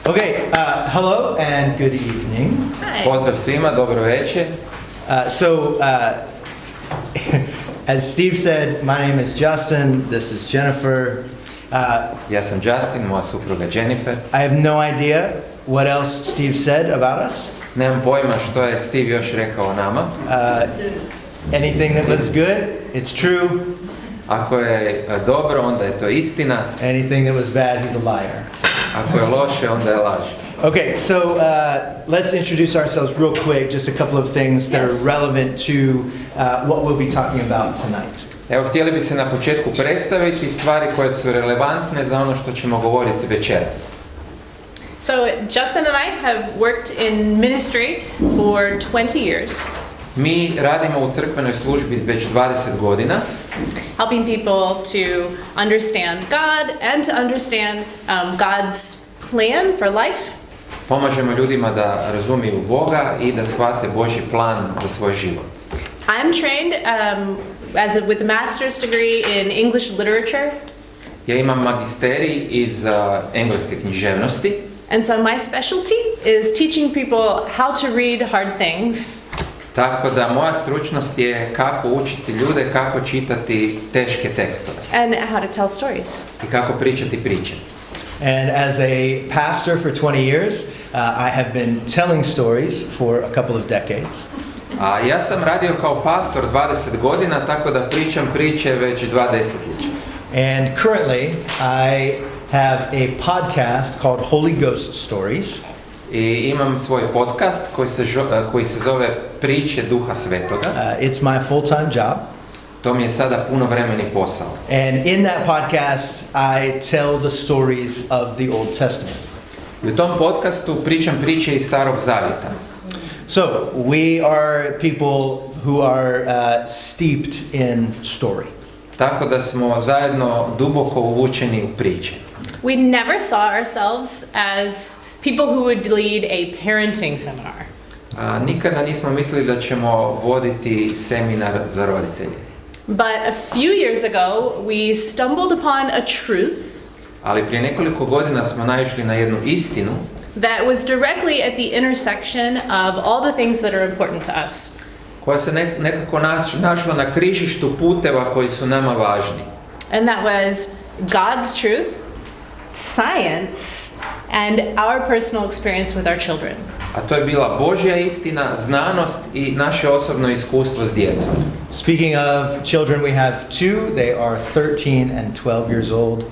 Okay, hello and good evening. Hi. Pozdrav svima, dobro večer. As Steve said, my name is Justin, this is Jennifer. Ja sam Justin, moja supruga Jennifer. I have no idea what else Steve said about us. Nemam pojma što je Steve još rekao o nama. Anything that was good, it's true. Ako je dobro, onda je to istina. Anything that was bad, he's a liar. Ako je loše, onda je laž. Okay, so let's introduce ourselves real quick, just a couple of things that are relevant to what we'll be talking about tonight. Evo, htjeli bi se na početku predstaviti stvari koje su relevantne za ono što ćemo govoriti večeras. So Justin and I have worked in ministry for 20 years. Mi radimo u crkvenoj službi već 20 godina. Helping people to understand God and to understand God's plan for life. Pomažemo ljudima da razumiju Boga i da shvate Božji plan za svoj život. I'm trained with a master's degree in English literature. Ja imam magisterij iz engleske književnosti. And so my specialty is teaching people how to read hard things. Tako da moja stručnost je kako učiti ljude kako čitati teške tekstove. And how to tell stories. I kako pričati priče. And as a pastor for 20 years, I have been telling stories for a couple of decades. A ja sam radio kao pastor 20 godina, tako da pričam priče već 2 desetljeća. And currently, I have a podcast called Holy Ghost Stories. I imam svoj podcast koji se zove Priče Duha Svetoga. It's my full-time job. To mi je sada punovremeni posao. And in that podcast, I tell the stories of the Old Testament. I u tom podcastu pričam priče iz Starog Zavjeta. So, we are people who are steeped in story. Tako da smo zajedno duboko uvučeni u priče. We never saw ourselves as people who would lead a parenting seminar. Nikada nismo mislili da ćemo voditi seminar za roditelje. But a few years ago, we stumbled upon a truth Ali prije nekoliko godina smo naišli na jednu istinu that was directly at the intersection of all the things that are important to us. koja se nekako našla na križištu puteva koji su nama važni. And that was God's truth, science, and our personal experience with our children. A to je bila Božja istina, znanost i naše osobno iskustvo s djecom. Speaking of children, we have two. They are 13 and 12 years old.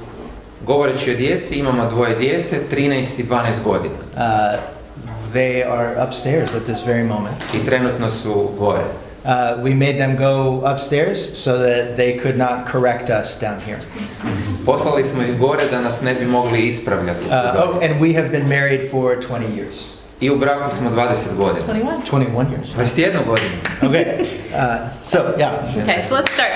Govoreći o djeci, imamo 2 djece, 13 i 12 godina. They are upstairs at this very moment. I trenutno su gore. We made them go upstairs so that they could not correct us down here. Poslali smo ih gore da nas ne bi mogli ispravljati. And we have been married for 20 years. I u braku smo 20 godina. 21. 21 years. 21 godina. Okay. Okay, so let's start.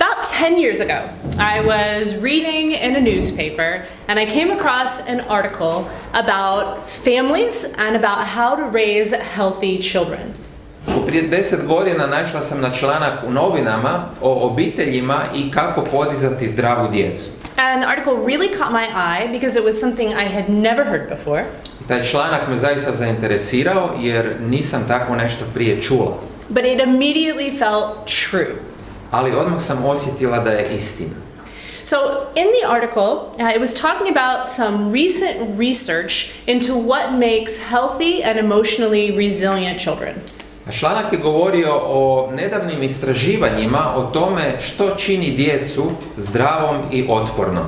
About 10 years ago, I was reading in a newspaper and I came across an article about families and about how to raise healthy children. Prije 10 godina naišla sam na članak u novinama o obiteljima i kako podizati zdravu djecu. And the article really caught my eye because it was something I had never heard before. Taj članak me zaista zainteresirao jer nisam tako nešto prije čula. But it immediately felt true. Ali odmah sam osjetila da je istina. So in the article, it was talking about some recent research into what makes healthy and emotionally resilient children. A članak je govorio o nedavnim istraživanjima o tome što čini djecu zdravom i otpornom.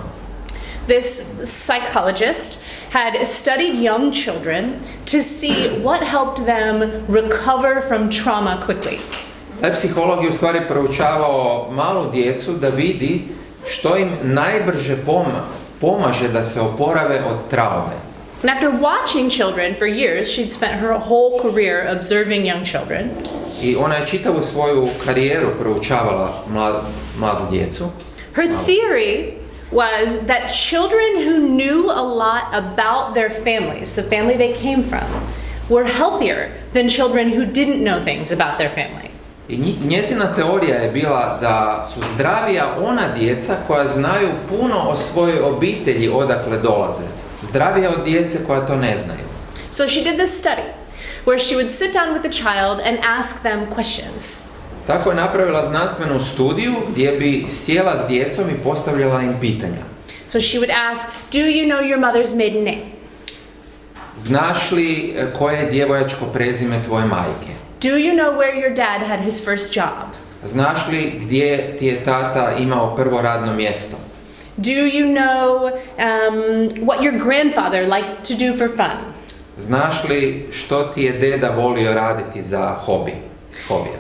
This psychologist had studied young children to see what helped them recover from trauma quickly. Taj psiholog je u stvari proučavao malu djecu da vidi što im najbrže pomaže da se oporave od traume. And after watching children for years, she'd spent her whole career observing young children. I ona je čitavu svoju karijeru proučavala mladu djecu. Her theory was that children who knew a lot about their families, the family they came from, were healthier than children who didn't know things about their family. I njezina teorija je bila da su zdravija ona djeca koja znaju puno o svojoj obitelji odakle dolaze. Zdravija od djece koja to ne znaju. So she did this study where she would sit down with the child and ask them questions. Tako je napravila znanstvenu studiju gdje bi sjela s djecom i postavljala im pitanja. So she would ask, do you know your mother's maiden name? Znaš li koje je djevojačko prezime tvoje majke? Do you know where your dad had his first job? Znaš li gdje ti je tata imao prvo radno mjesto? Do you know what your grandfather liked to do for fun? Znaš li što ti je deda volio raditi za hobi, s hobija?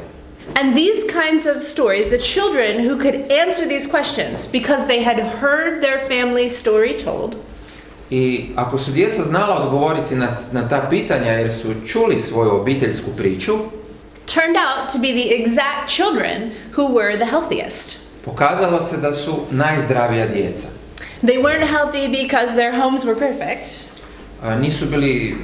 And these kinds of stories, the children who could answer these questions because they had heard their family story told, I ako su djeca znala odgovoriti na ta pitanja jer su čuli svoju obiteljsku priču, turned out to be the exact children who were the healthiest. pokazalo se da su najzdravija djeca. They weren't healthy because their homes were perfect. Nisu bili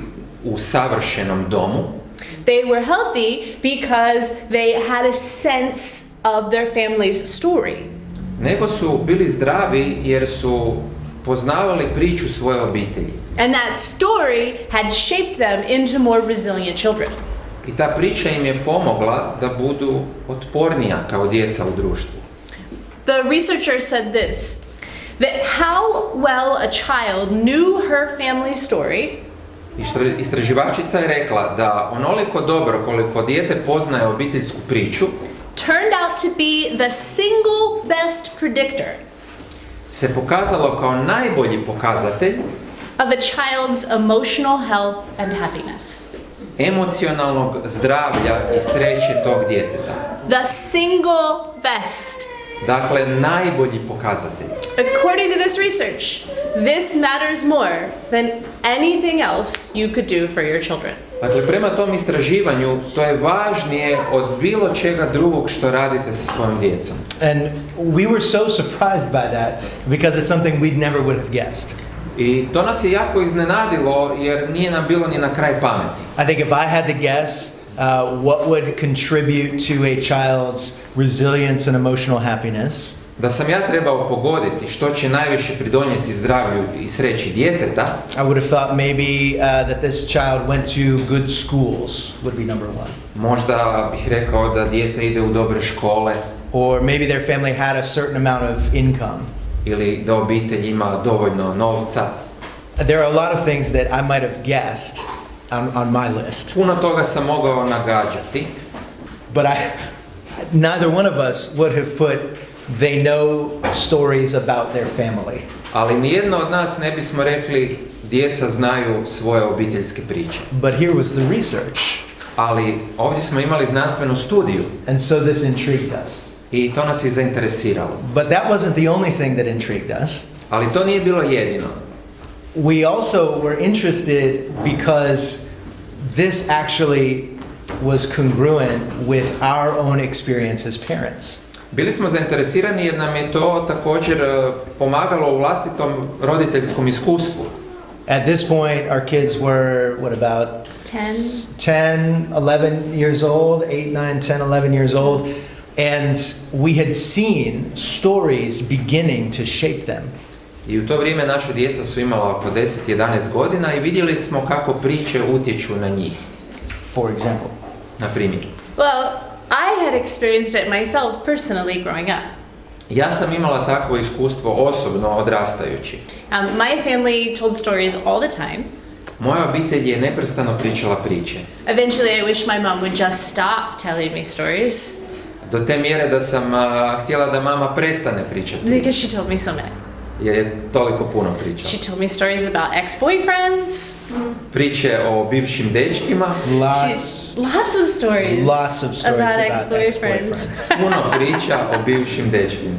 u savršenom domu, They were healthy because they had a sense of their family's story. nego su bili zdravi jer su poznavali priču svoje obitelji. And that story had shaped them into more resilient children. I ta priča im je pomogla da budu otpornija kao djeca u društvu. The researcher said this, that how well a child knew her family story I istraživačica je rekla da onoliko dobro koliko dijete poznaje obiteljsku priču, turned out to be the single best predictor se pokazalo kao najbolji pokazatelj of a child's emotional health and happiness. emocionalnog zdravlja i sreće tog djeteta. The single best. Dakle, najbolji pokazatelj. According to this research, this matters more than anything else you could do for your children. Dakle, prema tom istraživanju, to je važnije od bilo čega drugog što radite sa svojom djecom. And we were so surprised by that because it's something we never would have guessed. I to nas je jako iznenadilo jer nije nam bilo ni na kraj pameti. I think if I had to guess what would contribute to a child's resilience and emotional happiness, Da sam ja trebao pogoditi što će najviše pridonijeti zdravlju i sreći djeteta, I would have thought maybe that this child went to good schools would be number one. možda bih rekao da dijete ide u dobre škole Or maybe their family had a certain amount of income. ili da obitelj ima dovoljno novca. There are a lot of things that I might have guessed on my list. Puno toga sam mogao nagađati, But neither one of us would have put they know stories about their family. ali nijedno od nas ne bismo rekli djeca znaju svoje obiteljske priče. But here was the research. Ali ovdje smo imali znanstvenu studiju And so this intrigued us. i to nas je zainteresiralo. But that wasn't the only thing that intrigued us. Ali to nije bilo jedino. We also were interested because this actually was congruent with our own experience as parents. Bili smo zainteresirani jer nam je to također pomagalo u vlastitom roditeljskom iskustvu. At this point, our kids were, what, about 10, 11 years old, 8, 9, 10, 11 years old. And we had seen stories beginning to shape them. I u to vrijeme naša djeca su imala oko 10-11 godina i vidjeli smo kako priče utječu na njih. For example. Na primjer. Well, I had experienced it myself personally growing up. Ja sam imala takvo iskustvo osobno odrastajući. My family told stories all the time. Moja obitelj je neprestano pričala priče. Eventually, I wish my mom would just stop telling me stories Do te mjere da sam htjela da mama prestane pričati. because she told me so many. Jer je toliko puno priča. She told me stories about ex-boyfriends. Priče o bivšim dečkima. Lots of stories. Lots of stories about about ex-boyfriends. Puno priča o bivšim dečkima.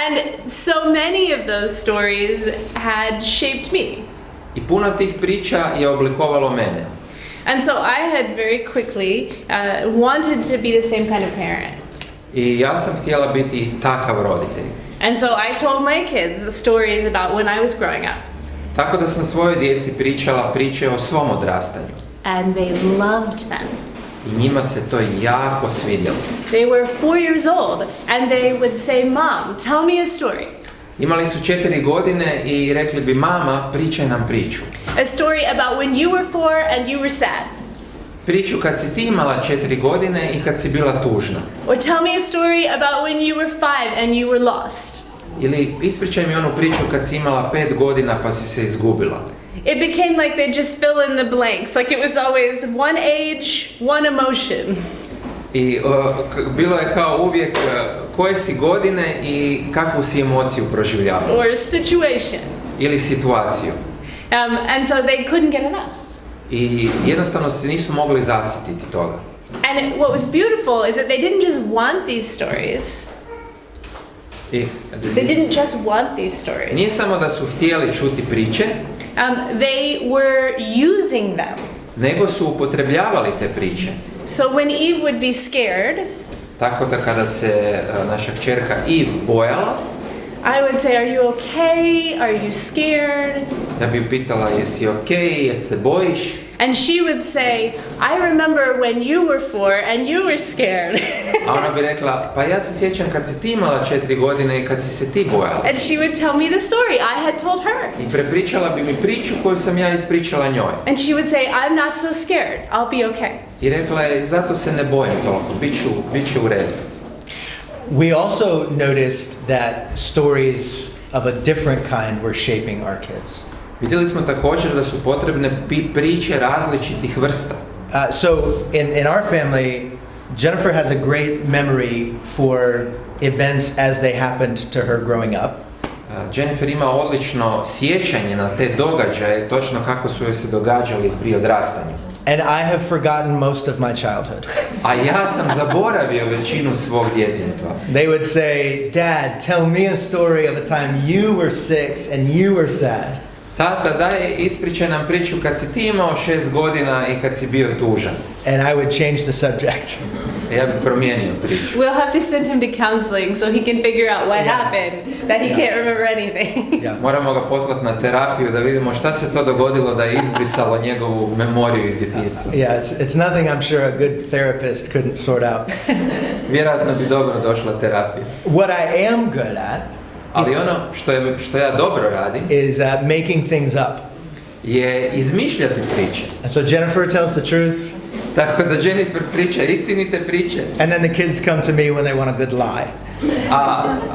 And so many of those stories had shaped me. I puno tih priča je oblikovalo mene. And so I had very quickly wanted to be the same kind of parent. I ja sam htjela biti takav roditelj. And so I told my kids the stories about when I was growing up. Tako da sam svojoj djeci pričala priče o svom odrastanju. And they loved them. I njima se to jako svidjelo. They were 4 years old and they would say, "Mom, tell me a story." Imali su 4 godine i rekli bi, mama, pričaj nam priču. A story about when you were 4 and you were sad. Priču kad si ti imala 4 godine i kad si bila tužna. Or tell me a story about when you were 5 and you were lost. Ili ispričaj mi onu priču kad si imala 5 godina pa si se izgubila. It became like they just fill in the blanks, like it was always one age, one emotion. I bilo je kao uvijek koje si godine i kakvu si emociju proživljavala. Or a situation. Ili situaciju. And so they couldn't get enough. I jednostavno se nisu mogli zasjetiti toga. And what was beautiful is that they didn't just want these stories. They didn't just want these stories. Nije samo da su htjeli čuti priče, they were using them. nego su upotrebljavali te priče. So when Eve would be scared, tako da kada se naša kćerka Eve bojala, I would say, "Are you okay? Are you scared?" ja bi pitala, jesi okej, jesi se bojiš? And she would say, "I remember when you were 4 and you were scared." A ona bi rekla, pa ja se sjećam kad si ti imala 4 godine i kad si se ti bojala. And she would tell me the story I had told her. I prepričala bi mi priču koju sam ja ispričala njoj. And she would say, "I'm not so scared. I'll be okay." I rekla je, zato se ne bojim toliko, bit će u redu. We also noticed that stories of a different kind were shaping our kids. Vidjeli smo također da su potrebne priče različitih vrsta. So in our family, Jennifer has a great memory for events as they happened to her growing up. Jennifer ima odlično sjećanje na te događaje, točno kako su joj se događali pri odrastanju. And I have forgotten most of my childhood. A ja sam zaboravio većinu svog djetinjstva. They would say, "Dad, tell me a story of a time you were 6 and you were sad." Tata, daj ispričaj nam priču kad si ti imao 6 godina i kad si bio tužan. And I would change the subject. Ja bih promijenio priču. We'll have to send him to counseling so he can figure out what happened, that he can't remember anything. Moramo ga poslati na terapiju da vidimo šta se to dogodilo da je izbrisalo njegovu memoriju iz djetinjstva. It's nothing I'm sure a good therapist couldn't sort out. Vjerojatno bi dobro došla terapija. What I am good at ali ono što ja dobro radim is making things up. Je izmišljati priče. And so Jennifer tells the truth. Tako da Jennifer priča istinite priče. And then the kids come to me when they want a good lie.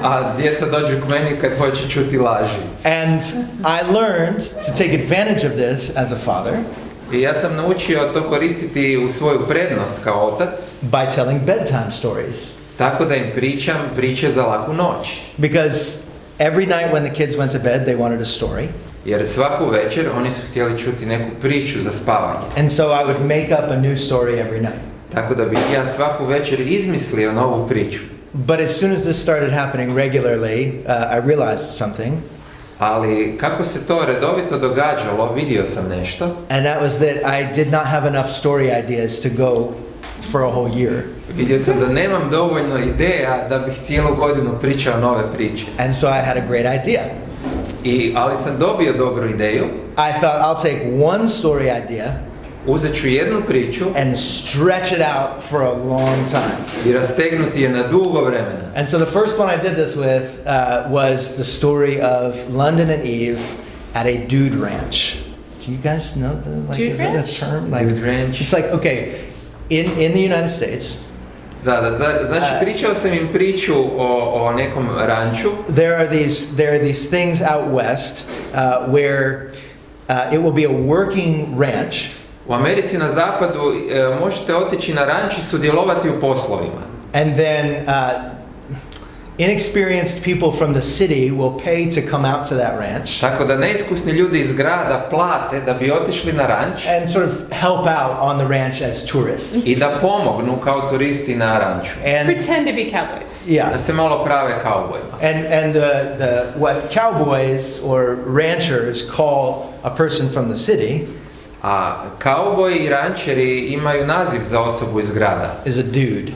A djeca dođu k meni kad hoće čuti laži. And I learned to take advantage of this as a father. I ja sam naučio to koristiti u svoju prednost kao otac. By telling bedtime stories. Tako da im pričam priče za laku noć. Because every night when the kids went to bed, they wanted a story. Jer svaku večer oni su htjeli čuti neku priču za spavanje. And so I would make up a new story every night. Tako da bih ja svaku večer izmislio novu priču. But as soon as this started happening regularly, I realized something. Ali kako se to redovito događalo, vidio sam nešto. And that was that I did not have enough story ideas to go for a whole year. Vidio sam da nemam dovoljno ideja da bih cijelu godinu pričao nove priče. And so I had a great idea. Ali sam dobio dobru ideju. I thought I'll take one story idea. Uzet ću jednu priču and stretch it out for a long time. I rastegnuti je na dugo vremena. And so the first one I did this with was the story of London and Eve at a dude ranch. Do you guys know dude is ranch? it a term? Like, dude ranch. It's like, okay, in the United States. Znači pričao sam im priču o nekom ranču. There are these things out west where it will be a working ranch. U Americi na zapadu možete otići na ranč i sudjelovati u poslovima. And then inexperienced people from the city will pay to come out to that ranch. Tako da neiskusni ljudi iz grada plate da bi otišli na ranč. And sort of help out on the ranch as tourists. I da pomognu kao turisti na ranču. And pretend to be cowboys. Yeah. Da se malo prave kaubojima. And what cowboys or ranchers call a person from the city. A kauboji i rančeri imaju naziv za osobu iz grada. Is a dude.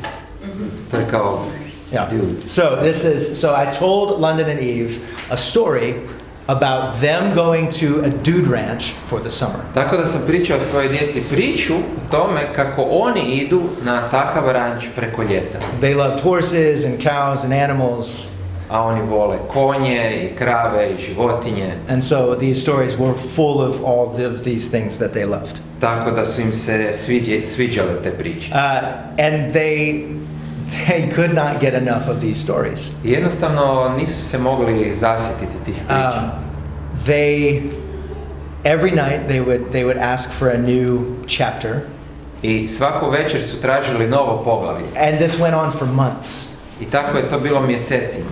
To je kao yeah. dude. So I told London and Eve a story about them going to a dude ranch for the summer. Tako da sam pričao svojoj djeci priču o tome kako oni idu na takav ranč preko ljeta. They loved horses and cows and animals. A oni vole konje i krave i životinje. And so these stories were full of all of these things that they loved. Tako da su im se sviđale te priče. And they could not get enough of these stories. I jednostavno nisu se mogli zasjetiti tih priča. Every night they would ask for a new chapter. I svaku večer su tražili novo poglavlje. And this went on for months. I tako je to bilo mjesecima.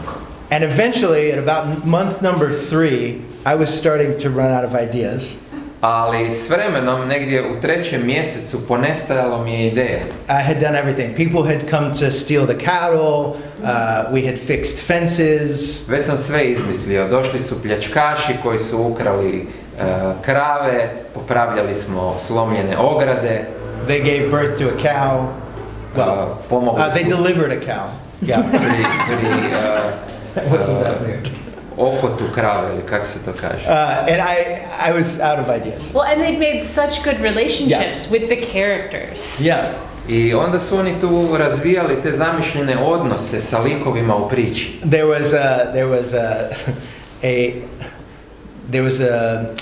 And eventually, at about month number 3, I was starting to run out of ideas. Ali s vremenom, negdje u 3. mjesecu, ponestajalo mi je ideja. I had done everything. People had come to steal the cattle. We had fixed fences. Već sam sve izmislio. Došli su pljačkaši koji su ukrali krave, popravljali smo slomljene ograde. They gave birth to a cow. Well, they delivered a cow. Yeah. Wasn't that weird? Okotu krave, ili kako se to kaže. And I was out of ideas. Well, and they'd made such good relationships with the characters. Yeah. I onda su oni tu razvijali te zamišljene odnose sa likovima u priči. There was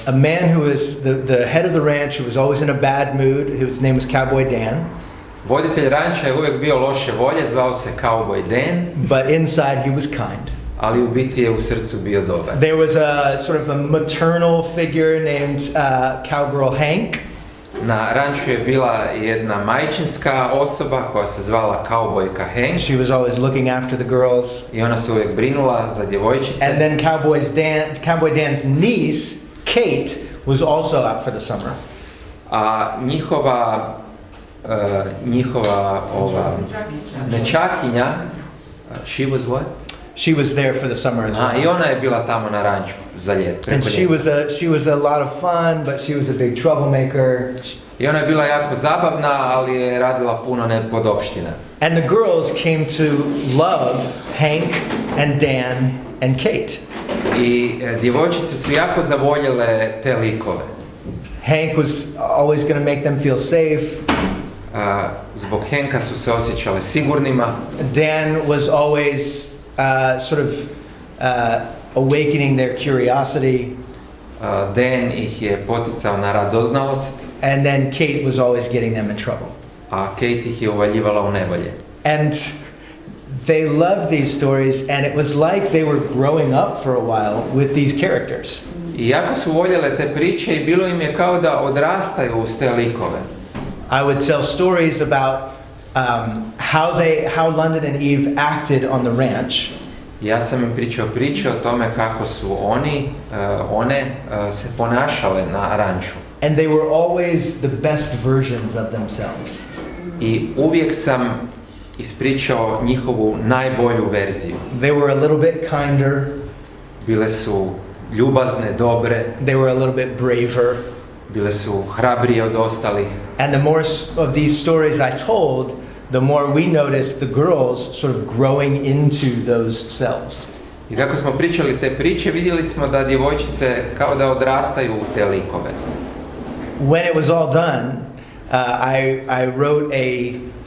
a man who was the head of the ranch who was always in a bad mood. His name was Cowboy Dan. Voditelj ranča je uvijek bio loše volje, zvao se Cowboy Dan. But inside he was kind. Ali u biti je u srcu bio dobar. There was a sort of a maternal figure named Cowgirl Hank. Na ranču je bila jedna majčinska osoba koja se zvala kaubojka Hank. She was always looking after the girls. I ona se uvijek brinula za djevojčice. And then Cowboy Dan's niece, Kate, was also out for the summer. A njihova nečakinja, she was what? She was there for the summer as well. I ona je bila tamo na ranču za ljeto. And she was a lot of fun, but she was a big troublemaker. I ona je bila jako zabavna, ali je radila puno nepodopština. And the girls came to love Hank and Dan and Kate. I djevojčice su jako zavoljele te likove. Hank was always going to make them feel safe. Zbog Henka su se osjećale sigurnima. Dan was always sort of awakening their curiosity. Dan ih je poticao na radoznalost. And then Kate was always getting them in trouble. A Kate ih je uvaljivala u nevolje. And they loved these stories, and it was like they were growing up for a while with these characters. I jako su voljele te priče i bilo im je kao da odrastaju uz te likove. I would tell stories about how London and Eve acted on the ranch. Ja sam im pričao priče o tome kako su one se ponašale na ranču. And they were always the best versions of themselves. I uvijek sam ispričao njihovu najbolju verziju. They were a little bit kinder. Bile su ljubazne, dobre. They were a little bit braver. Bile su hrabrije od ostalih. And the more of these stories I told, the more we noticed the girls sort of growing into those selves. I kako smo pričali te priče, vidjeli smo da djevojčice kao da odrastaju u te likove. When it was all done, I wrote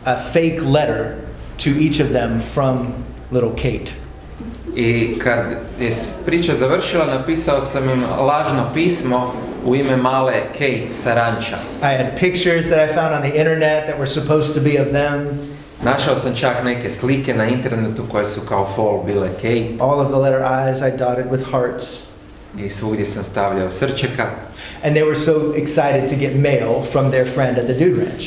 a fake letter to each of them from little Kate. I kad je priča završila, napisao sam im lažno pismo u ime male Kate sa ranča. I had pictures that I found on the internet that were supposed to be of them. Našao sam čak neke slike na internetu koje su kao fol bile Kate. All of the letter I's I dotted with hearts. I svugdje sam stavljao srčeka. And they were so excited to get mail from their friend at the Dude Ranch.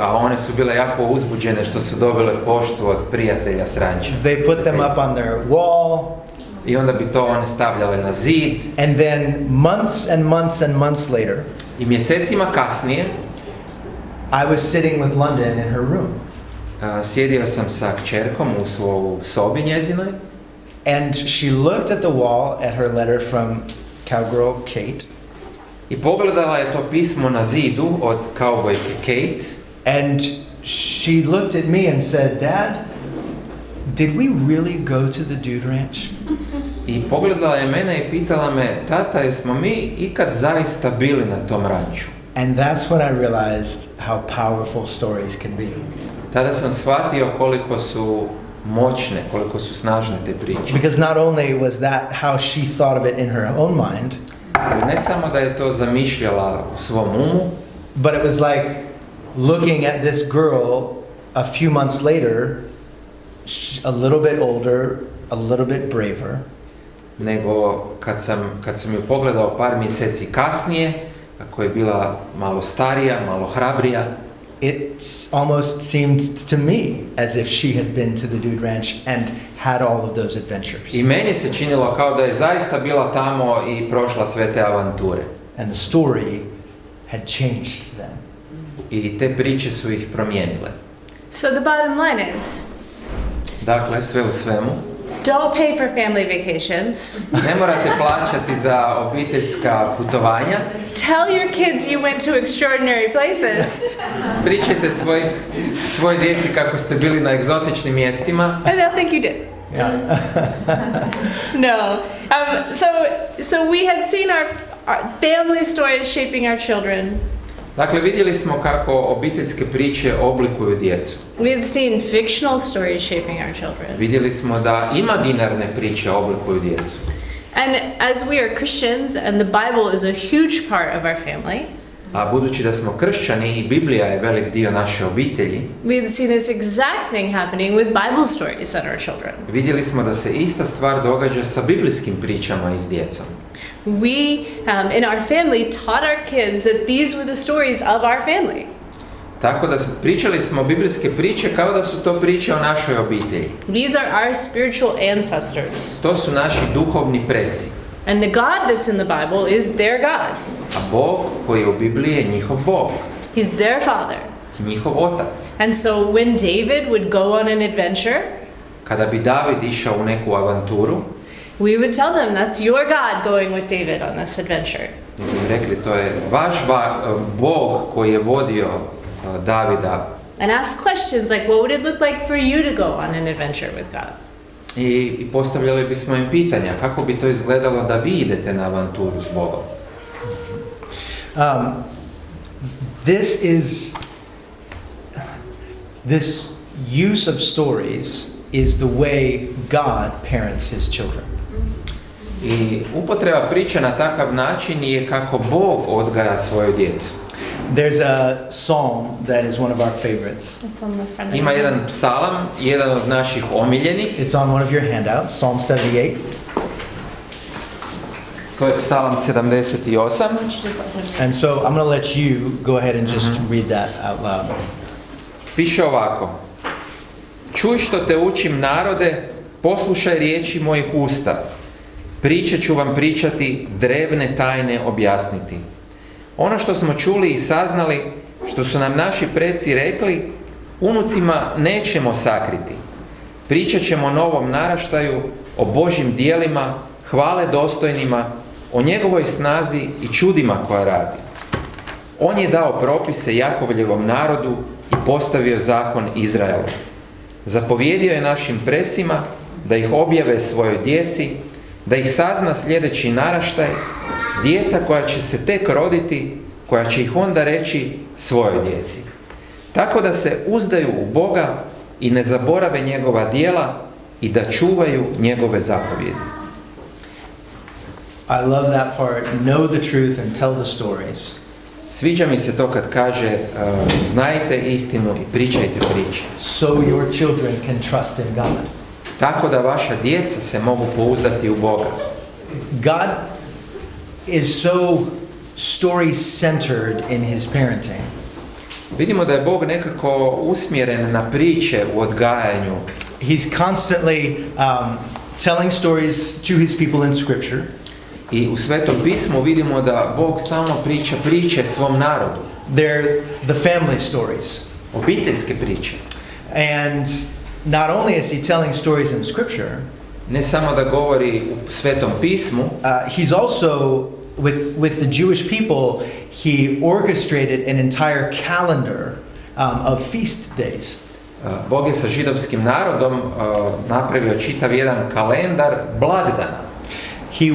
A one su bile jako uzbuđene što su dobile poštu od prijatelja s ranča. They put them up on their wall. I onda bi to one stavljale na zid. And then months and months and months later, I mjesecima kasnije, I was sitting with London in her room. Sjedio sam sa kćerkom u svojoj sobi njezinoj. And she looked at the wall at her letter from Cowgirl Kate. I pogledala je to pismo na zidu od kaubojke Kate. And she looked at me and said, "Dad, did we really go to the Dude Ranch?" I pogledala je mene i pitala me, tata, jesmo mi ikad zaista bili na tom ranču? And that's when I realized how powerful stories can be. Tada sam shvatio koliko su moćne, koliko su snažne te priče. Because not only was that how she thought of it in her own mind, Ne samo da je to zamišljala u svom umu, but it was like looking at this girl a few months later, a little bit older, a little bit braver. nego kad sam ju pogledao par mjeseci kasnije, kako je bila malo starija, malo hrabrija, It almost seemed to me as if she had been to the Dude Ranch and had all of those adventures. i meni se činilo kao da je zaista bila tamo i prošla sve te avanture. And the story had changed them. I te priče su ih promijenile. So the bottom line is, Dakle, sve u svemu, don't pay for family vacations. ne morate plaćati za obiteljska putovanja. Tell your kids you went to extraordinary places. Pričajte svoj djeci kako ste bili na egzotičnim mjestima. And they'll think you did. Yeah. No. So we had seen our family stories shaping our children. Dakle, vidjeli smo kako obiteljske priče oblikuju djecu. We had seen fictional stories shaping our children. Vidjeli smo da imaginarne priče oblikuju djecu. And as we are Christians and the Bible is a huge part of our family, A budući da smo kršćani i Biblija je velik dio naše obitelji, we had seen this exact thing happening with Bible stories and our children. vidjeli smo da se ista stvar događa sa biblijskim pričama i s djecom. We, in our family, taught our kids that these were the stories of our family. Tako da pričali smo biblijske priče kao da su to priče o našoj obitelji. These are our spiritual ancestors. To su naši duhovni preci. And the God that's in the Bible is their God. A Bog koji je u Bibliji je njihov Bog, He's their Father. njihov otac. And so when David would go on an adventure, Kada bi David išao u neku avanturu, we would tell them that's your God going with David on this adventure. mi bi rekli to je vaš Bog koji je vodio Davida. And ask questions like, what would it look like for you to go on an adventure with God? I postavljali bismo im pitanja kako bi to izgledalo da vi idete na avanturu s Bogom. This use of stories is the way God parents his children. I upotreba priče na takav način je kako Bog odgaja svoju djecu. There's a psalm that is one of our favorites. It's on the front of Ima jedan psalam, jedan od naših omiljenih. It's on one of your handouts, Psalm 78. To je psalam 78. And so I'm going to let you go ahead and just read that out loud. Piše ovako: Čuj što te učim, narode, poslušaj riječi mojih usta. Priče ću vam pričati, drevne tajne objasniti. Ono što smo čuli i saznali, što su nam naši preci rekli, unucima nećemo sakriti. Pričat ćemo novom naraštaju o Božjim djelima, hvale dostojnima, o njegovoj snazi i čudima koja radi. On je dao propise Jakovljevom narodu i postavio zakon Izraelu. Zapovjedio je našim precima da ih objave svojoj djeci, da ih sazna sljedeći naraštaj, djeca koja će se tek roditi, koja će ih onda reći svojoj djeci. Tako da se uzdaju u Boga i ne zaborave njegova djela i da čuvaju njegove zapovjedi. I love that part. Know the truth and tell the stories. Sviđa mi se to kad kaže znajte istinu i pričajte priče. So your children can trust in God. Tako da vaša djeca se mogu pouzdati u Boga. God is so story-centered in his parenting. Vidimo da je Bog nekako usmjeren na priče u odgajanju. He's constantly telling stories to his people in Scripture. I u Svetom pismu vidimo da Bog stalno priča priče svom narodu. They're the family stories. Obiteljske priče. And not only is he telling stories in Scripture, Ne samo da govori u Svetom pismu, he's also, with the Jewish people, he orchestrated an entire calendar of feast days. Bog je sa židovskim narodom napravio čitav jedan kalendar blagdana. he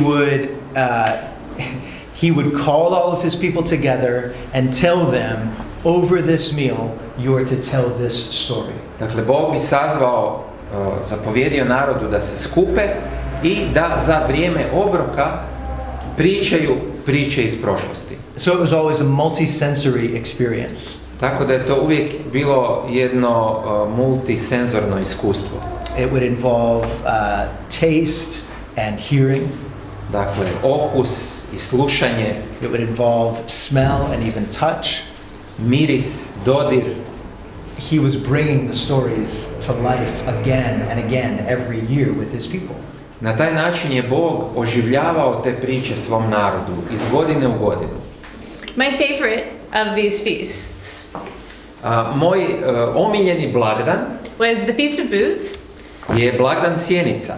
would call all of his people together and tell them, over this meal, you are to tell this story. Dakle, Bog bi sazvao, zapovjedio narodu da se skupe i da za vrijeme obroka pričaju priče iz prošlosti. So it was always a multi-sensory experience. Tako da je to uvijek bilo jedno multisenzorno iskustvo. It would involve taste and hearing. Dakle, okus i slušanje. It would involve smell and even touch. Miris, dodir. He was bringing the stories to life again and again every year with his people. Na taj način je Bog oživljavao te priče svom narodu iz godine u godinu. My favorite of these feasts Moj omiljeni blagdan was the Feast of Booths. je blagdan sjenica.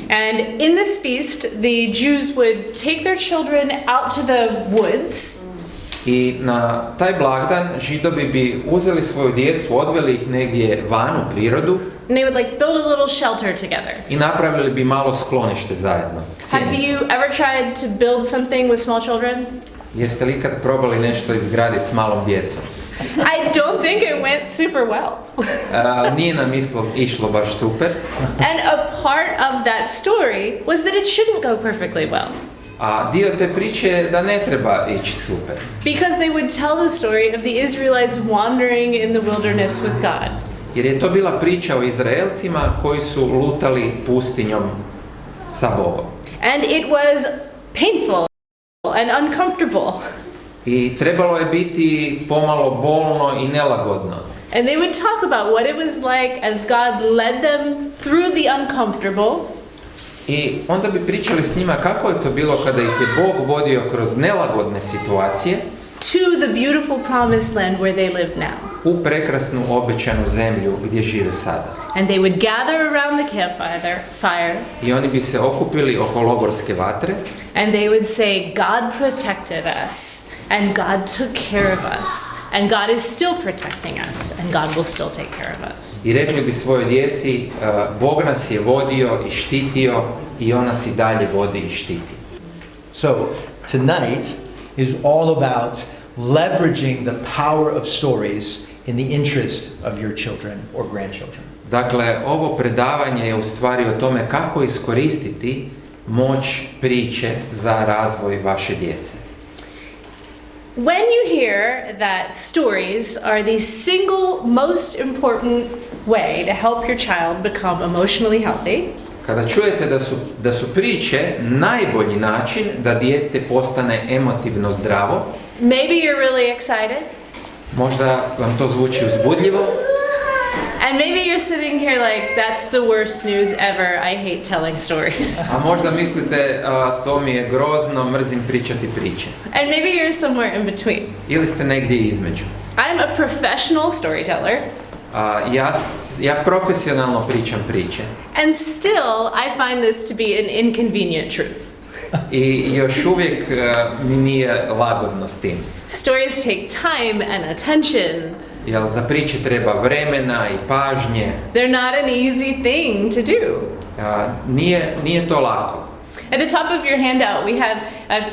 And in this feast, the Jews would take their children out to the woods. I na taj blagdan Židovi bi uzeli svoju djecu, odveli ih negdje van u prirodu. And they would like build a little shelter together. I napravili bi malo sklonište zajedno. Have you ever tried to build something with small children? Jeste li ikad probali nešto izgraditi s malom djecom? I don't think it went super well. Nije nam išlo baš super. And a part of that story was that it shouldn't go perfectly well. A dio te priče je da ne treba ići super. Because they would tell the story of the Israelites wandering in the wilderness with God. Jer je to bila priča o Izraelcima koji su lutali pustinjom sa Bogom. And it was painful and uncomfortable. I trebalo je biti pomalo bolno i nelagodno. And they would talk about what it was like as God led them through the uncomfortable. I onda bi pričali s njima kako je to bilo kada ih je Bog vodio kroz nelagodne situacije to the beautiful promised land where they live now. U prekrasnu obećanu zemlju gdje žive sada. And they would gather around the campfire. I oni bi se okupili oko logorske vatre. And they would say, God protected us, and God took care of us, and God is still protecting us, and God will still take care of us. I rekli bi svojoj djeci, Bog nas je vodio i štitio i on nas i dalje vodi i štiti. So tonight is all about leveraging the power of stories in the interest of your children or grandchildren. Dakle, ovo predavanje je u stvari o tome kako iskoristiti moć priče za razvoj vaše djece. When you hear that stories are the single most important way to help your child become emotionally healthy, kada čujete da su priče najbolji način da dijete postane emotivno zdravo, maybe you're really excited. Možda vam to zvuči uzbudljivo. And maybe you're sitting here like, that's the worst news ever, I hate telling stories. A možda mislite, to mi je grozno, mrzim pričati priče. And maybe you're somewhere in between. Ili ste negdje između. I'm a professional storyteller. Ja profesionalno pričam priče. And still, I find this to be an inconvenient truth. I još uvijek mi nije lagodno s tim. Stories take time and attention. Jer za priče treba vremena i pažnje. They're not an easy thing to do. Nije to lako. At the top of your handout,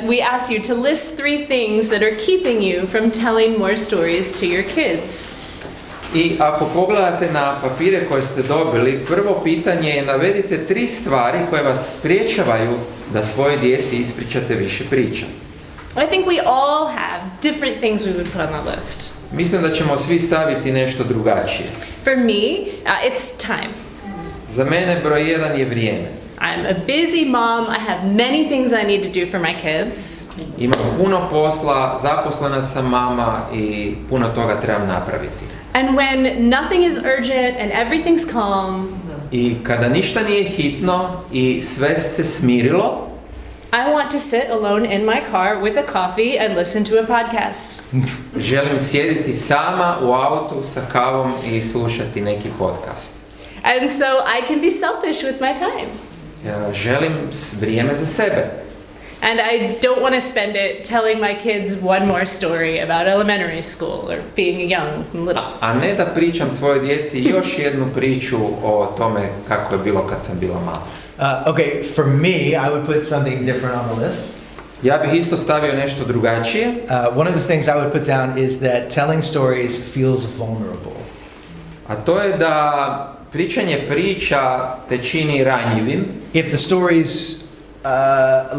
we ask you to list 3 things that are keeping you from telling more stories to your kids. I ako pogledate na papire koje ste dobili, prvo pitanje je navedite 3 stvari koje vas sprječavaju da svoje djeci ispričate više priča. I think we all have different things we would put on the list. Mislim da ćemo svi staviti nešto drugačije. For me, it's time. Za mene broj 1 je vrijeme. I'm a busy mom. I have many things I need to do for my kids. Imam puno posla, zaposlena sam mama i puno toga trebam napraviti. And when nothing is urgent and everything's calm, I kada ništa nije hitno i sve se smirilo, I want to sit alone in my car with a coffee and listen to a podcast. želim sjediti sama u autu sa kavom i slušati neki podcast. And so I can be selfish with my time. Želim vrijeme za sebe. And I don't want to spend it telling my kids one more story about elementary school or being young and little. A ne da pričam svojoj djeci još jednu priču o tome kako je bilo kad sam bila mala. Okay, for me, I would put something different on the list. Ja bih isto stavio nešto drugačije. One of the things I would put down is that telling stories feels vulnerable. A to je da pričanje priča te čini ranjivim. If the story's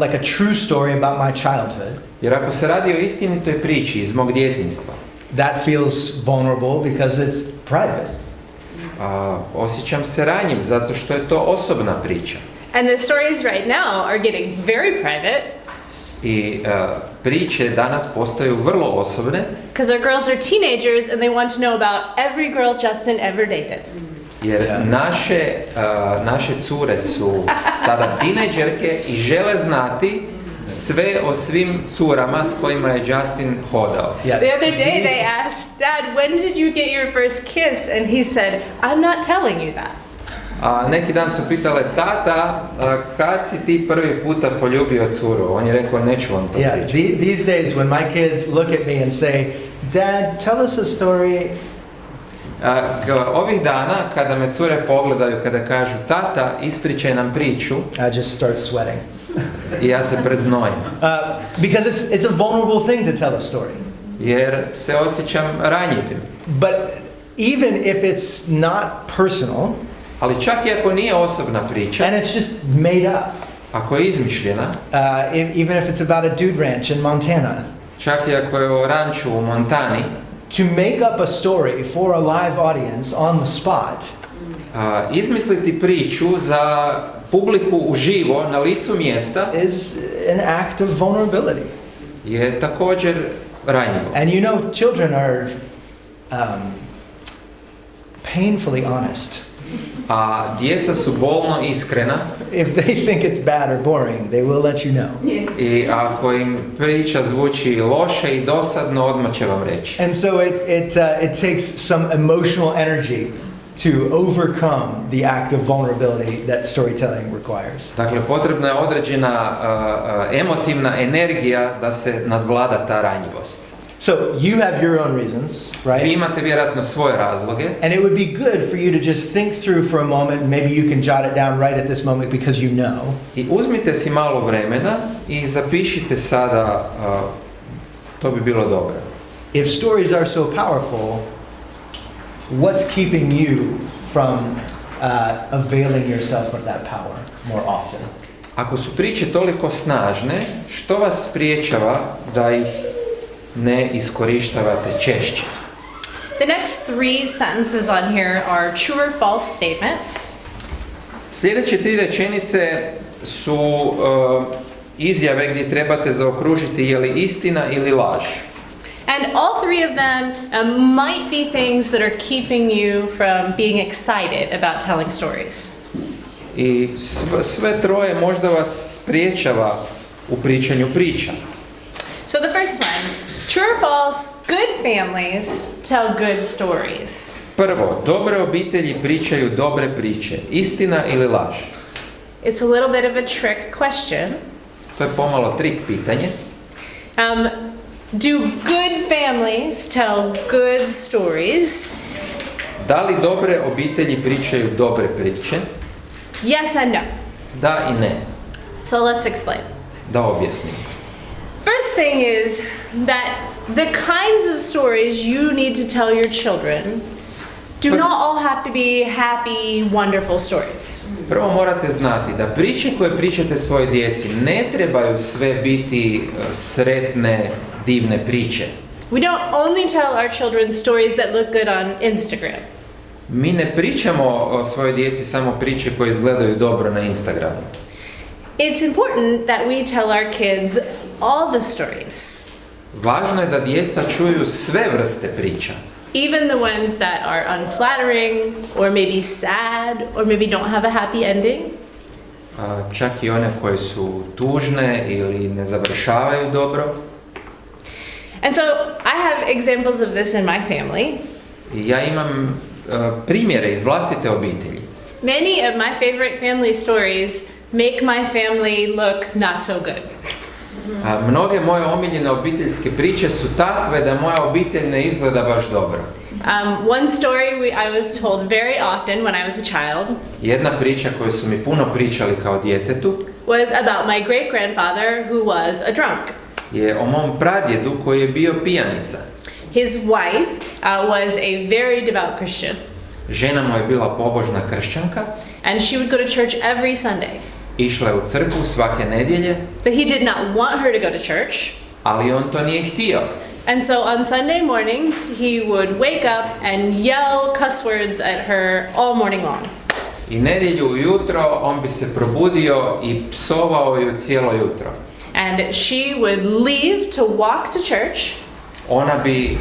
like a true story about my childhood, Jer ako se radi o istinitoj priči iz mog djetinjstva, that feels vulnerable because it's private. Osjećam se ranjiv zato što je to osobna priča. And the stories right now are getting very private. I priče danas postaju vrlo osobne. Because our girls are teenagers and they want to know about every girl Justin ever dated. Jer naše cure su sada tinejdžerke i žele znati sve o svim curama s kojima je Justin hodao. Yeah. The other day they asked, Dad, when did you get your first kiss? And he said, I'm not telling you that. Neki dan su pitale, tata, kad si ti prvi puta poljubio curu? On je rekao, neću vam to pričati. These days when my kids look at me and say, Dad, tell us a story. Ovih dana, kada me cure pogledaju, kada kažu, tata, ispričaj nam priču, I just start sweating. I ja se preznojim. Because it's a vulnerable thing to tell a story. Jer se osjećam ranjivim. But even if it's not personal, ali čak i ako nije osobna priča, and it's just made up, ako je izmišljena, even if it's about a dude ranch in Montana, čak i ako je o ranču u Montani, to make up a story for a live audience on the spot, izmisliti priču za publiku uživo na licu mjesta is an act of vulnerability. Je također ranjivo. And you know, children are painfully honest. A djeca su bolno iskrena. If they think it's bad or boring, they will let you know. I ako im priča zvuči loše i dosadno, odmah će vam reći. And so it takes some emotional energy to overcome the act of vulnerability that storytelling requires. Dakle, potrebna je određena emotivna energija da se nadvlada ta ranjivost. So you have your own reasons, right? Vi imate vjerojatno svoje razloge. And it would be good for you to just think through for a moment. Maybe you can jot it down right at this moment because you know. I uzmite si malo vremena i zapišite sada, to bi bilo dobro. If stories are so powerful, what's keeping you from availing yourself of that power more often? Ako su priče toliko snažne, što vas spriječava da ih ne iskorištavate češće? The next 3 sentences on here are true or false statements. Sljedeće 3 rečenice su izjave gdje trebate zaokružiti je li istina ili laž. And all 3 of them might be things that are keeping you from being excited about telling stories. I sve troje možda vas spriječava u pričanju priča. So the first one, true or false, good families tell good stories. Prvo, dobre obitelji pričaju dobre priče. Istina ili laž? It's a little bit of a trick question. To je pomalo trik pitanje. Do good families tell good stories? Da li dobre obitelji pričaju dobre priče? Yes and no. Da i ne. So let's explain. Da objasnim. First thing is that the kinds of stories you need to tell your children do not all have to be happy, wonderful stories. Prvo morate znati da priče koje pričate svojoj djeci ne trebaju sve biti sretne, divne priče. We don't only tell our children stories that look good on Instagram. Mi ne pričamo o svojoj djeci samo priče koje izgledaju dobro na Instagramu. It's important that we tell our kids all the stories. Važno je da djeca čuju sve vrste priča. Even the ones that are unflattering, or maybe sad, or maybe don't have a happy ending. Čak i one koje su tužne ili ne završavaju dobro. And so I have examples of this in my family. I ja imam primjere iz vlastite obitelji. Many of my favorite family stories make my family look not so good. Mnoge moje omiljene obiteljske priče su takve da moja obitelj ne izgleda baš dobro. One story I was told very often when I was a child Jedna priča koju su mi puno pričali kao djetetu was about my great-grandfather who was a drunk. je o mom pradjedu koji je bio pijanica. His wife was a very devout Christian. Žena mu je bila pobožna kršćanka, And she would go to church every Sunday. išla je u crkvu svake nedjelje, But he did not want her to go to church. ali on to nije htio. And so on Sunday mornings, he would wake up and yell cuss words at her all morning long. I nedjelju ujutro on bi se probudio i psovao ju cijelo jutro. And she would leave to walk to church. Ona bi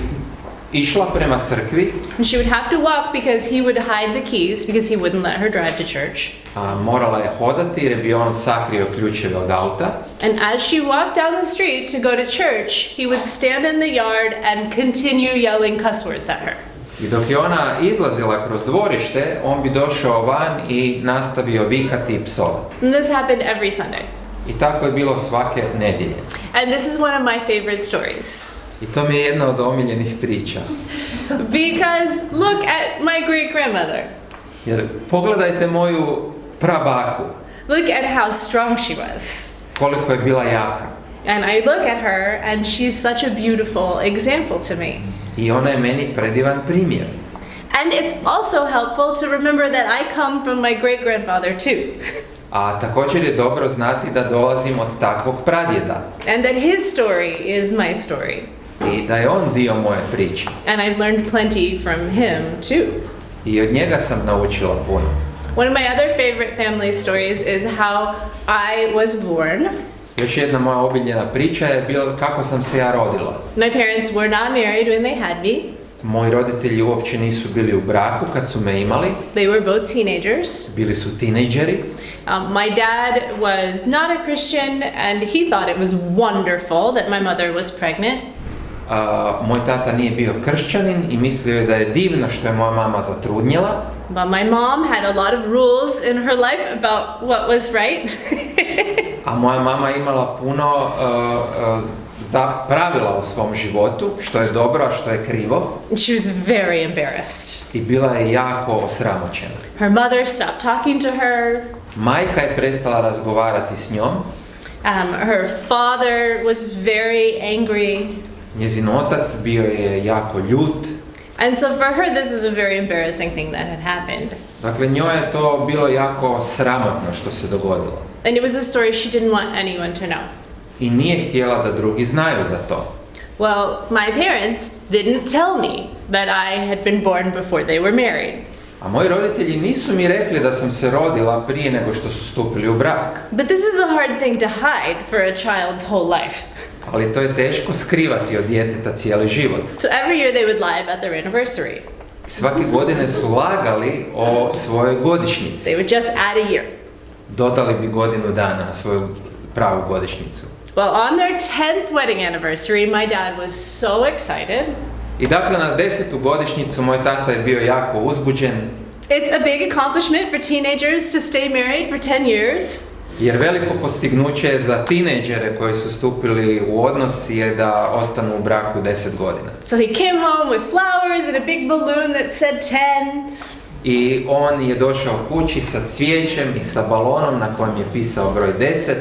išla prema crkvi, And she would have to walk because he would hide the keys because he wouldn't let her drive to church. a morala je hodati jer bi on sakrio ključeve od auta. And as she walked down the street to go to church, he would stand in the yard and continue yelling cuss words at her. I dok je ona izlazila kroz dvorište, on bi došao van i nastavio vikati i psovati. And this happened every Sunday. I tako je bilo svake nedjelje. And this is one of my favorite stories. I to mi je jedna od omiljenih priča. Because look at my great-grandmother. Jer pogledajte moju prabaku, Look at how strong she was. koliko je bila jaka. And I look at her and she's such a beautiful example to me. I ona je meni predivan primjer. And it's also helpful to remember that I come from my great-grandfather too. A također je dobro znati da dolazim od takvog pradjeda. And that his story is my story. I da je on dio moje priče. And I've learned plenty from him too. I od njega sam naučila puno. One of my other favorite family stories is how I was born. Još jedna moja omiljena priča je bila kako sam se ja rodila. My parents were not married when they had me. Moji roditelji uopće nisu bili u braku kad su me imali. They were both teenagers. Bili su tinejdžeri. My dad was not a Christian and he thought it was wonderful that my mother was pregnant. Moj tata nije bio kršćanin i mislio je da je divno što je moja mama zatrudnjela. But my mom had a lot of rules in her life about what was right. A moja mama imala puno pravila u svom životu, što je dobro, a što je krivo. She was very embarrassed. I bila je jako osramoćena. Her mother stopped talking to her. Majka je prestala razgovarati s njom. Her father was very angry. Njezin otac bio je jako ljut. And so for her this is a very embarrassing thing that had happened. Dakle, njoj je to bilo jako sramotno što se dogodilo. And it was a story she didn't want anyone to know. I nije htjela da drugi znaju za to. Well, my parents didn't tell me that I had been born before they were married. A moji roditelji nisu mi rekli da sam se rodila prije nego što su stupili u brak. But this is a hard thing to hide for a child's whole life. Ali to je teško skrivati od djeteta cijeli život. So every year they would lie about their anniversary. Svake godine su lagali o svojoj godišnjici. They would just add a year. Dodali bi godinu dana na svoju pravu godišnjicu. Well, on their 10th wedding anniversary, my dad was so excited. I dakle, na 10. godišnjicu moj tata je bio jako uzbuđen. It's a big accomplishment for teenagers to stay married for 10 years. Jer veliko postignuće je za tinejdžere koji su stupili u odnos je da ostanu u braku 10 godina. So he came home with flowers and a big balloon that said 10. I on je došao kući sa cvijećem i sa balonom na kojem je pisao broj 10.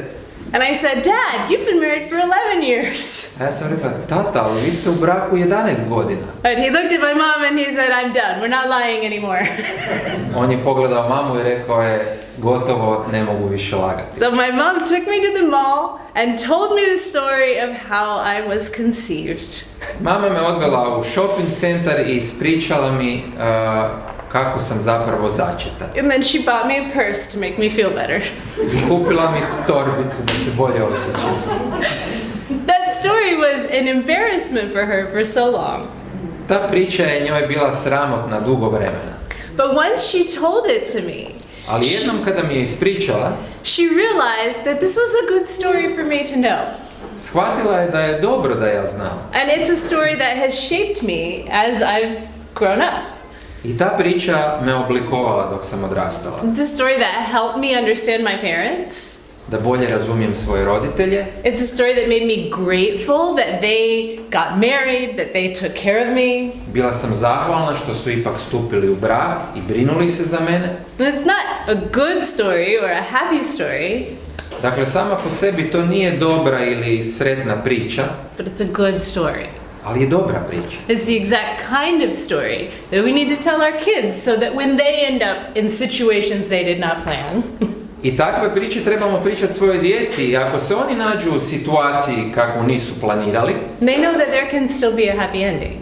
And I said, Dad, you've been married for 11 years. A ja sam rekla, tata, ali vi ste u braku 11 godina. And he looked at my mom and he said, I'm done. We're not lying anymore. On je pogledao mamu i rekao je, gotovo, ne mogu više lagati. So my mom took me to the mall and told me the story of how I was conceived. Mama me odvela u shopping centar i ispričala mi kako sam zapravo začeta. And then she bought me a purse to make me feel better. I kupila mi torbicu da se bolje osjećam. That story was an embarrassment for her for so long. Ta priča je njoj bila sramotna dugo vremena. But once she told it to me, Ali jednom kada mi je ispričala, she realized that this was a good story for me to know. shvatila je da je dobro da ja znam. And it's a story that has shaped me as I've grown up. I ta priča me oblikovala dok sam odrastala. It's a story that helped me understand my parents. da bolje razumijem svoje roditelje. It's a story that made me grateful that they got married, that they took care of me. Bila sam zahvalna što su ipak stupili u brak i brinuli se za mene. It's not a good story or a happy story. Dakle, sama po sebi to nije dobra ili sretna priča, But it's a good story. ali je dobra priča. It's the exact kind of story that we need to tell our kids so that when they end up in situations they did not plan. I takve priče trebamo pričati svojoj djeci i ako se oni nađu u situaciji kakvu nisu planirali, They know that there can still be a happy ending.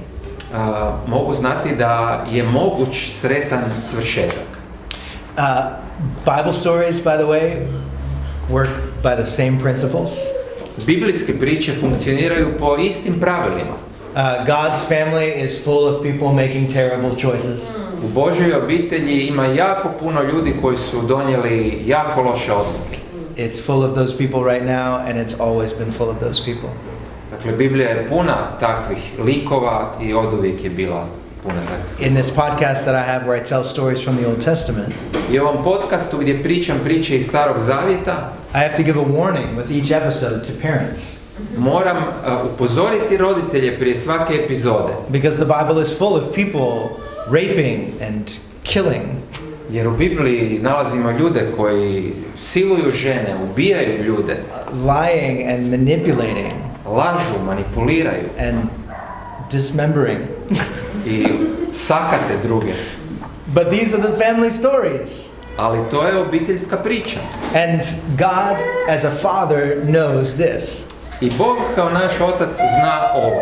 mogu znati da je moguć sretan svršetak. Bible stories, by the way, work by the same principles. Biblijske priče funkcioniraju po istim pravilima. God's family is full of people making terrible choices. U Božjoj obitelji ima jako puno ljudi koji su donijeli jako loše odluke. It's full of those people right now, and it's always been full of those people. Dakle, Biblija je puna takvih likova i oduvijek je bila puna takvih. In this podcast that I have where I tell stories from the Old Testament, I u ovom podcastu gdje pričam priče iz Starog Zavjeta, I have to give a warning with each episode to parents. moram upozoriti roditelje prije svake epizode. Because the Bible is full of people raping and killing. Jer u Bibliji nalazimo ljude koji siluju žene, ubijaju ljude, Lying and manipulating lažu, manipuliraju and dismembering. i sakate druge. But these are the family stories. Ali to je obiteljska priča. And God, as a father, knows this. I Bog kao naš otac zna ovo.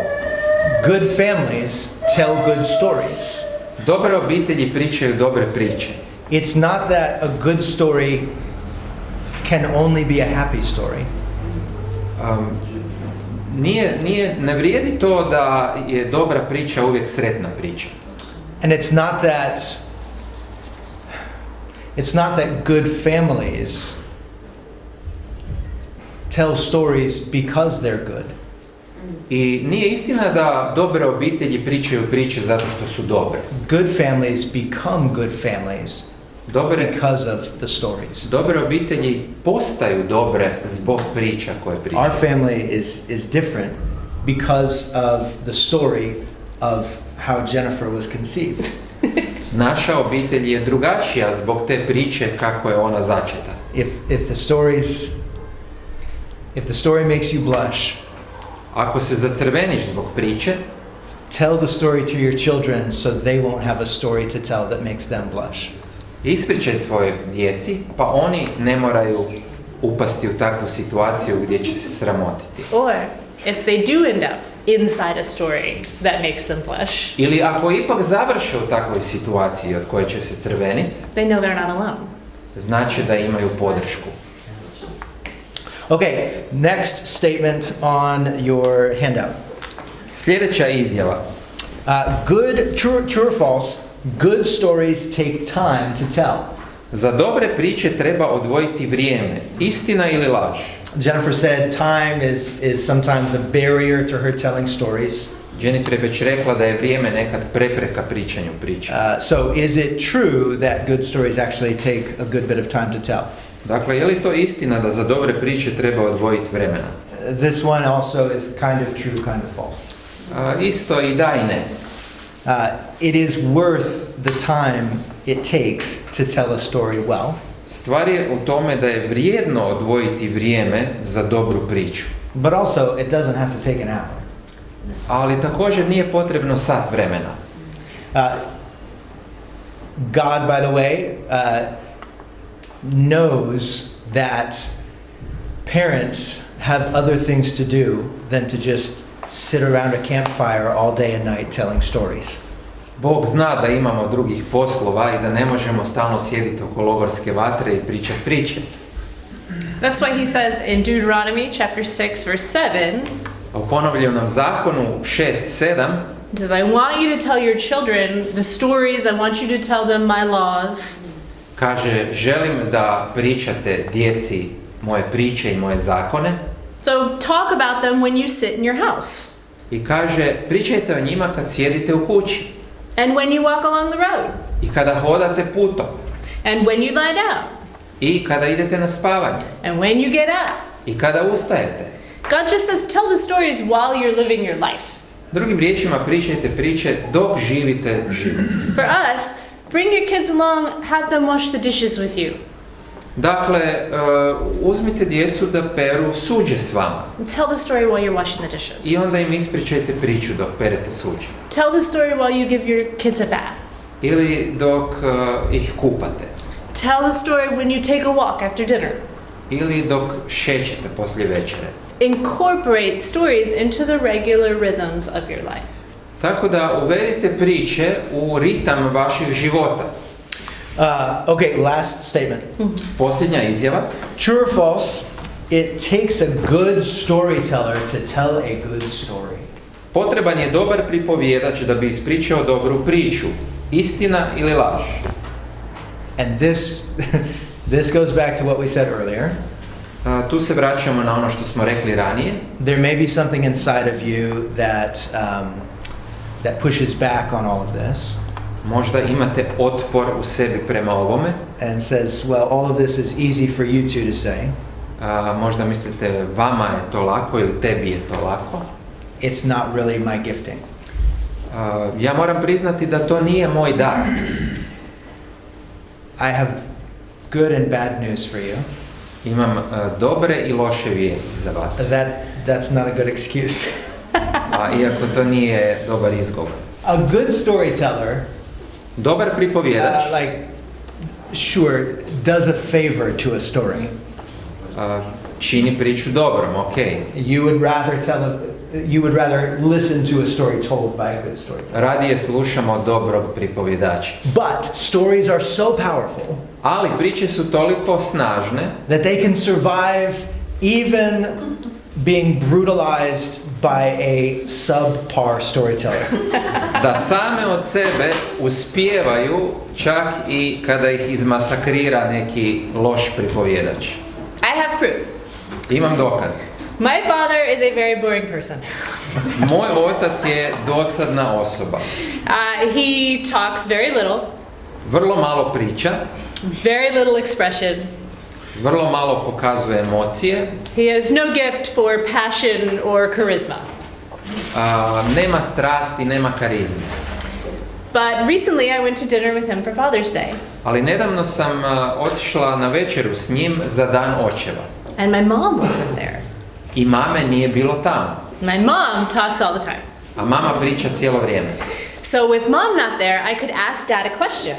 Good families tell good stories. Dobre obitelji pričaju dobre priče. It's not that a good story can only be a happy story. Ne vrijedi to da je dobra priča uvijek sretna priča. And it's not that good families tell stories because they're good. I nije istina da dobre obitelji pričaju priče zato što su dobre. Good families become good families because of the stories. Dobre obitelji postaju dobre zbog priča koje pričaju. Our family is different because of the story of how Jennifer was conceived. Naša obitelj je drugačija zbog te priče kako je ona začeta. If the story makes you blush, ako se zacrveniš zbog priče, tell the story to your children so they won't have a story to tell that makes them blush. Ispričaj svoje djeci, pa oni ne moraju upasti u takvu situaciju gdje će se sramotiti. Or if they do end up inside a story that makes them blush, ili ako ipak završe u takvoj situaciji od koje će se crveniti, they know they're not alone. znači da imaju podršku. Okay, next statement on your handout. Sljedeća izjava. True or false, good stories take time to tell. Za dobre priče treba odvojiti vrijeme. Istina ili laž? Jennifer said time is sometimes a barrier to her telling stories. Jennifer je već rekla da je vrijeme nekad prepreka pričanju priče. So is it true that good stories actually take a good bit of time to tell? Dakle, je li to istina da za dobre priče treba odvojiti vremena? This one also is kind of true, kind of false. Isto i da i ne. It is worth the time it takes to tell a story well. Stvar je u tome da je vrijedno odvojiti vrijeme za dobru priču. But also, it doesn't have to take an hour. Ali također nije potrebno sat vremena. God, by the way, knows that parents have other things to do than to just sit around a campfire all day and night telling stories. Bog zna da imamo drugih poslova i da ne možemo stalno sjediti oko logorske vatre i pričati priče. That's why he says in Deuteronomy chapter 6 verse 7, U ponovljenom zakonu 6:7 he says, I want you to tell your children the stories, I want you to tell them my laws. kaže, želim da pričate djeci moje priče i moje zakone. So talk about them when you sit in your house. I kaže, pričajte o njima kad sjedite u kući. And when you walk along the road. I kada hodate putom. And when you lie down. i kada idete na spavanje and when you get up. i kada ustajete. God just says, tell the stories while you're living your life. Drugim riječima, pričajte priče dok živite život. For us, bring your kids along, have them wash the dishes with you. Dakle, uzmite djecu da peru suđe s vama. Tell the story while you're washing the dishes. I onda im ispričajte priču dok perete suđe. Tell the story while you give your kids a bath. Ili dok ih kupate. Tell the story when you take a walk after dinner. Ili dok šećete poslije večere. Incorporate stories into the regular rhythms of your life. Tako da uvedite priče u ritam vaših života. Okay, last statement. Posljednja izjava. True or false, it takes a good storyteller to tell a good story. Potreban je dobar pripovjedač da bi ispričao dobru priču. Istina ili laž? And this goes back to what we said earlier. Tu se vraćamo na ono što smo rekli ranije. There may be something inside of you that pushes back on all of this. Možda imate otpor u sebi prema ovome. And says, well, all of this is easy for you two to say. Možda mislite, vama je to lako ili tebi je to lako. It's not really my gifting. Ja moram priznati da to nije moj dar. I have good and bad news for you. Imam dobre i loše vijesti za vas. That's not a good excuse. Iako to nije dobar izgovor. A good storyteller, dobar pripovjedač, sure, does a favor to a story. Čini priču dobrom, okay. You would rather listen to a story told by a good storyteller. Radije slušamo dobrog pripovjedača. But stories are so powerful. Ali priče su toliko snažne that they can survive even being brutalized by a subpar storyteller. Da same od sebe uspijevaju čak i kada ih izmasakrira neki loš pripovjedač. I have proof. Imam dokaz. My father is a very boring person. Moj otac je dosadna osoba. He talks very little. Vrlo malo priča. Very little expression. Vrlo malo pokazuje emocije. He has no gift for passion or charisma. Nema strasti, nema karizme. But recently I went to dinner with him for Father's Day. Ali nedavno sam otišla na večeru s njim za dan očeva. And my mom wasn't there. I mame nije bilo tamo. My mom talks all the time. A mama priča cijelo vrijeme. So with mom not there, I could ask Dad a question.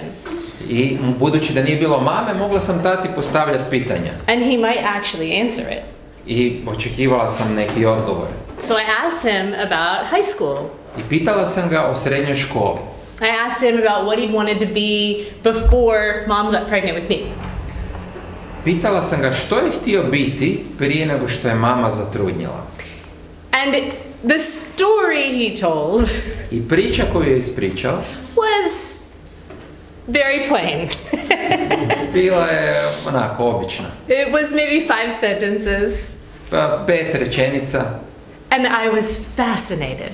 I budući da nije bilo mame, mogla sam tati postavljati pitanja. And he might actually answer it. I očekivala sam neki odgovor. So I asked him about high school. I pitala sam ga o srednjoj školi. I asked him about what he wanted to be before mom got pregnant with me. Pitala sam ga što je htio biti prije nego što je mama zatrudnjela. And the story he told I priča koju je ispričao was very plain. bila je onako obična. It was maybe 5 sentences. 5 rečenica. And I was fascinated.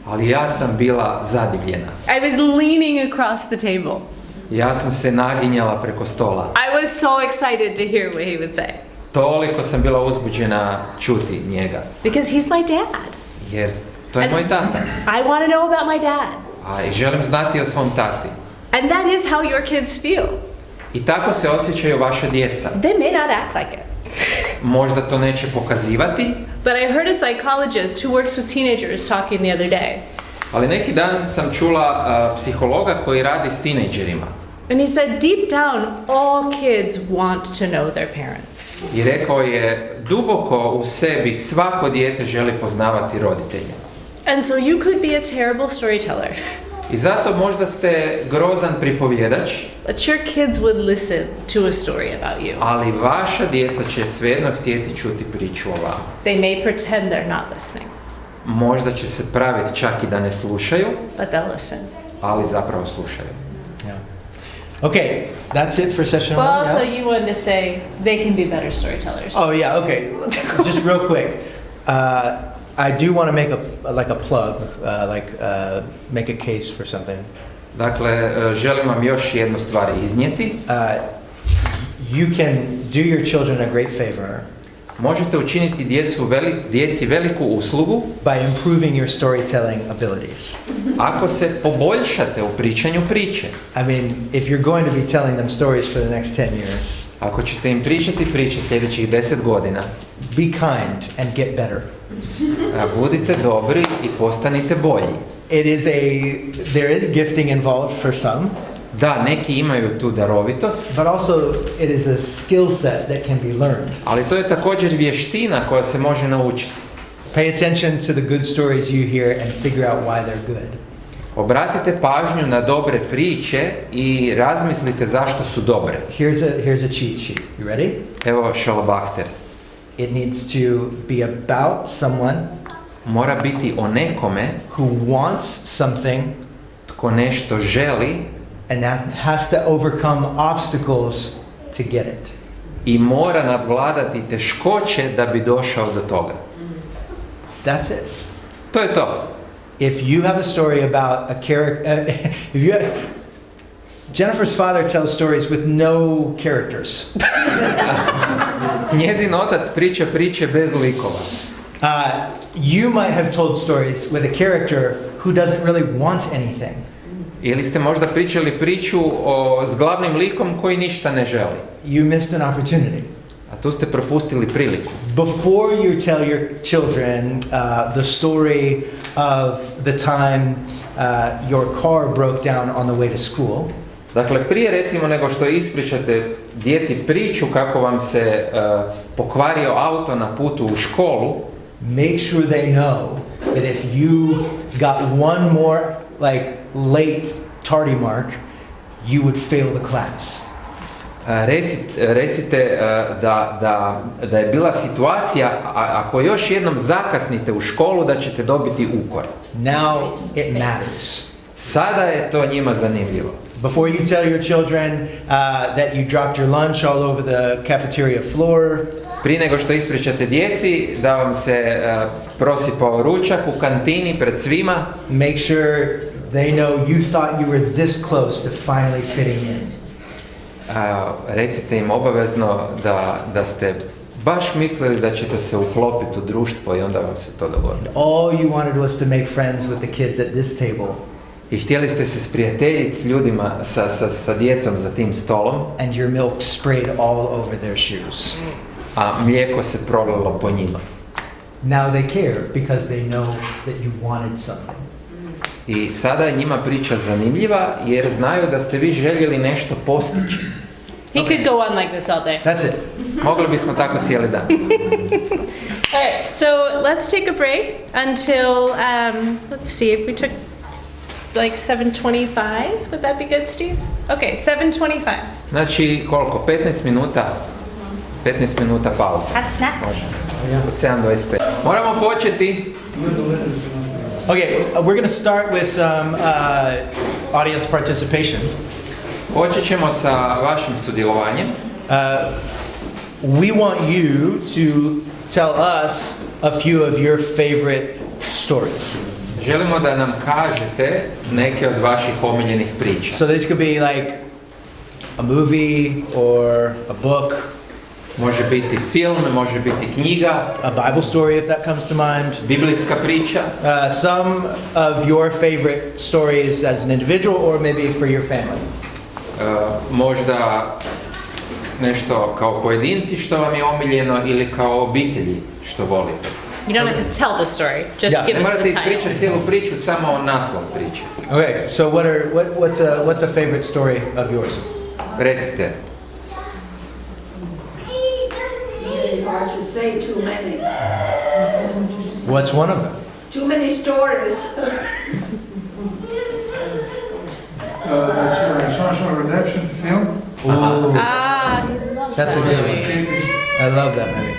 Ali ja sam bila zadivljena. I was leaning across the table. Ja sam se naginjala preko stola. I was so excited to hear what he would say. Toliko sam bila uzbuđena čuti njega. Because he's my dad. Jer to je moj tata. I want to know about my dad. I želim znati o svom tati. And that is how your kids feel. I tako se osjećaju vaša djeca. They may not act like it. Možda to neće pokazivati. But I heard a psychologist who works with teenagers talking the other day. Ali neki dan sam čula psihologa koji radi s tinejdžerima. And he said deep down all kids want to know their parents. I rekao je duboko u sebi svako dijete želi poznavati roditelje. And so you could be a terrible storyteller. I zato možda ste grozan pripovjedač. But your kids would listen to a story about you. Ali vaša djeca će svejedno htjeti čuti priču o vama. They may pretend they're not listening. Možda će se praviti čak i da ne slušaju. But they'll listen. Ali zapravo slušaju. Yeah. Okay, that's it for session 1. Well, also yeah? you wanted to say they can be better storytellers. Oh yeah, okay. Just real quick. I do want to make a plug, make a case for something. Dakle, želim vam još jednu stvar iznijeti. you can do your children a great favor Možete učiniti djeci veliku uslugu by improving your storytelling abilities. ako se poboljšate u pričanju priče. I mean, if you're going to be telling them stories for the next 10 years, Ako ćete im pričati priče sljedećih 10 godina, be kind and get better. Budite dobri i postanite bolji. There is gifting involved for some. Da, neki imaju tu darovitost, But also it is a skill set that can be learned. ali to je također vještina koja se može naučiti. Pay attention to the good stories you hear and figure out why they're good. Obratite pažnju na dobre priče i razmislite zašto su dobre. Here's a cheat sheet. You ready? Evo šalabahter. It needs to be about someone Mora biti o nekome who wants something tko nešto želi and that has to overcome obstacles to get it. i mora nadvladati teškoće da bi došao do toga. That's it. To je to. If you have a story about a character, Jennifer's father tells stories with no characters. Njezin otac priča priče bez likova. You might have told stories with a character who doesn't really want anything. Ili ste možda pričali priču s glavnim likom koji ništa ne želi. You missed an opportunity. A tu ste propustili priliku. Before you tell your children the story of the time your car broke down on the way to school, Dakle, prije recimo nego što ispričate djeci priču kako vam se pokvario auto na putu u školu, make sure they know that if you got one more late tardy mark, you would fail the class. Recite da je bila situacija, ako još jednom zakasnite u školu, da ćete dobiti ukor. Now it matters. Sada je to njima zanimljivo. Before you tell your children that you dropped your lunch all over the cafeteria floor, prije nego što ispričate djeci da vam se prosipao ručak u kantini pred svima, make sure they know you thought you were this close to finally fitting in. Recite im obavezno da ste baš mislili da ćete se uklopiti u društvo i onda vam se to dogodilo. All you wanted was to make friends with the kids at this table. I htjeli ste se sprijateljiti s ljudima, sa djecom za tim stolom. And your milk sprayed all over their shoes. A mlijeko se prolilo po njima. Now they care because they know that you wanted something. I sada je njima priča zanimljiva jer znaju da ste vi željeli nešto postići. He could go on like this all day. That's it. Mogli bismo tako cijeli dan. All right, so let's take a break until, let's see if we took like 7:25. Would that be good, Steve? Okay, 7:25. Znači, koliko? 15 minuta? 15 minuta pauza. Have snacks. 7:25. Moramo početi. Okay, we're going to start with some audience participation. Počet ćemo sa vašim sudjelovanjem. We want you to tell us a few of your favorite stories. Želimo da nam kažete neke od vaših omiljenih priča. So this could be like a movie or a book. Može biti film, može biti knjiga. A Bible story if that comes to mind. Biblijska priča. Some of your favorite stories as an individual or maybe for your family. Možda nešto kao pojedinci što vam je omiljeno ili kao obitelji što volite. You don't have to tell the story. Just give Ne us morate the title. ispričati cijelu priču, samo naslov priče. Okay, so what's a favorite story of yours? Recite. Hard to say too many. What's one of them? Too many stories. Shawshank Redemption film. Ooh, Ah, he loves that's a that good movie. one. I love that movie.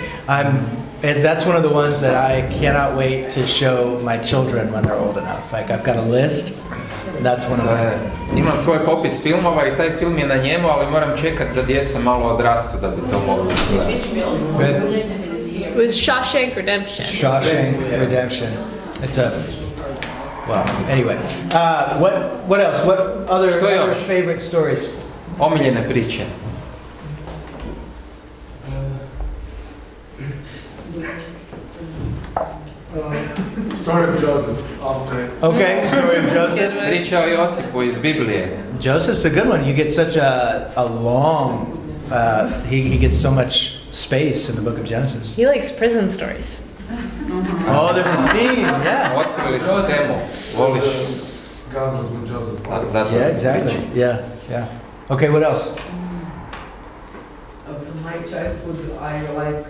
And that's one of the ones that I cannot wait to show my children when they're old enough. Like I've got a list. That's one of them. Imam svoj popis filmova i taj film je na njemu, ali moram čekati da djeca malo odrastu da bi to mogli gledati. It was Shawshank Redemption. Shawshank Redemption. It's a well. Anyway, what else? What other Što još? favorite stories? Omiljene priče. Story of Joseph, I'll say. Okay, story of Joseph. Priča o Josipu iz Biblije. Joseph's a good one. You get such a long, he gets so much space in the book of Genesis. He likes prison stories. Oh, there's a theme, yeah. Otkrili su temu. Voliš. God was with Joseph. Zato Yeah, exactly. Yeah, yeah. Okay, what else? From my childhood, I like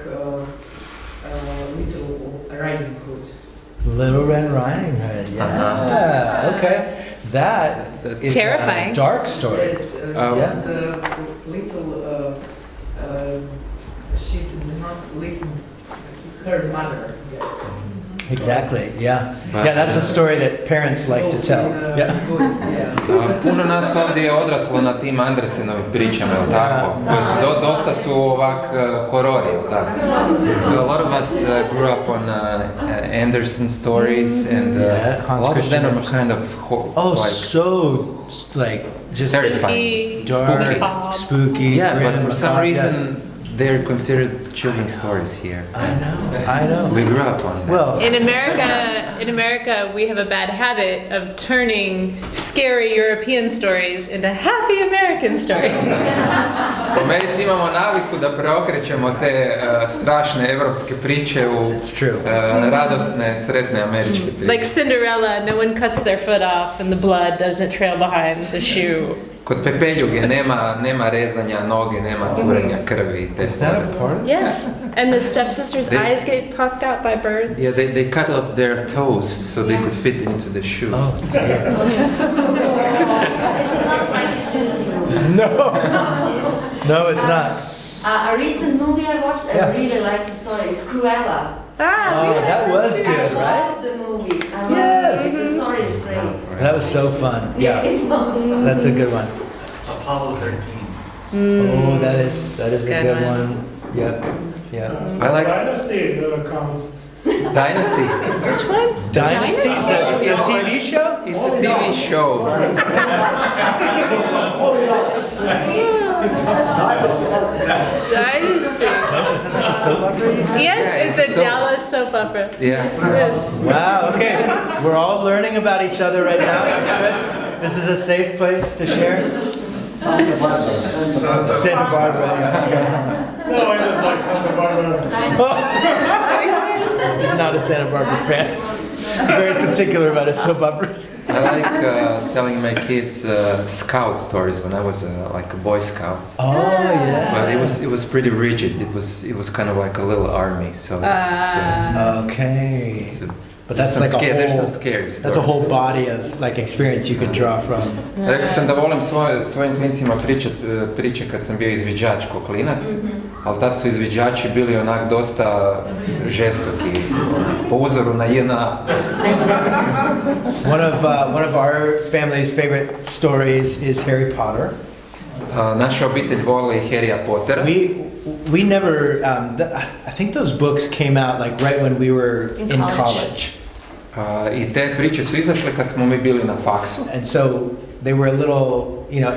Little Riding Hood. Little Red Riding Hood, yeah. Okay. That That's is terrifying. a dark story. Yes, Yeah. the little she did not listen to her mother. Yes. Exactly, yeah. But, Yeah, that's a story that parents like to tell. Yeah. Good, yeah. Puno nas ovdje je odraslo na tim Andersenovim pričama, jel tako? Koje su dosta su ovak horori, jel tako? A lot of us grew up on Anderson stories and Yeah, a Hans lot of them Christian are kind of Oh, like so like just terrifying. dark, Spooky. spooky. Yeah, but grim, for some macabre, reason they're considered children's stories here. yeah. I know. We grew up on that. Well, In America, we have a bad habit of turning scary European stories into happy American stories. U Americi imamo naviku da preokrećemo te strašne evropske priče u it's true. radosne, sretne američke priče. Like Cinderella, no one cuts their foot off and the blood doesn't trail behind the shoe. Kod pepeljuge nema rezanja noge, nema curenja krvi i te Is that stvari. a part of it? Yes, and the stepsister's They- eyes get poked out by birds. Yeah, they cut off their toes so they could fit into the shoe. Oh, dear. It's not like a Disney movie. No. No, it's not. A recent movie I watched, I Yeah. really like the story. It's Cruella. Oh, that was I good, right? love the movie. I love Yes. it. The story is great. That was so fun. Yeah, it was fun. that's a good one. Apollo 13. Oh, that is a Good good one. one. Yep. Yeah. I like Dynasty comes. Dynasty. Dynasty, the TV show? It's a TV show. Dynasty. So, isn't that a soap opera? Yes, Yeah, it's it's a so- Dallas soap opera. Yeah. Yes. Wow, okay. We're all learning about each other right now. That's good. This is a safe place to share. Santa Barbara, yeah, okay. No, I didn't like Santa Barbara. He's not a Santa Barbara fan. Very particular about his soap operas. I like telling my kids scout stories when I was like a Boy Scout. Oh, yeah. But it was pretty rigid. It was kind of like a little army. So Okay. it's a, But that's some like a there's some whole, scary stories. that's a whole body of like experience you could draw from. Rekao sam da volim svojim klincima priče kad sam bio izviđač ko klinac, ali tad su izviđači bili onak dosta žestoki, po uzoru na JNA. One of our family's favorite stories is Harry Potter. Naša obitelj voli Harrya Pottera. We never, I think those books came out like right when we were in college. I te priče su izašle kad smo mi bili na faksu. And so they were a little,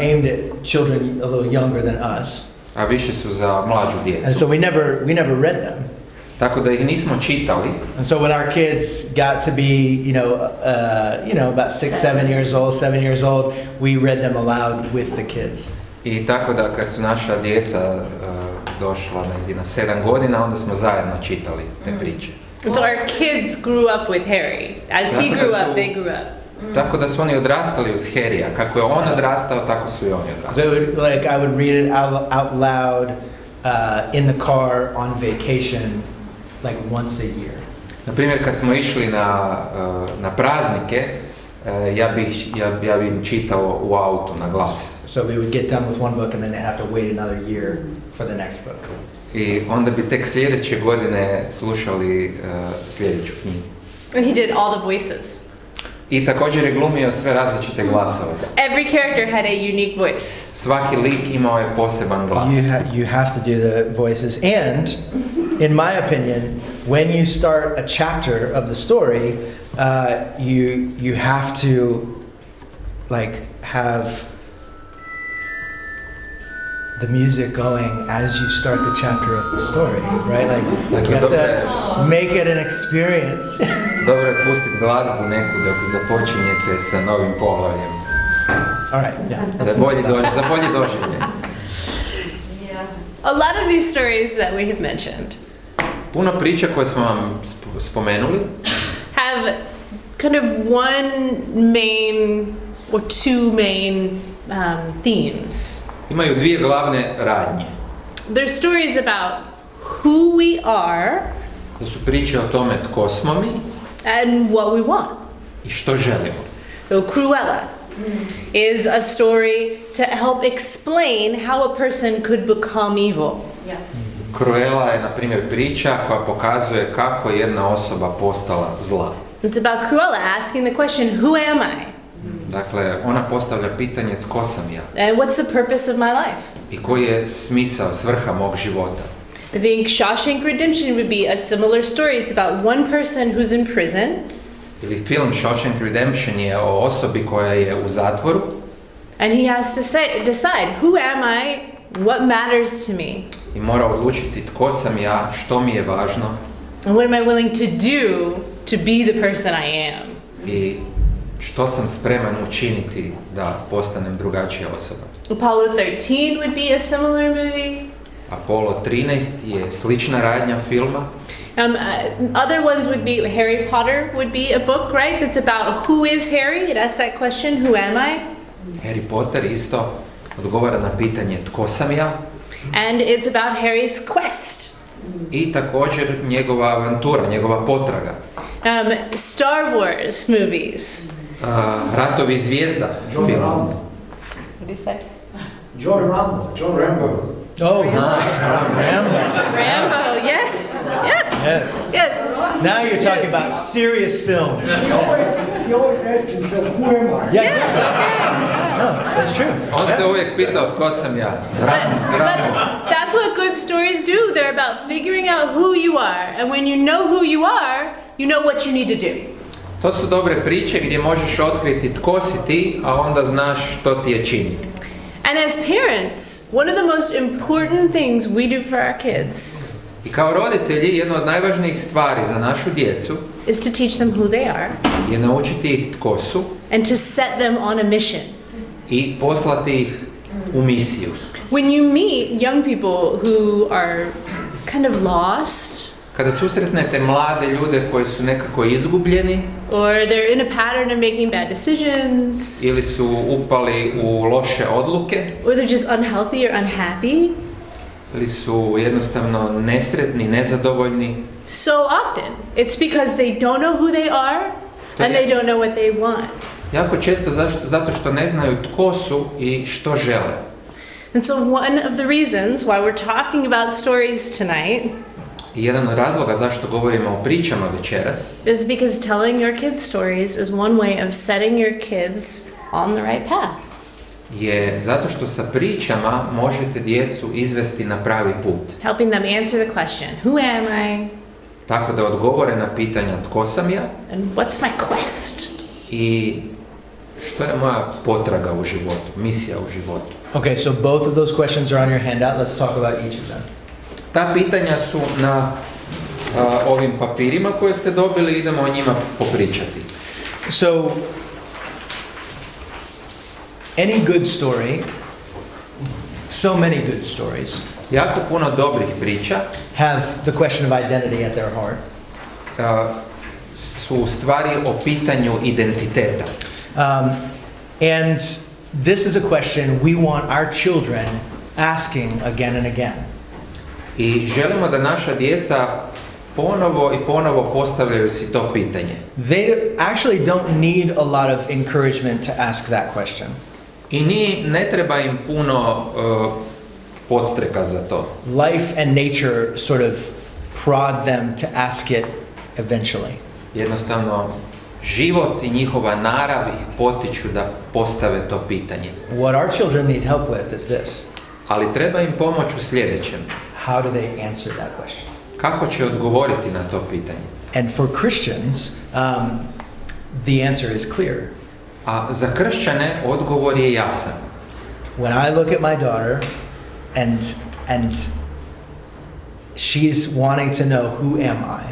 aimed at children a little younger than us. A više su za mlađu djecu. And so we never read them. Tako da ih nismo čitali. And so when our kids got to be, about 6, 7 years old, 7 years old, we read them aloud with the kids. I tako da kad su naša djeca došla negdje na 7 godina, onda smo zajedno čitali te priče. And so our kids grew up with Harry. As he grew up, they grew up. Tako da su oni odrastali uz Harrya. Kako je on odrastao, tako su i oni So odrastali. I would read it out loud in the car on vacation, like once a year. Na primjer, kad smo išli na praznike, ja bih im čitao u autu na glas. So we would get done with one book and then have to wait another year for the next book. I onda bi tek sljedeće godine slušali sljedeću knjigu. And he did all the voices. I također je glumio sve različite glasove. Every character had a unique voice. Svaki lik imao je poseban glas. You have to do the voices. And, in my opinion, when you start a chapter of the story, you have to have the music going as you start the chapter of the story, right? Like you have to make it an experience. Dobro je pustiti glazbu neku dok započinjete sa novim poglavljem. All right, yeah. Za bolji doživljaj. A lot of these stories that we have mentioned Puno priča koje smo vam spomenuli have kind of one main or two main themes. imaju dvije glavne radnje. They're stories about who we are To su priče o tome tko smo mi and what we want. i što želimo. So Cruella is a story to help explain how a person could become evil. Cruella je, na primjer, priča koja pokazuje kako je jedna osoba postala zla. It's about Cruella asking the question, who am I? Dakle, ona postavlja pitanje tko sam ja And what's the purpose of my life? i koji je smisao, svrha mog života. I think Shawshank Redemption would be a similar story. It's about one person who's in prison. Ili film Shawshank Redemption je o osobi koja je u zatvoru And he has to decide, who am I? What matters to me? i mora odlučiti tko sam ja, što mi je važno And what am I willing to do to be the person I am? i što sam spreman učiniti da postanem drugačija osoba. Apollo 13 would be a similar movie. Apollo 13 je slična radnja filma. Other ones would be, Harry Potter would be a book, right? That's about who is Harry? It asks that question, who am I? Harry Potter isto odgovara na pitanje tko sam ja And it's about Harry's quest. i također njegova avantura, njegova potraga. Star Wars movies. Ratovi zvijezda John film. Rambo. What do you say? John Rambo. Oh, Rambo. Rambo, yes, yes, Yes. yes. Now you're talking about serious films. He always asks himself, who am I? Yeah, exactly. No, that's true. On se uvijek pitao tko sam ja. But that's what good stories do. They're about figuring out who you are. And when you know who you are, you know what you need to do. To su dobre priče gdje možeš otkriti tko si ti, a onda znaš što ti je činiti. And as parents, one of the most important things we do for our kids I kao roditelji, jedna od najvažnijih stvari za našu djecu is to teach them who they are je naučiti ih tko su and to set them on a mission. i poslati ih u misiju. When you meet young people who are kind of lost, Kada susretnete mlade ljude koji su nekako izgubljeni or they're in a pattern of making bad decisions, ili su upali u loše odluke or they're just unhealthy or unhappy, ili su jednostavno nesretni, nezadovoljni, so often it's because they don't know who they are and they don't know what they want. jako često zato što ne znaju tko su i što žele. And so one of the reasons why we're talking about stories tonight I jedan od razloga zašto govorimo o pričama večeras is because telling your kids stories is one way of setting your kids on the right path. je zato što sa pričama možete djecu izvesti na pravi put. Helping them answer the question, who am I? Tako da odgovore na pitanja tko sam ja And what's my quest? i što je moja potraga u životu, misija u životu. Okay, so both of those questions are on your handout. Let's talk about each of them. Ta pitanja su na ovim papirima koje ste dobili, idemo o njima popričati. So, any good story, so many good stories, Jako puno dobrih priča have the question of identity at their heart. Su u stvari o pitanju identiteta. And this is a question we want our children asking again and again. I želimo da naša djeca ponovo i ponovo postavljaju si to pitanje. They actually don't need a lot of encouragement to ask that question. I ne treba im puno podstreka za to. Life and nature sort of prod them to ask it eventually. Jednostavno, život i njihova narav ih potiču da postave to pitanje. What our children need help with is this. Ali treba im pomoć u sljedećem. How do they answer that question? Kako će odgovoriti na to pitanje? And for Christians, the answer is clear. A za kršćane odgovor je jasan. When I look at my daughter and she's wanting to know who am I,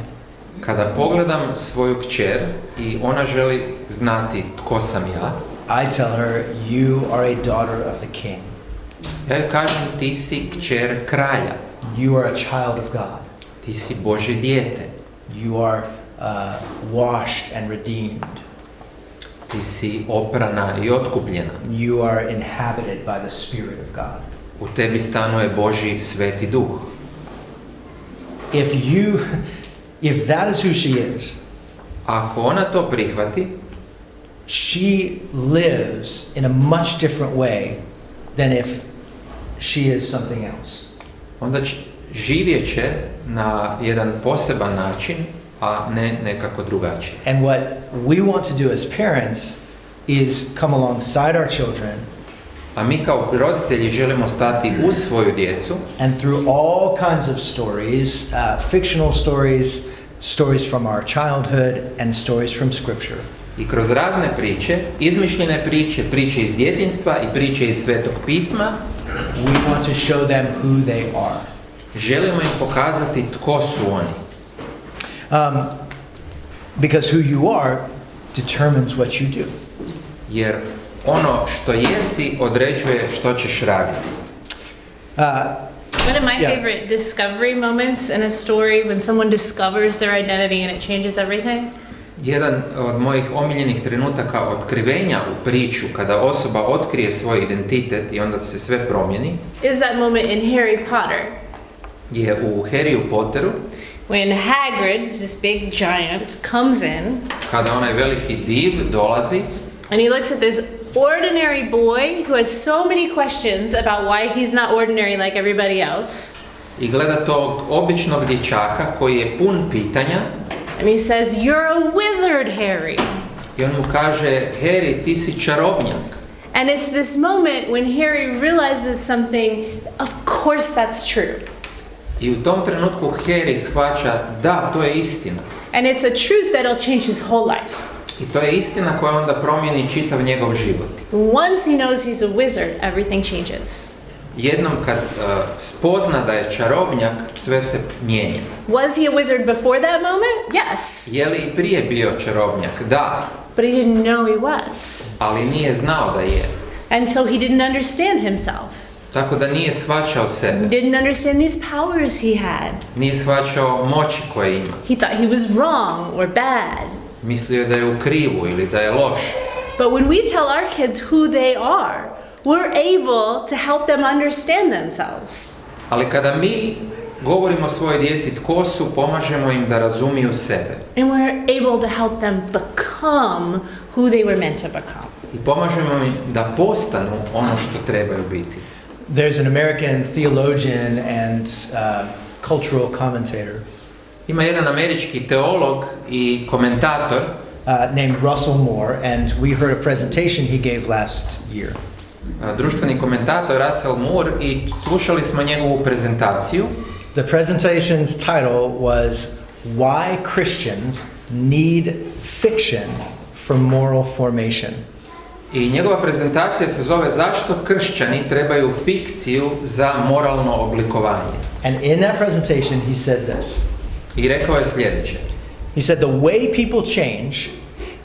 kada pogledam svoju kćer i ona želi znati tko sam ja, I tell her, you are a daughter of the King. ja joj kažem ti si kćer kralja, You are a child of God. ti si Božje dijete, You are washed and redeemed. ti si oprana i otkupljena, You are inhabited by the Spirit of God. u tebi stanuje Božji sveti duh. If that is who she is, Ako ona to prihvati, she lives in a much different way than if she is something else. onda živjet će na jedan poseban način, a ne nekako drugačije. And what we want to do as parents is come alongside our children A mi kao roditelji želimo stati uz svoju djecu and through all kinds of stories, fictional stories, stories from our childhood and stories from Scripture. i kroz razne priče, izmišljene priče, priče iz djetinjstva i priče iz Svetog pisma, We want to show them who they are. želimo im pokazati tko su oni. Because who you are determines what you do. Jer ono što jesi određuje što ćeš raditi. One of my Yeah. favorite discovery moments in a story when someone discovers their identity and it changes everything. Jedan od mojih omiljenih trenutaka otkrivenja u priču, kada osoba otkrije svoj identitet i onda se sve promijeni, Is that moment in Harry Potter je u Harryu Potteru, when Hagrid, this big giant, comes in kada onaj veliki div dolazi and he looks at this ordinary boy who has so many questions about why he's not ordinary like everybody else. i gleda tog običnog dječaka koji je pun pitanja And he says, "You're a wizard, Harry." i on mu kaže, Harry, ti si čarobnjak. And it's this moment when Harry realizes something, of course that's true. I u tom trenutku Harry shvaća, da, to je istina. And it's a truth that'll change his whole life. I to je istina koja onda promijeni čitav njegov život. Once he knows he's a wizard, everything changes. Jednom kad spozna da je čarobnjak, sve se mijenja. Was he a wizard before that moment? Yes. Je li i prije bio čarobnjak? Da, But he didn't know he was. ali nije znao da je. And so he didn't understand himself. Tako da nije shvaćao He sebe. didn't understand these powers he had. Nije shvaćao moći koje ima. He thought he was wrong or bad. Mislio je da je u krivu ili da je loš. But when we tell our kids who they are, we're able to help them understand themselves. Ali kada mi govorimo svojoj djeci tko su, pomažemo im da razumiju sebe. And we're able to help them become who they were meant to become. I pomažemo im da postanu ono što trebaju biti. There's an American theologian and cultural commentator Ima jedan američki teolog i komentator named Russell Moore, and we heard a presentation he gave last year. Društveni komentator Russell Moore i slušali smo njegovu prezentaciju. The presentation's title was Why Christians Need Fiction for Moral Formation. I njegova prezentacija se zove Zašto kršćani trebaju fikciju za moralno oblikovanje. And in that presentation he said this. I rekao je sljedeće. He said the way people change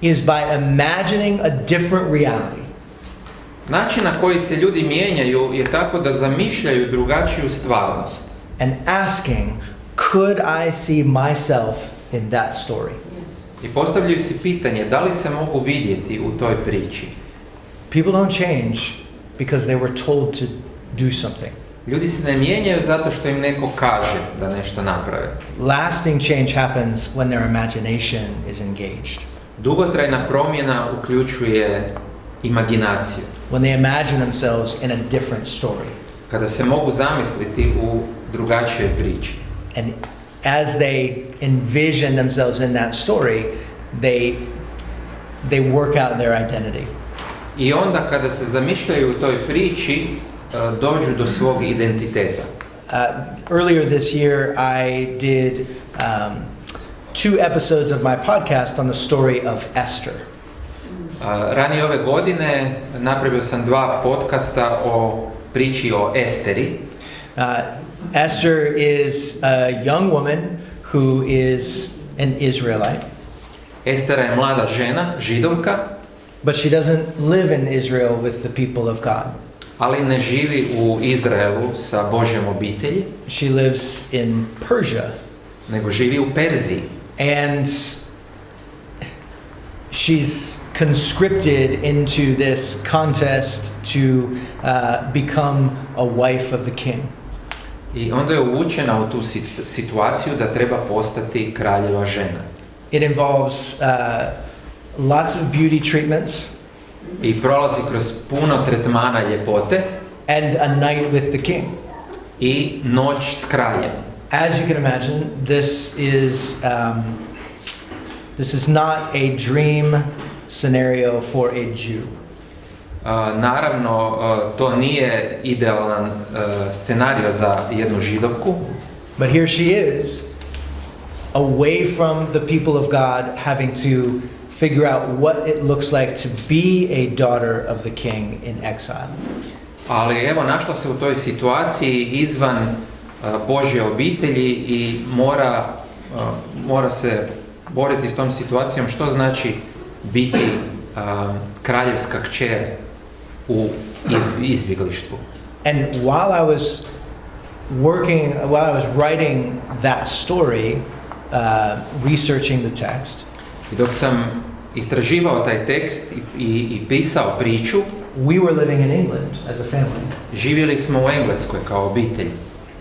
is by imagining a different reality. Način na koji se ljudi mijenjaju je tako da zamišljaju drugačiju stvarnost. And asking, could I see myself in that story? I postavljaju si pitanje da li se mogu vidjeti u toj priči. People don't change because they were told to do something. Ljudi se ne mijenjaju zato što im neko kaže da nešto naprave. Lasting change happens when their imagination is engaged. Dugotrajna promjena uključuje imaginaciju. When they imagine themselves in a different story. Kada se mogu zamisliti u drugačijoj priči. And as they envision themselves in that story, they work out their identity. I onda kada se zamišljaju u toj priči, dođu do svog identiteta. Earlier this year, I did 2 episodes of my podcast on the story of Esther. Ranije ove godine napravio sam 2 podcasta o priči o Esteri. Esther is a young woman who is an Israelite, Estera je mlada žena, židovka, but she doesn't live in Israel with the people of God. ali ne živi u Izraelu sa Božjom obitelji, She lives in Persia, nego živi u Perziji. and she's conscripted into this contest to become a wife of the king. I onda je uvučena u tu situaciju da treba postati kraljeva žena. It involves lots of beauty treatments I prolazi kroz puno tretmana ljepote and a night with the king. i noć s kraljem. As you can imagine, this is not a dream scenario for a Jew. Naravno, to nije idealan scenario za jednu židovku, But here she is, away from the people of God, having to figure out what it looks like to be a daughter of the king in exile. ali evo našla se u toj situaciji izvan Božje obitelji i mora se boriti s tom situacijom što znači biti kraljevska kćer u izbjeglištvu. And while I was writing that story, researching the text, I dok sam istraživao taj tekst i pisao priču, we were living in England as a family. živjeli smo u Engleskoj kao obitelj.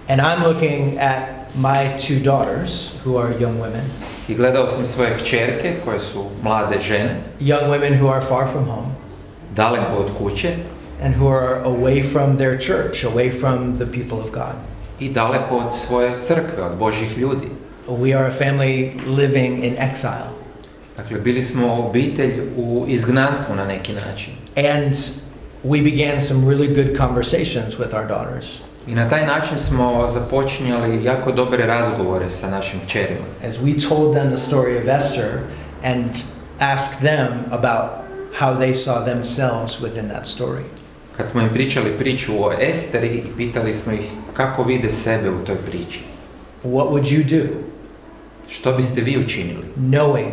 And I'm looking at my two daughters, who are young women, I gledao sam svoje kćerke koje su mlade žene, young women who are far from home, daleko od kuće and who are away from their church, away from the people of God. i daleko od svoje crkve, od Božjih ljudi. We are a family living in exile. Dakle, bili smo obitelj u izgnanstvu na neki način. And we began some really good conversations with our daughters. I na taj način smo započinjali jako dobre razgovore sa našim kćerima. As we told them the story of Esther and asked them about how they saw themselves within that story. Kad smo im pričali priču o Esteri i pitali smo ih kako vide sebe u toj priči. What would you do, Što biste vi učinili, knowing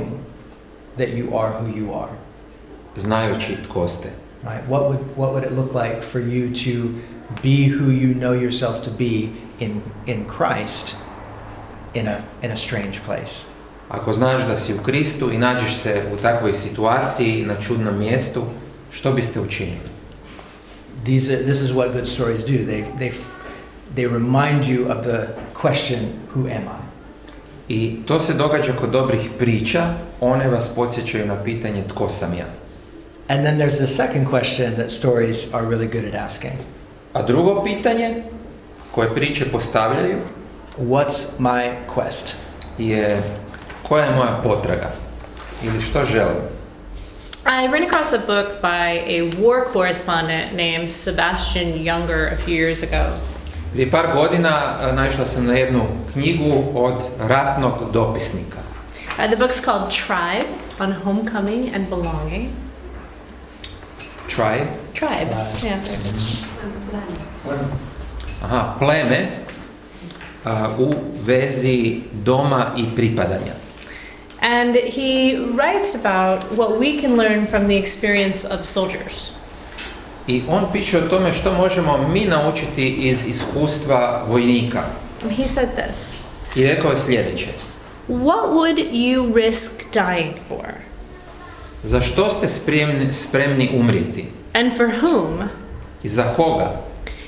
that you are who you are? znajući tko ste? Right? What would it look like for you to be who you know yourself to be in Christ in a strange place? Ako znaš da si u Kristu i nađeš se u takvoj situaciji na čudnom mjestu, što biste učinili? This is what good stories do. They remind you of the question, who am I? I to se događa kod dobrih priča, one vas podsjećaju na pitanje tko sam ja. And then there's the second question that stories are really good at asking. A drugo pitanje koje priče postavljaju What's my quest? je koja je moja potraga ili što želim. I ran across a book by a war correspondent named Sebastian Junger a few years ago. Prije par godina naišla sam na jednu knjigu od ratnog dopisnika. The book's called Tribe, on Homecoming and Belonging. Tribe? Tribe, yeah. Aha, pleme u vezi doma i pripadanja. And he writes about what we can learn from the experience of soldiers. I on piše o tome što možemo mi naučiti iz iskustva vojnika. And he said this: I rekao je sljedeće. what would you risk dying for? Za što ste spremni umrijeti? And for whom? I za koga?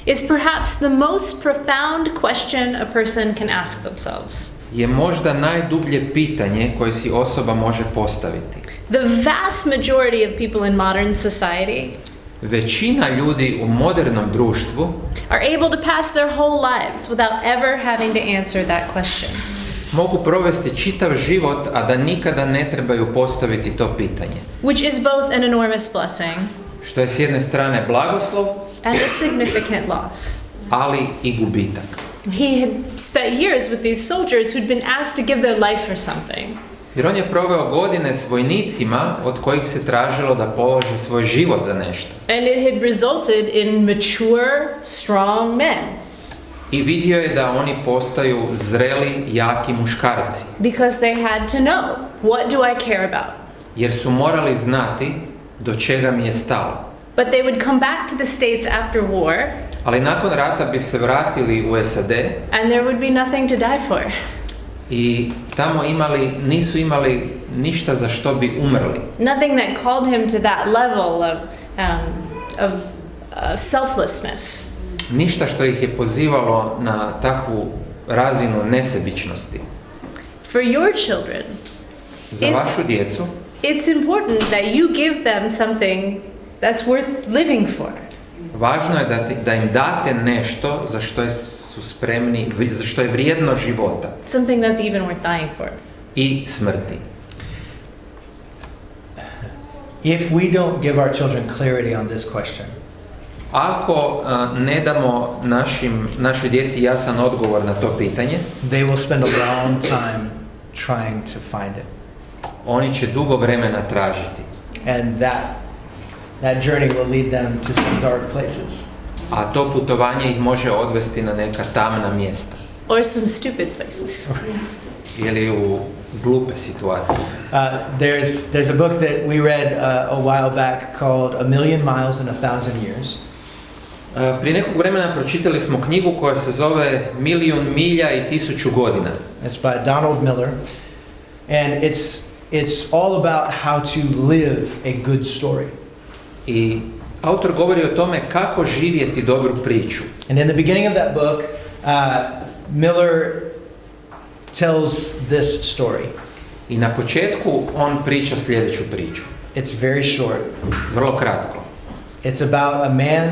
Is perhaps the most profound question a person can ask themselves. Je možda najdublje pitanje koje si osoba može postaviti. The vast majority of people in modern society Većina ljudi u modernom društvu are able to pass their whole lives without ever having to answer that question. mogu provesti čitav život, a da nikada ne trebaju postaviti to pitanje. Which is both an enormous blessing Što je s jedne strane blagoslov, and a significant loss. ali i gubitak. He had spent years with these soldiers who'd been asked to give their life for something. Jer on je proveo godine s vojnicima od kojih se tražilo da polože svoj život za nešto. And it had resulted in mature, strong men. I vidio je da oni postaju zreli, jaki muškarci. Because they had to know, what do I care about? Jer su morali znati do čega mi je stalo. But they would come back to the States after war, Ali nakon rata bi se vratili u SAD and there would be nothing to die for. i tamo nisu imali ništa za što bi umrli. Nothing that called him to that level of selflessness. Ništa što ih je pozivalo na takvu razinu nesebičnosti. For your children, Za vašu djecu it's important that you give them something that's worth living for. važno je da im date nešto za što su spremni, za što je vrijedno života Something that's even worth dying for. i smrti. If we don't give our children clarity on this question, Ako ne damo našoj djeci jasan odgovor na to pitanje, they will spend a long time trying to find it. oni će dugo vremena tražiti. And that journey will lead them to some dark places. A to putovanje ih može odvesti na neka tamna mjesta. Or some stupid places. Ili u glupe situacije. There's a book that we read a while back called A Million Miles in a Thousand Years. Prije nekog vremena pročitali smo knjigu koja se zove Milijun milja i 1000 godina. It's by Donald Miller. And it's all about how to live a good story. I autor govori o tome kako živjeti dobru priču. And in the beginning of that book, Miller tells this story. I na početku on priča sljedeću priču. It's very short. Vrlo kratko. It's about a man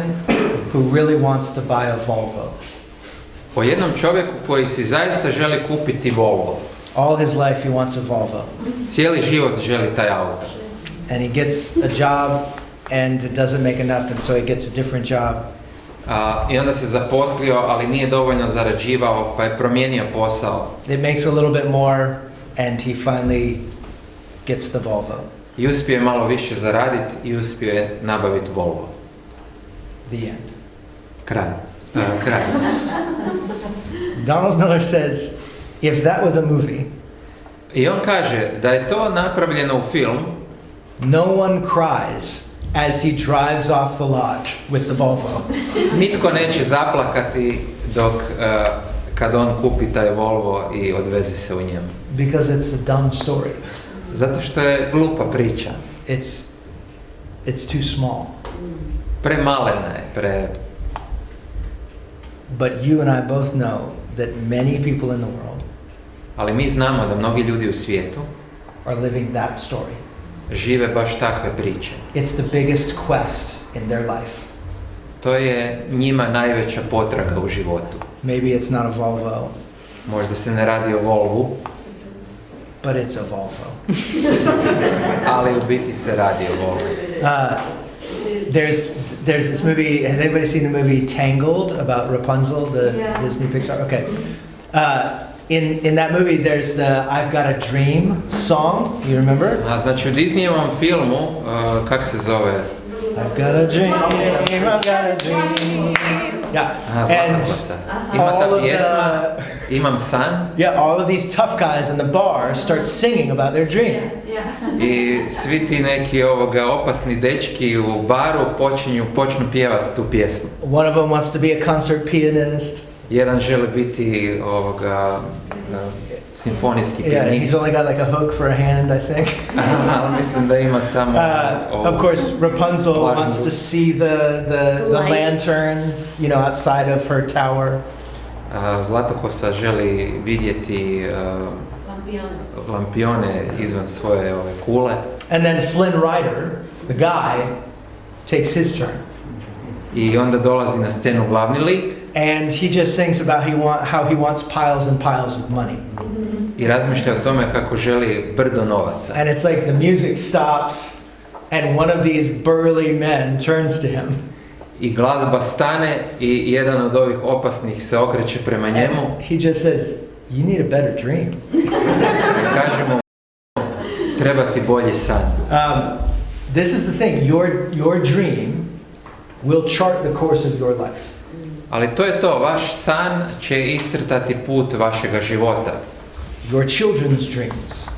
who really wants to buy a Volvo. O jednom čovjeku koji si zaista želi kupiti Volvo. All his life he wants a Volvo. Cijeli život želi taj auto. And he gets a job and it doesn't make enough, and so he gets a different job. I onda se zaposlio, ali nije dovoljno zarađivao, pa je promijenio posao. It makes a little bit more, and he finally gets the Volvo. I uspio je malo više zaraditi i uspio je nabaviti Volvo. The end. Kraj. Donald Miller says, if that was a movie, I on kaže da je to napravljeno u film, no one cries as he drives off the lot with the Volvo. nitko neće zaplakati kad on kupi taj Volvo i odvezi se u njemu. Because it's a dumb story. Zato što je glupa priča. It's too small. Premalena je, But you and I both know that many people in the world Ali mi znamo da mnogi ljudi u svijetu are living that story. žive baš takve priče. It's the biggest quest in their life. To je njima najveća potraga u životu. Maybe it's not a Volvo, Možda se ne radi o Volvu, but it's a Volvo. ali u biti se radi o Volvu. There's this movie. Has anybody seen the movie Tangled about Rapunzel, the Disney Pixar? Okay. In that movie, there's the "I've Got a Dream" song. You remember? Znači u Disneyevom filmu, kak se zove? I've got a dream. I've got a dream. Yeah. And Ima all ta of pjesma, Imam san, all of these tough guys in the bar start singing about their dream. i svi ti neki opasni dečki u baru počnu pjevati tu pjesmu. One of them wants to be a concert pianist. Jedan želi biti simfonijski pijanist. He's only got like a hook for a hand, I think. Ali mislim da ima samo Of course, Rapunzel wants to see the lanterns, outside of her tower. Zlatokosa želi vidjeti lampione izvan svoje kule. And then Flynn Rider, the guy, takes his turn. I onda dolazi na scenu glavni lik. And he just sings about how he wants piles and piles of money. I razmišlja o tome kako želi brdo novaca. And it's like the music stops and one of these burly men turns to him. I glazba stane i jedan od ovih opasnih se okreće prema njemu. And he just says, "You need a better dream." I kaže mu, treba ti bolji san. This is the thing, your dream will chart the course of your life. Ali to je to, vaš san će iscrtati put vašega života. Your children's dreams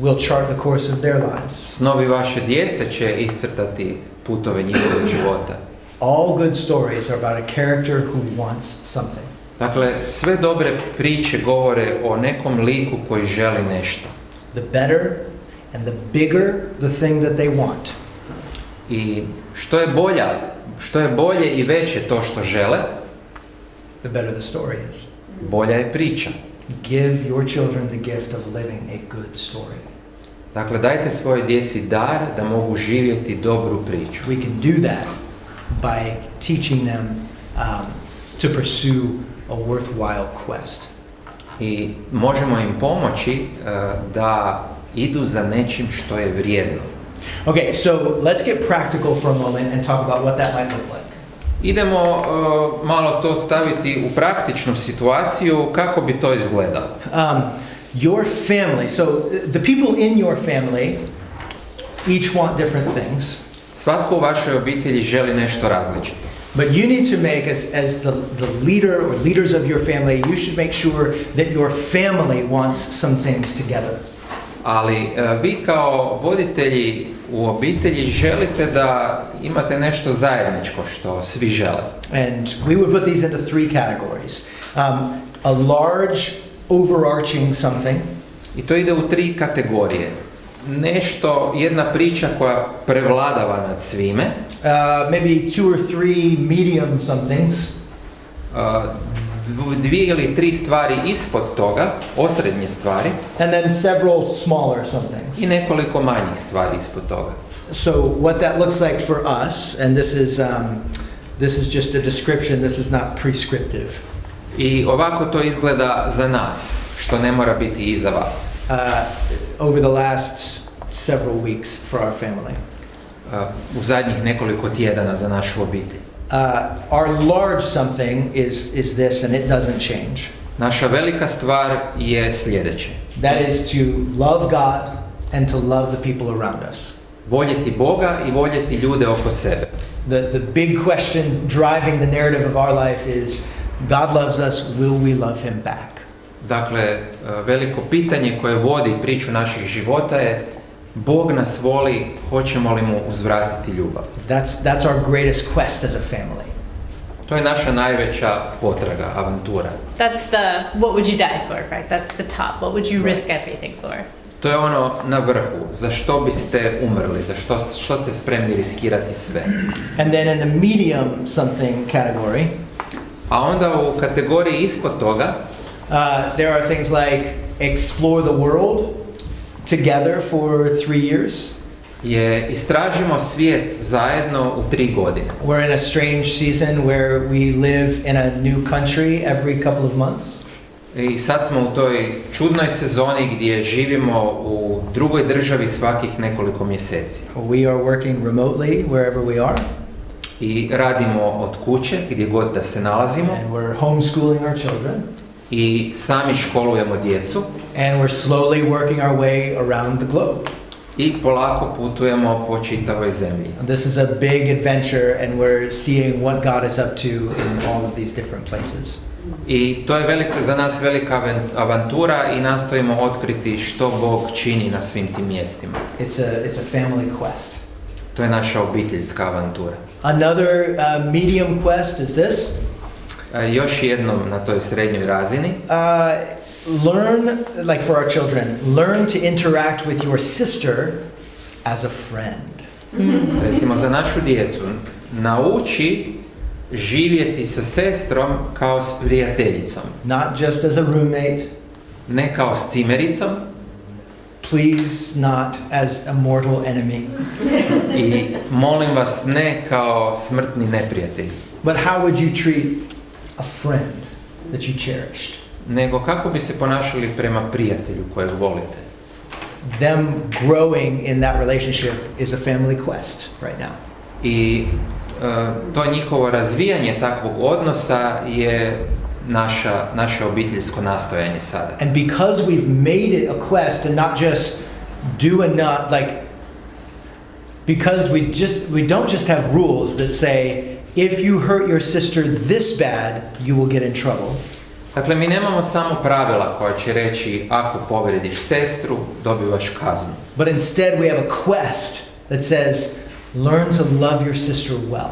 will chart the course of their lives. Snovi vaše djece će iscrtati putove njihovog života. All good stories are about a character who wants something. Dakle, sve dobre priče govore o nekom liku koji želi nešto. The better and the bigger the thing that they want, I što je bolje i veće to što žele, the better the story is. bolja je priča. Give your children the gift of living a good story. Dakle, dajte svojoj djeci dar da mogu živjeti dobru priču. We can do that by teaching them to pursue a worthwhile quest. I možemo im pomoći da idu za nečim što je vrijedno. Okay, so let's get practical for a moment and talk about what that might look like. Idemo malo to staviti u praktičnu situaciju, kako bi to izgledalo. Your family, so the people in your family each want different things. Svatko u vašoj obitelji želi nešto različito. But you need to make, as the leader or leaders of your family, you should make sure that your family wants some things together. Ali vi kao voditelji u obitelji želite da imate nešto zajedničko što svi žele. And we would put these into three categories. A large overarching something. I to ide u tri kategorije. Nešto, jedna priča koja prevladava nad svime. Maybe 2 or 3 medium somethings. Dvije ili tri stvari ispod toga, osrednje stvari. And then several smaller somethings. I nekoliko manjih stvari ispod toga. So what that looks like for us, and this is just a description, this is not prescriptive. I ovako to izgleda za nas, što ne mora biti i za vas. Over the last several weeks for our family. U zadnjih nekoliko tjedana za našu obitelj. Our large something is this, and it doesn't change. Naša velika stvar je sljedeće. That is to love God and to love the people around us. Voljeti Boga i voljeti ljude oko sebe. The big question driving the narrative of our life is, God loves us, will we love him back? Dakle, veliko pitanje koje vodi priču naših života je, Bog nas voli, hoćemo li mu uzvratiti ljubav? That's our greatest quest as a family. To je naša najveća potraga, avantura. That's what would you die for, right? That's the top. What would you risk everything for? To je ono na vrhu, za što biste umrli, za što ste spremni riskirati sve. And then in the medium something category, a onda u kategoriji ispod toga, there are things like explore the world together for 3 years. Je istražimo svijet zajedno u 3 godine. We're in a strange season where we live in a new country every couple of months. I sad smo u toj čudnoj sezoni gdje živimo u drugoj državi svakih nekoliko mjeseci. We are working remotely wherever we are. I radimo od kuće gdje god da se nalazimo. And we're homeschooling our children. I sami školujemo djecu. And we're slowly working our way around the globe. I polako putujemo po čitavoj zemlji. This is a big adventure and we're seeing what God is up to in all of these different places. I to je za nas velika avantura i nastojimo otkriti što Bog čini na svim tim mjestima. It's a family quest. To je naša obiteljska avantura. Another medium quest is this. Još jednom na toj srednjoj razini. Learn, like for our children, learn to interact with your sister as a friend. Recimo za našu djecu, nauči živjeti sa sestrom kao s prijateljicom. Not just as a roommate. Ne kao s cimericom. Please not as a mortal enemy. I molim vas, ne kao smrtni neprijatelj. But how would you treat a friend that you cherished? Nego kako bi se ponašali prema prijatelju kojeg volite. Them growing in that relationship is a family quest right now. I to njihovo razvijanje takvog odnosa je naše obiteljsko nastojanje sada. And because we've made it a quest and not just do enough, like, because we don't just have rules that say if you hurt your sister this bad, you will get in trouble. Dakle, mi nemamo samo pravila koja će reći ako povrediš sestru, dobivaš kaznu. But instead we have a quest that says, learn to love your sister well.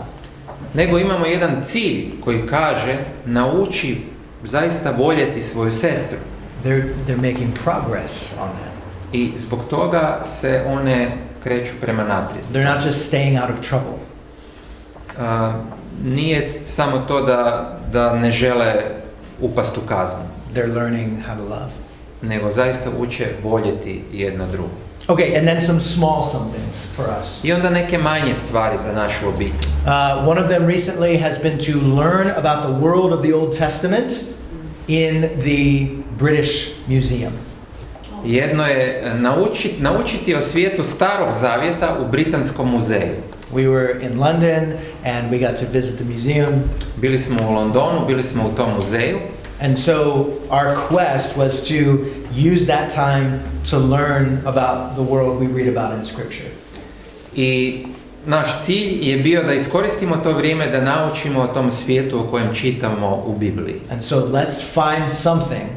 Nego imamo jedan cilj koji kaže nauči zaista voljeti svoju sestru. They're making progress on that. I zbog toga se one kreću prema naprijed. They're not just staying out of trouble. Nije samo to da ne žele upast u kaznu. They're learning how to love. Nego zaista uče voljeti jedna drugu. Okay, and then some small somethings for us. I onda neke manje stvari za našu obitelj. One of them recently has been to learn about the world of the Old Testament in the British Museum. Jedno je naučiti o svijetu Starog Zavjeta u Britanskom muzeju. We were in London and we got to visit the museum. Bili smo u Londonu, bili smo u tom muzeju. And so our quest was to use that time to learn about the world we read about in Scripture. I naš cilj je bio da iskoristimo to vrijeme da naučimo o tom svijetu o kojem čitamo u Bibliji. And so let's find something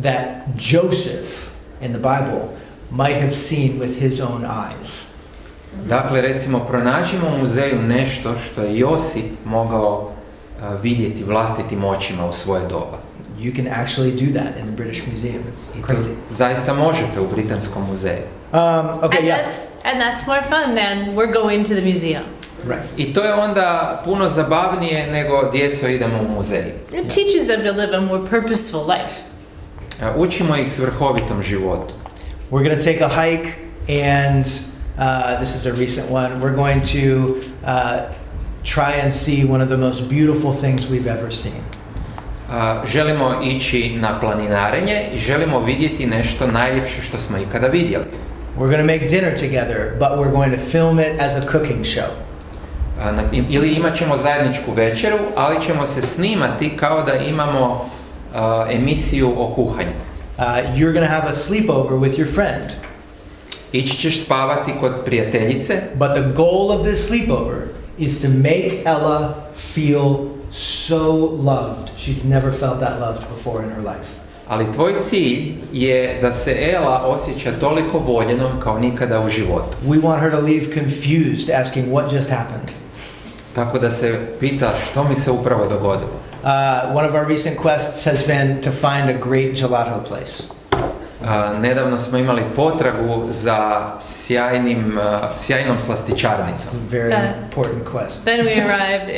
that Joseph in the Bible might have seen with his own eyes. Dakle, recimo, pronađimo u muzeju nešto što je Josip mogao vidjeti vlastitim očima u svoje doba. You can actually do that in the British Museum. It's crazy. Zaista možete u Britanskom muzeju. Okay, and that's more fun than we're going to the museum. Right. I to je onda puno zabavnije nego djeco idemo u muzej. It teaches them to live a more purposeful life. Učimo ih svrhovitom životu. We're going to take a hike, and this is a recent one. We're going to try and see one of the most beautiful things we've ever seen. Želimo ići na planinarenje i želimo vidjeti nešto najljepše što smo ikada vidjeli. We're going to make dinner together, but we're going to film it as a cooking show. Ili imat ćemo zajedničku večeru, ali ćemo se snimati kao da imamo emisiju o kuhanju. You're going to have a sleepover with your friend. Ići ćeš spavati kod prijateljice. But the goal of this sleepover is to make Ella feel so loved. She's never felt that loved before in her life. Ali tvoj cilj je da se Ela osjeća toliko voljenom kao nikada u životu. We want her to leave confused, asking what just happened. Tako da se pita što mi se upravo dogodilo. One of our recent quests has been to find a great gelato place. Nedavno smo imali potragu za sjajnom slastičarnicom. It's a very important quest. Then we arrived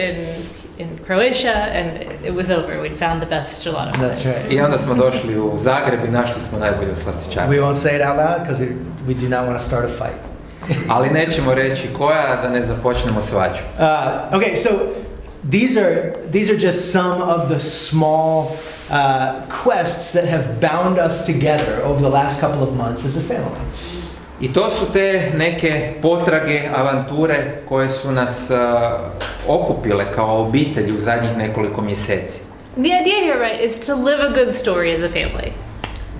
in Croatia and it was over. We'd found the best gelato place. That's right. I onda smo došli u Zagreb i našli smo najbolju slastičarnicu. We won't say it out loud because we do not want to start a fight. Ali nećemo reći koja da ne započnemo svađu. Okay, so these are just some of the small quests that have bound us together over the last couple of months as a family. I to su te neke potrage, avanture koje su nas okupile kao obitelj u zadnjih nekoliko mjeseci. The idea here, right, is to live a good story as a family.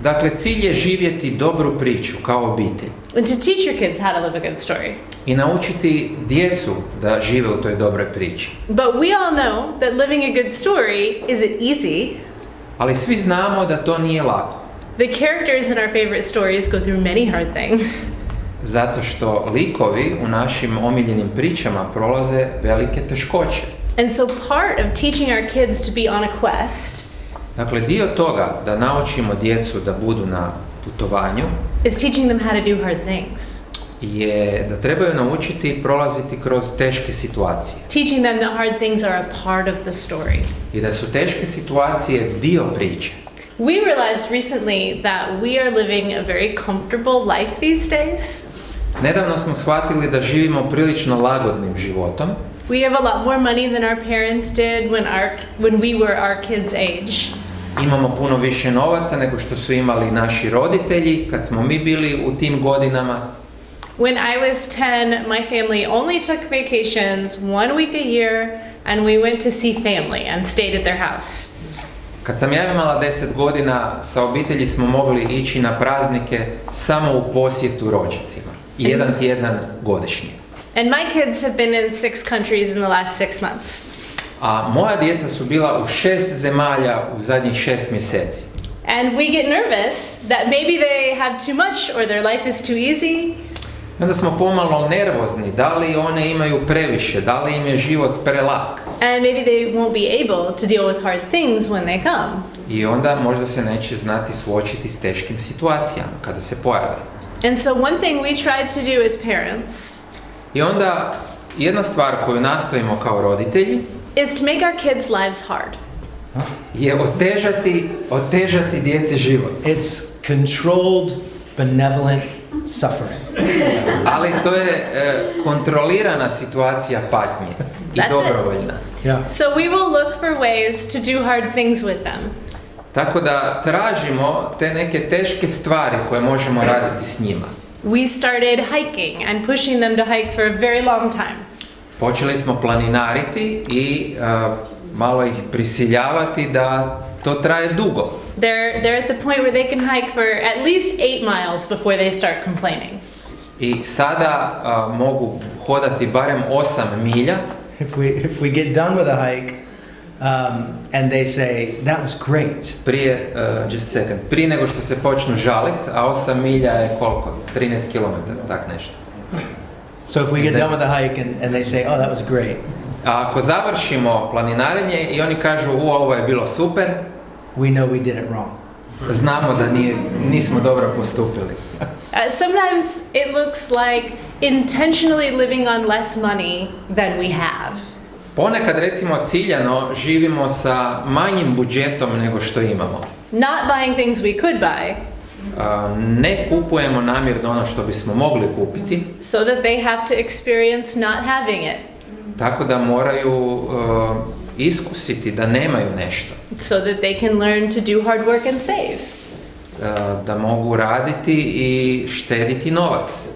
Dakle, cilj je živjeti dobru priču kao obitelj. And to teach your kids how to live a good story. I naučiti djecu da žive u toj dobroj priči. But we all know that living a good story isn't easy. Ali svi znamo da to nije lako. The characters in our favorite stories go through many hard things. Zato što likovi u našim omiljenim pričama prolaze velike teškoće. And so part of teaching our kids to be on a quest, dakle, dio toga da naučimo djecu da budu na putovanju is teaching them how to do hard things. Je da trebaju naučiti prolaziti kroz teške situacije. Teaching them that hard things are a part of the story. I da su teške situacije dio priče. We realized recently that we are living a very comfortable life these days. Nedavno smo shvatili da živimo prilično lagodnim životom. We have a lot more money than our parents did when we were our kids' age. Imamo puno više novaca nego što su imali naši roditelji kad smo mi bili u tim godinama. When I was 10, my family only took vacations 1 week a year and we went to see family and stayed at their house. Kad sam ja imala 10 godina, sa obitelji smo mogli ići na praznike samo u posjetu rođacima. Jedan tjedan godišnje. And my kids have been in 6 countries in the last 6 months. A moja djeca su bila u 6 zemalja u zadnjih 6 mjeseci. And we get nervous that maybe they have too much or their life is too easy. I onda smo pomalo nervozni, da li one imaju previše, da li im je život prelak. And maybe they won't be able to deal with hard things when they come. I onda možda se neće znati suočiti s teškim situacijama kada se pojave. And so one thing we tried to do as parents I onda jedna stvar koju nastojimo kao roditelji is to make our kids' lives hard. je otežati djeci život. It's controlled, benevolent suffering. Ali to je kontrolirana situacija patnje i That's it. dobrovoljna. Yeah. So we will look for ways to do hard things with them. Tako da tražimo te neke teške stvari koje možemo raditi s njima. We started hiking and pushing them to hike for a very long time. Počeli smo planinariti i malo ih prisiljavati da to traje dugo. They're at the point where they can hike for at least 8 miles before they start complaining. I sada mogu hodati barem 8 milja. If we get done with a hike and they say, that was great. Prije nego što se počnu žaliti, a 8 milja je koliko? 13 km, tak nešto. So if we get done with the hike and they say, oh, that was great. A ako završimo planinarenje i oni kažu, ovo je bilo super, We know we did it wrong. znamo da nismo dobro postupili. Sometimes it looks like intentionally living on less money than we have. Ponekad recimo ciljano živimo sa manjim budžetom nego što imamo. Not buying things we could buy, Ne kupujemo namjerno ono što bismo mogli kupiti, so that they have to experience not having it. tako da moraju iskusiti da nemaju nešto. So that they can learn to do hard work and save. Da mogu raditi i štediti novac.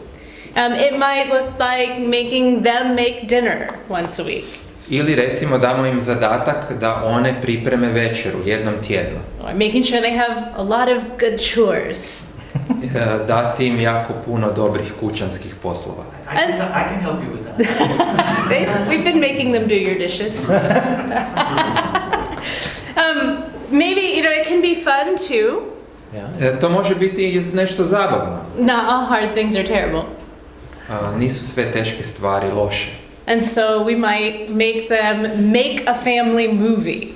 It might look like making them make dinner once a week. Ili recimo damo im zadatak da one pripreme večeru jednom tjedno. Or making sure they have a lot of good chores. Dati im jako puno dobrih kućanskih poslova. I can help you with that. We've been making them do your dishes. Maybe, it can be fun too. Yeah. To može biti nešto zabavno. Not all hard things are terrible. Nisu sve teške stvari loše. And so we might make them make a family movie.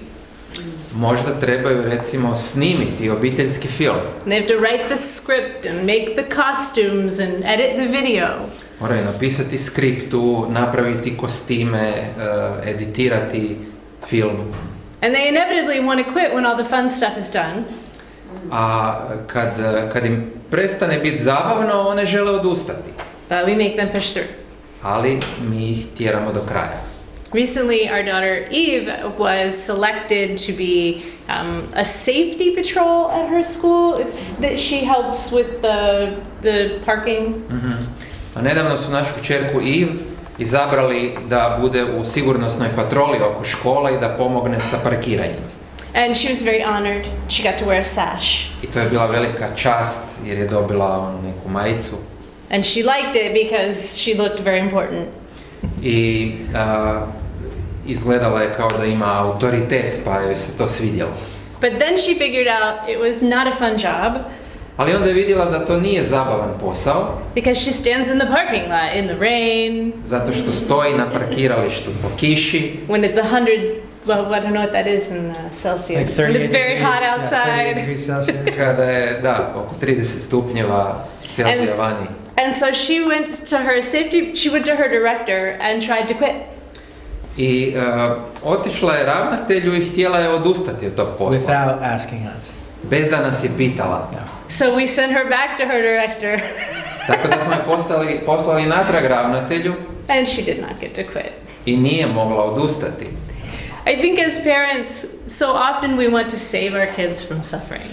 Možda trebaju recimo snimiti obiteljski film. They have to write the script and make the costumes and edit the video. Moraju napisati skriptu, napraviti kostime, editirati film. And they inevitably want to quit when all the fun stuff is done. A kad im prestane biti zabavno, one žele odustati. But we make them push through. Ali mi ih tjeramo do kraja. Recently, our daughter Eve was selected to be a safety patrol at her school. It's that she helps with the parking. A nedavno su našu kćerku Eve izabrali da bude u sigurnosnoj patroli oko škola i da pomogne sa parkiranjem. And she was very honored. She got to wear a sash. I to je bila velika čast jer je dobila neku majicu. And she liked it because she looked very important. I izgledala je kao da ima autoritet, pa joj se to svidjelo. But then she figured out it was not a fun job. Ali onda je vidjela da to nije zabavan posao. Because she stands in the parking lot in the rain. Zato što stoji na parkiralištu po kiši. When it's 100, well, I don't know what that is in Celsius. Like When it's very degrees, hot yeah, outside. 38 degrees Celsius. Kada je, oko 30 stupnjeva Celzija vani. And so she went to her director and tried to quit. I otišla je ravnatelju i htjela je odustati od tog posla. Without asking us. Bez da nas je pitala. So we sent her back to her director. Tako da smo je poslali natrag ravnatelju. And she did not get to quit. I nije mogla odustati. I think as parents, so often we want to save our kids from suffering.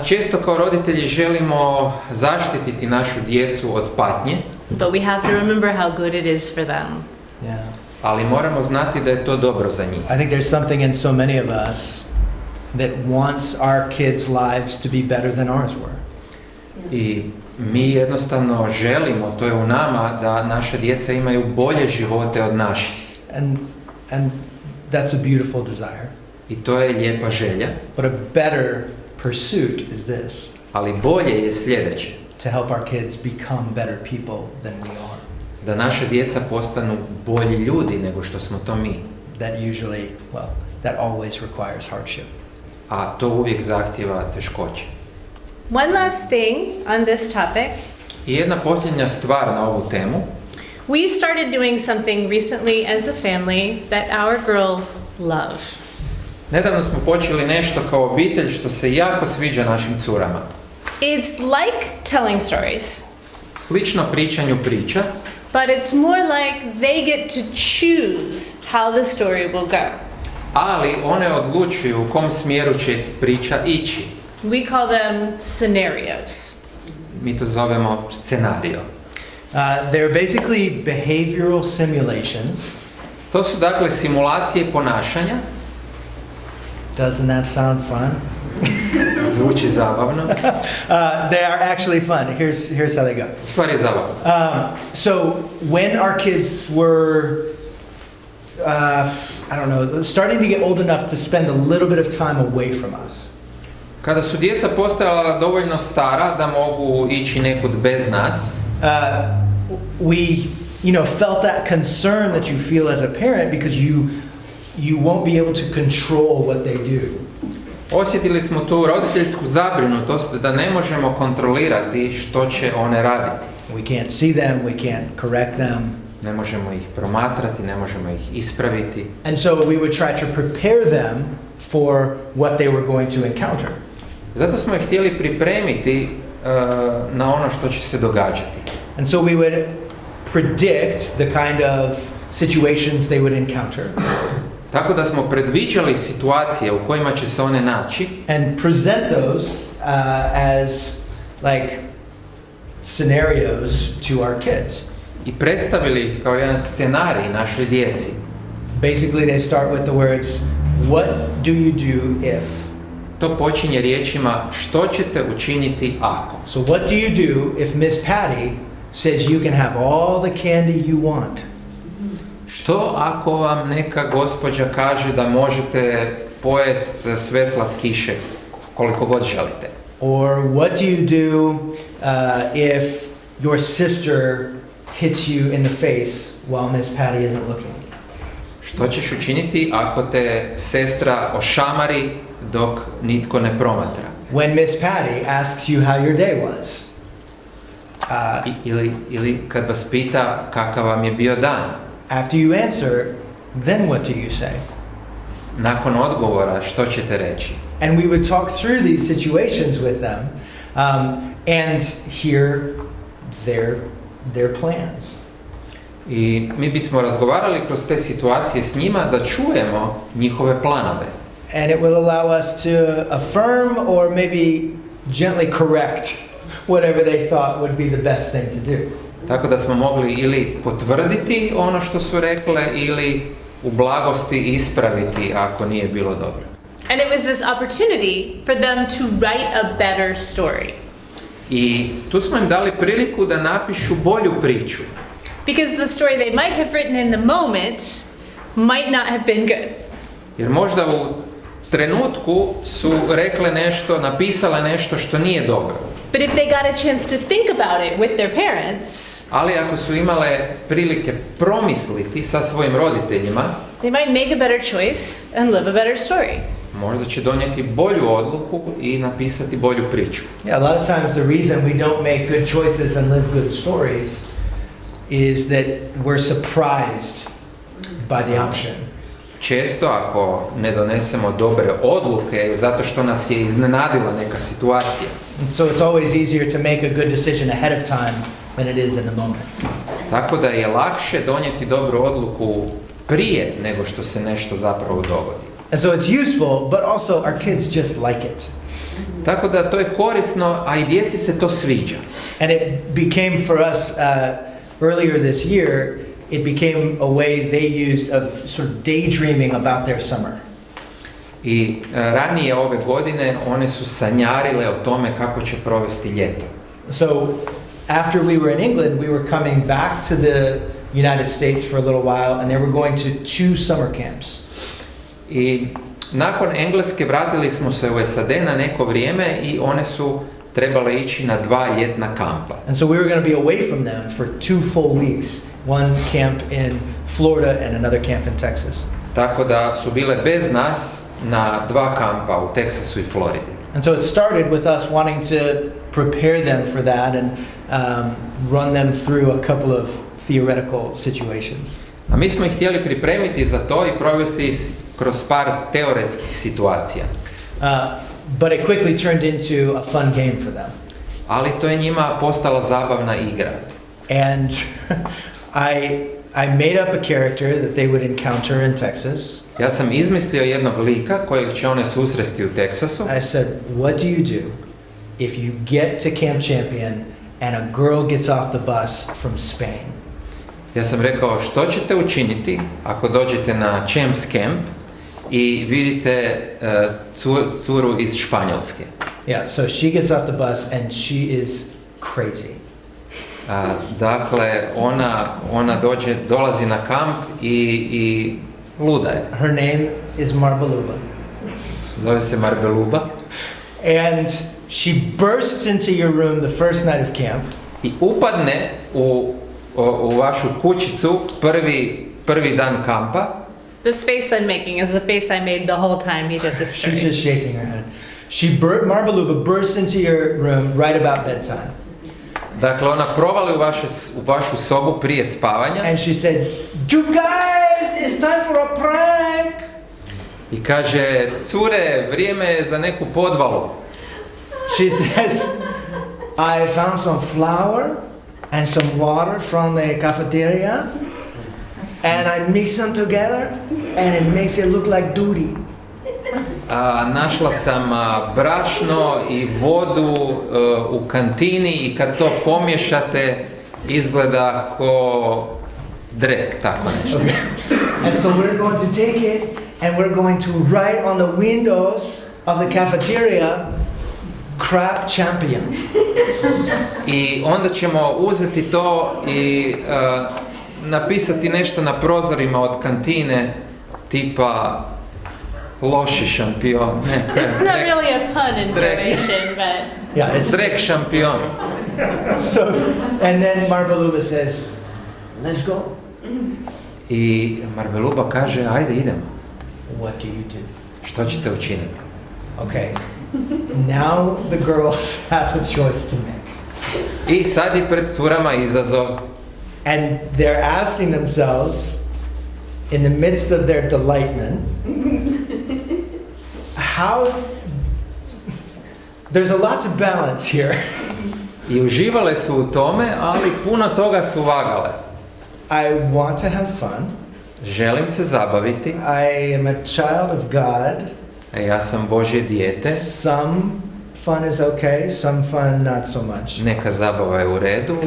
Često kao roditelji želimo zaštititi našu djecu od patnje. But we have to remember how good it is for them. Yeah. Ali moramo znati da je to dobro za njih. I think there's something in so many of us that wants our kids' lives to be better than ours were. I mi jednostavno želimo, to je u nama, da naše djeca imaju bolje živote od naših. And that's a beautiful desire. I to je lijepa želja, But a better pursuit is this, ali bolje je sljedeće. to help our kids become better people than we are. Da naša djeca postanu bolji ljudi nego što smo to mi. That usually, well, that always requires hardship. A to uvijek zahtjeva teškoće. One last thing on this topic. I jedna posljednja stvar na ovu temu. We started doing something recently as a family that our girls love. Nedavno smo počeli nešto kao obitelj što se jako sviđa našim curama. It's like telling stories, Slično pričanju priča, but it's more like they get to choose how the story will go. ali one odlučuju u kom smjeru će priča ići. We call them scenarios. Mi to zovemo scenario. They're basically behavioral simulations. To su dakle simulacije ponašanja. Doesn't that sound fun? Zvuči zabavno. They are actually fun. Here's how they go. Stvar je zabavna. So when our kids were, I don't know, starting to get old enough to spend a little bit of time away from us, Kada su djeca postajala dovoljno stara da mogu ići nekud bez nas, we, felt that concern that you feel as a parent because you won't be able to control what they do. osjetili smo tu roditeljsku zabrinutost da ne možemo kontrolirati što će one raditi. We can't see them, we can't correct them. Ne možemo ih promatrati, ne možemo ih ispraviti. And so we would try to prepare them for what they were going to encounter. Zato smo ih htjeli pripremiti na ono što će se događati. And so we would predict the kind of situations they would encounter Tako da smo predviđali situacije u kojima će se one naći and present those as like scenarios to our kids. i predstavili ih kao jedan scenarij našoj djeci. Basically, they start with the words, what do you do if? To počinje riječima što ćete učiniti ako. So what do you do if Miss Patty says you can have all the candy you want? Što ako vam neka gospođa kaže da možete pojest sve slatkiše koliko god želite? Or what do you do if your sister hits you in the face while Miss Patty isn't looking? Što ćeš učiniti ako te sestra ošamari dok nitko ne promatra? When Miss Patty asks you how your day was? Ili kad vas pita kakav vam je bio dan? After you answer, then what do you say? Nakon odgovora što ćete reći? And we would talk through these situations with them and hear their plans. I mi bismo razgovarali kroz te situacije s njima da čujemo njihove planove. And it will allow us to affirm or maybe gently correct whatever they thought would be the best thing to do. Tako da smo mogli ili potvrditi ono što su rekle ili u blagosti ispraviti ako nije bilo dobro. And it was this opportunity for them to write a better story. I tu smo im dali priliku da napišu bolju priču. Because the story they might have written in the moment might not have been good. Jer možda u trenutku su rekle nešto, napisale nešto što nije dobro. But if they got a chance to think about it with their parents, Ali ako su imale prilike promisliti sa svojim roditeljima, they might make a better choice and live a better story. možda će donijeti bolju odluku i napisati bolju priču. Yeah, a lot of times the reason we don't make good choices and live good stories is that we're surprised by the option. Često ako ne donesemo dobre odluke zato što nas je iznenadila neka situacija. And so it's always easier to make a good decision ahead of time than it is in the moment. Tako da je lakše donijeti dobru odluku prije nego što se nešto zapravo dogodi. And so it's useful, but also our kids just like it. Tako da to je korisno, a i djeci se to sviđa. And it became for us earlier this year, it became a way they used of sort of daydreaming about their summer. I ranije ove godine one su sanjarile o tome kako će provesti ljeto. So after we were in England, we were coming back to the United States for a little while, and they were going to 2 summer camps. I nakon Engleske vratili smo se u SAD na neko vrijeme i one su trebale ići na 2 ljetna kampa. And so we were going to be away from them for 2 full weeks. One camp in Florida and another camp in Texas. Tako da su bile bez nas na 2 kampa u Teksasu i Floridi. And so it started with us wanting to prepare them for that and run them through a couple of theoretical situations. A mi smo ih htjeli pripremiti za to i provesti kroz par teoretskih situacija. But it quickly turned into a fun game for them. Ali to je njima postala zabavna igra. And I made up a character that they would encounter in Texas. Ja sam izmislio jednog lika kojeg će one susresti u Teksasu. I said, what do you do if you get to Camp Champion and a girl gets off the bus from Spain? Ja sam rekao, što ćete učiniti ako dođete na Champs Camp i vidite curu iz Španjolske? Yeah, so she gets off the bus and she is crazy. Dakle, ona dolazi na kamp i luda je. Her name is Marbaluba. Zove se Marbeluba. And she bursts into your room the first night of camp. I upadne u vašu kućicu prvi dan kampa. This face I'm making is the face I made the whole time he did this story. She's just shaking her head. Marbaluba bursts into your room right about bedtime. Dakle, ona provali u vašu sobu prije spavanja. And she said, "You guys, it's time for a prank." I kaže, cure, vrijeme je za neku podvalu. She says, "I found some flour and some water from the cafeteria, and I mix them together, and it makes it look like duty." Našla sam brašno i vodu u kantini i kad to pomiješate izgleda ko drek, tako nešto. Okay. And so we're going to take it and we're going to write on the windows of the cafeteria, "Crab Champion." I onda ćemo uzeti to i napisati nešto na prozorima od kantine tipa loši šampion. It's not really a pun intonation, but... Yeah, it's Drek šampion. so. And then Marbaluba says, "Let's go." I Marbeluba kaže, ajde idemo. What do you do? Što ćete učiniti? Okay. Now the girls have a choice to make. I sad je pred curama izazov. And they're asking themselves, in the midst of their delightment, there's a lot to balance here. I uživale su u tome, ali puno toga su vagale. I want to have fun. Želim se zabaviti. I am a child of God. Ja sam Božje dijete. Some fun is okay, some fun not so much. Neka zabava je u redu,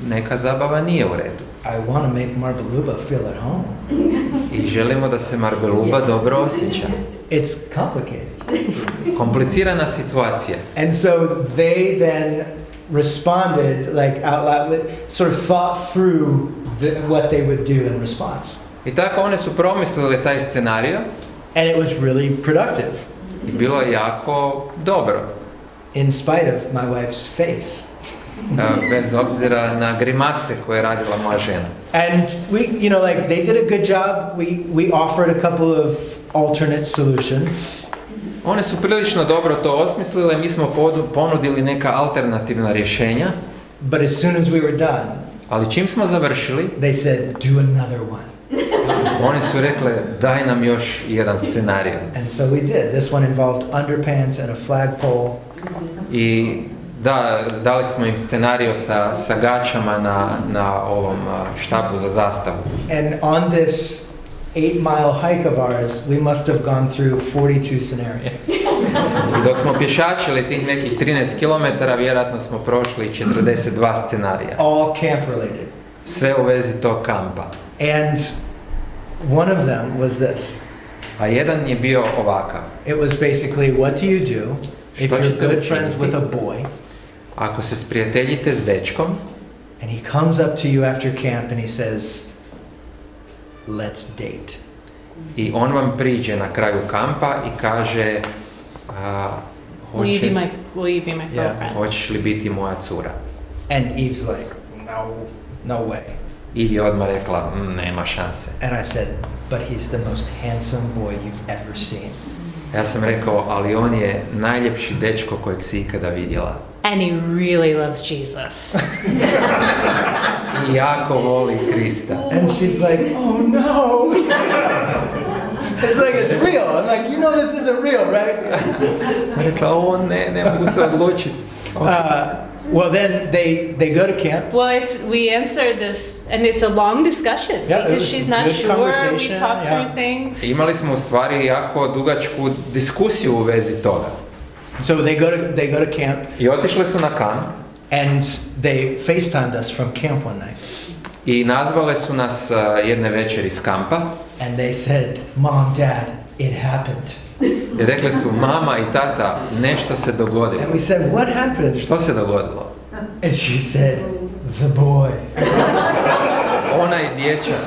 neka zabava nije u redu. I want to make Marbaluba feel at home. I želimo da se Marbeluba dobro osjeća. It's complicated. Komplicirana situacija. And so they then responded like out loud, sort of thought through what they would do in response. I tako one su promislile taj scenario. And it was really productive. I bilo je jako dobro. In spite of my wife's face. Bez obzira na grimase koje je radila moja žena. And we, like they did a good job. We offered a couple of alternate solutions. One su prilično dobro to osmislile, mi smo ponudili neka alternativna rješenja. But as soon as we were done, ali čim smo završili, they said, "Do another one." One su rekle, daj nam još jedan scenarij. And so we did. This one involved underpants and a flagpole. I dali smo im scenario sa gaćama na ovom štapu za zastavu. And on this 8-mile hike of ours, we must have gone through 42 scenarios. I dok smo pješačili tih nekih 13 km, vjerojatno smo prošli 42 scenarija. All camp related. Sve u vezi tog kampa. And one of them was this. A jedan je bio ovakav. It was basically, what do you do if you're good friends with a boy? Ako se sprijateljite s dečkom, and he comes up to you after camp and he says, "Let's date." I on vam priđe na kraju kampa i kaže Will you be my girlfriend? hoćeš li biti moja cura? And Eve's like, no way. Eve je odmah rekla, nema šanse. And I said, but he's the most handsome boy you've ever seen. Ja sam rekao, ali on je najljepši dečko kojeg si ikada vidjela. And he really loves Jesus. I jako voli Krista. And she's like, oh no. It's like, it's real. I'm like, you know this isn't real, right? Rekla, ne mogu se odlučiti. Well, then they go to camp. Well, we answered this, and it's a long discussion Yeah, it because was she's not good sure. We conversation, talked yeah. through things. Imali smo u stvari jako dugačku diskusiju u vezi toga. So they go to camp, I otišli su na kamp and they FaceTimed us from camp one night. i nazvale su nas jedne večeri iz kampa. And they said, Mom, Dad, it happened. I rekli su, mama i tata, nešto se dogodilo. And we said, what happened? Što se dogodilo? And she said, the boy. Onaj dječak.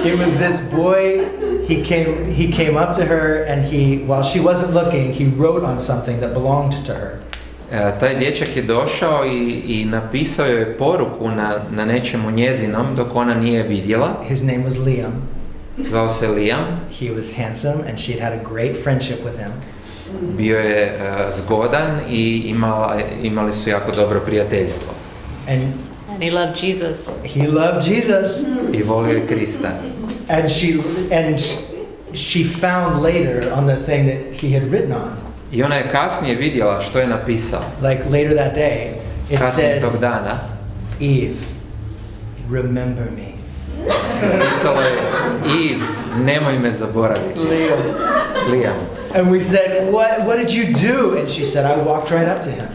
It was this boy. He came up to her, and while she wasn't looking, he wrote on something that belonged to her. Taj dječak je došao i napisao joj poruku na nečemu njezinom dok ona nije vidjela. His name was Liam. Zvao se Liam. He was handsome, and she'd had a great friendship with him. Bio je zgodan i imali su jako dobro prijateljstvo. And he loved Jesus. He loved Jesus. I volio je Krista. And she found later on the thing that he had written on. I ona je kasnije vidjela što je napisao. Like later that day, it Kasnije said, tog dana Eve, remember me. napisalo je, Eve, nemoj me zaboraviti. Liam. And we said, what did you do? And she said, I walked right up to him.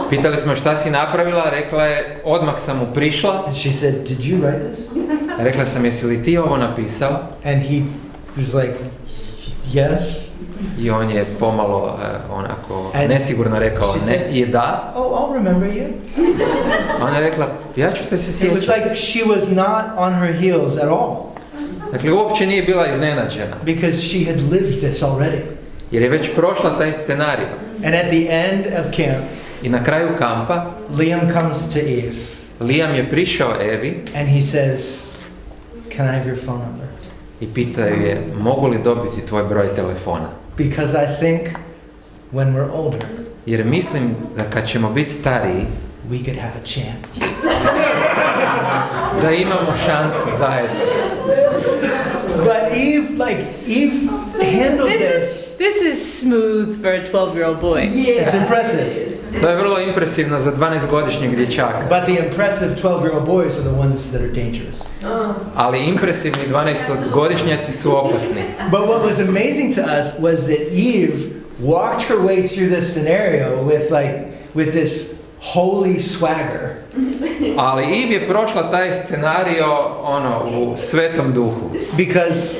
Pitali smo šta si napravila, rekla je, odmah sam mu prišla. And she said, did you write this? Rekla sam, jesi li ti ovo napisao? And he was like, yes. I on je pomalo onako And nesigurno rekao, she ne, said, je da. Oh, I'll remember you. Ona je rekla, ja ću te se It was sjećati. like she was not on her heels at all. Dakle, uopće nije bila iznenađena. Because she had lived this already. Jer je već prošla taj scenarij. And at the end of camp, I na kraju kampa, Liam comes to Eve. Liam je prišao Evi And he says, can I have your phone number? i pitaju je, mogu li dobiti tvoj broj telefona? Because I think when we're older, Jer mislim da kad ćemo biti stariji, we could have a chance. da imamo šansu zajedno. But Eve handled this. This is smooth for a 12-year-old boy. It's impressive. To je vrlo impresivno za 12-godišnjeg dječaka. But the impressive 12-year-old boys are the ones that are dangerous. Ali impresivni 12-godišnjaci su opasni. But what was amazing to us was that Eve walked her way through this scenario with this holy swagger. Ali Eve je prošla taj scenario u svetom duhu. Because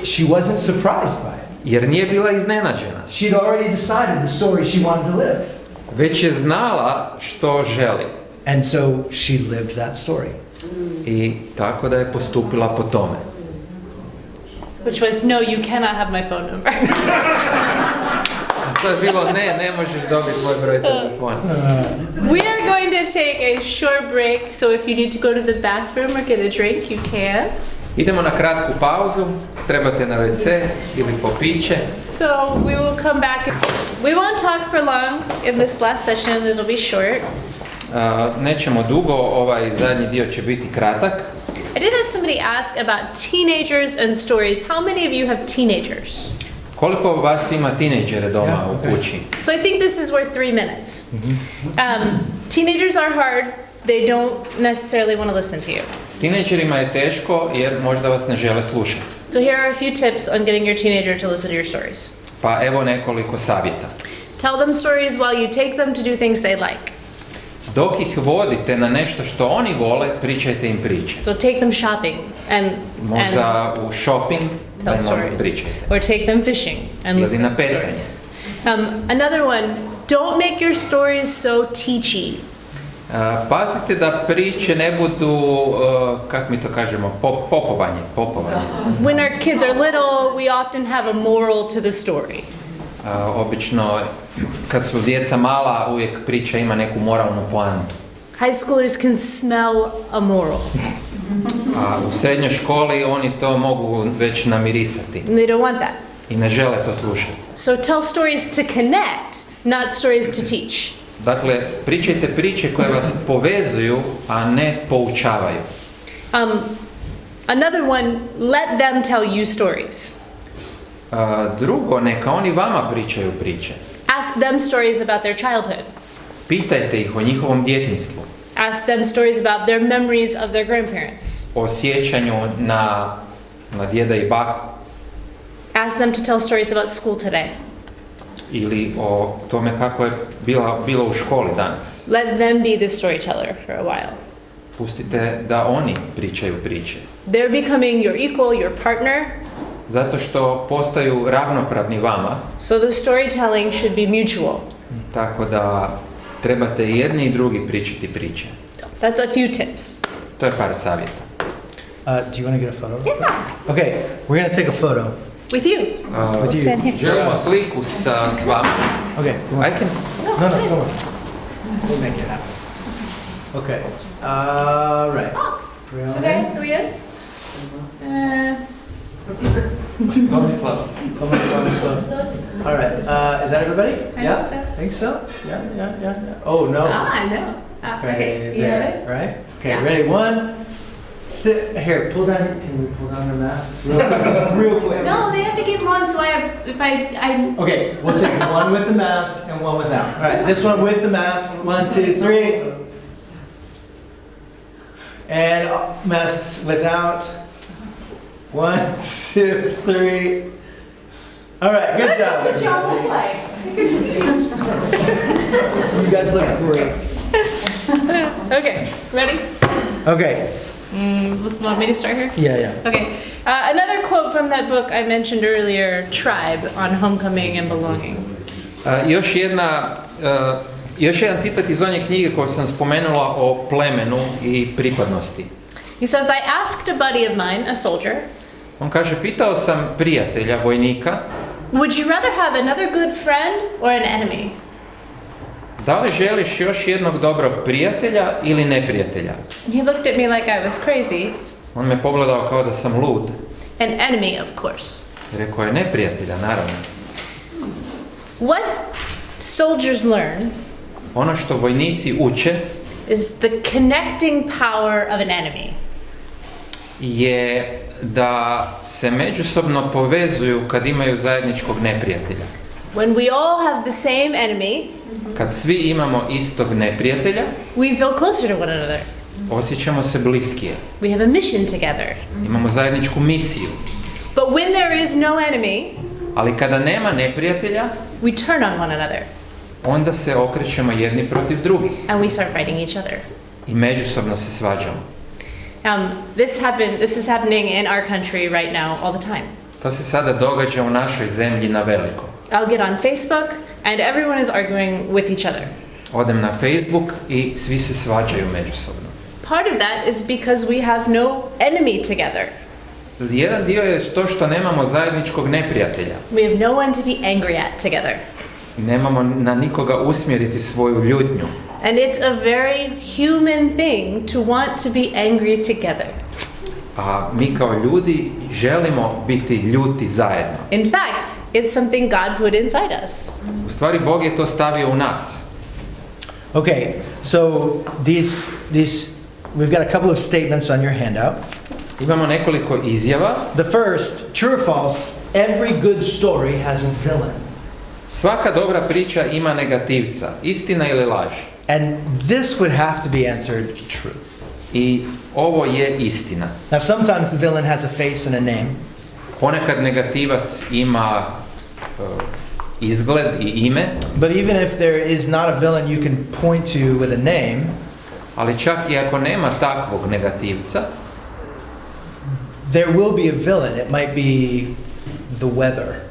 she wasn't surprised by it. Jer nije bila iznenađena. She'd already decided the story she wanted to live. Već je znala što želi. And so she lived that story. I tako da je postupila po tome. Which was, no, you cannot have my phone number. To je bilo, ne možeš dobiti moj broj telefona. We are going to take a short break, so if you need to go to the bathroom or get a drink, you can. Idemo na kratku pauzu, trebate na WC ili po piće. So we will come back. We won't talk for long in this last session, it'll be short. Nećemo dugo, ovaj zadnji dio će biti kratak. I did have somebody ask about teenagers and stories. How many of you have teenagers? Koliko vas ima tinejdžere doma u kući? So I think this is worth 3 minutes. Teenagers are hard. They don't necessarily want to listen to you. S tinejdžerima je teško jer možda vas ne žele slušati. So here are a few tips on getting your teenager to listen to your stories. Pa evo nekoliko savjeta. Tell them stories while you take them to do things they like. Dok ih vodite na nešto što oni vole, pričajte im priče. So take them shopping and Možda u shopping, da tell im stories. pričajte. Or take them fishing and Ili listen na to pecanje. stories. Another one, don't make your stories so teachy. Pazite da priče ne budu, kako mi to kažemo, popovanje. When our kids are little, we often have a moral to the story. Obično, kad su djeca mala, uvijek priča ima neku moralnu poantu. High schoolers can smell a moral. A u srednjoj školi oni to mogu već namirisati. They don't want that. I ne žele to slušati. So tell stories to connect, not stories to teach. Dakle, pričajte priče koje vas povezuju, a ne poučavaju. Another one, let them tell you stories. Drugo, neka oni vama pričaju priče. Ask them stories about their childhood. Pitajte ih o njihovom djetinjstvu. Ask them stories about their memories of their grandparents. O sjećanju na djeda i baku. Ask them to tell stories about school today. Ili o tome kako je bilo u školi danas. Let them be the storyteller for a while. Pustite da oni pričaju priče. They're becoming your equal, your partner. Zato što postaju ravnopravni vama. So the storytelling should be mutual. Tako da trebate i jedni i drugi pričati priče. That's a few tips. To je par savjeta. Do you want to get a photo? Yeah. Okay, we're going to take a photo. With you. With you. Stand here. Želimo sliku s vama. Okay, come on. I can... No, come on. We'll make it happen. Okay. Right. Okay, are we good? Tomislav. Come on, Tomislav. All right. Is that everybody? I Yeah? hope so. Think so? Yeah. Oh, no. I know. Okay, you there, got it? right? Okay, Yeah. ready? One. Sit here. Pull down. Can we pull down their masks real quick? No, they have to keep them on, so I Okay, we'll take one with the mask and one without. All right, this one with the mask. 1, 2, 3. And masks without. 1, 2, 3. All right, good job. That's what y'all look like. You guys look great. Okay, ready? Okay. Want me to start here? Yeah. Okay. Another quote from that book I mentioned earlier, Tribe, on homecoming and belonging. Još jedan citat iz one knjige koju sam spomenula o plemenu i pripadnosti. He says, I asked a buddy of mine, a soldier, On kaže, pitao sam prijatelja, vojnika, would you rather have another good friend or an enemy? da li želiš još jednog dobrog prijatelja ili neprijatelja? He looked at me like I was crazy. On me pogledao kao da sam lud. An enemy, of course. Rekao je neprijatelja, naravno. What soldiers learn Ono što vojnici uče is the connecting power of an enemy. je da se međusobno povezuju kad imaju zajedničkog neprijatelja. When we all have the same enemy, Kad svi imamo istog neprijatelja, we feel closer to one another. osjećamo se bliskije. We have a mission together. Imamo zajedničku misiju. But when there is no enemy, Ali kada nema neprijatelja, we turn on one another onda se okrećemo jedni protiv drugih and we start fighting each other. i međusobno se svađamo. This is happening in our country right now all the time. To se sada događa u našoj zemlji na veliko. I'll get on Facebook and everyone is arguing with each other. Odem na Facebook i svi se svađaju međusobno. Part of that is because we have no enemy together. Jedan dio je to što nemamo zajedničkog neprijatelja. We have no one to be angry at together. Nemamo na nikoga usmjeriti svoju ljutnju. And it's a very human thing to want to be angry together. A mi kao ljudi želimo biti ljuti zajedno. In fact, it's something God put inside us. U stvari Bog je to stavio u nas. Okay, so these we've got a couple of statements on your handout. Imamo nekoliko izjava. The first, true or false, every good story has a villain. Svaka dobra priča ima negativca, istina ili laž. And this would have to be answered true. I ovo je istina. Now sometimes the villain has a face and a name. Ponekad negativac ima izgled i ime. But even if there is not a villain you can point to with a name, Ali čak i ako nema takvog negativca, there will be a villain. It might be the weather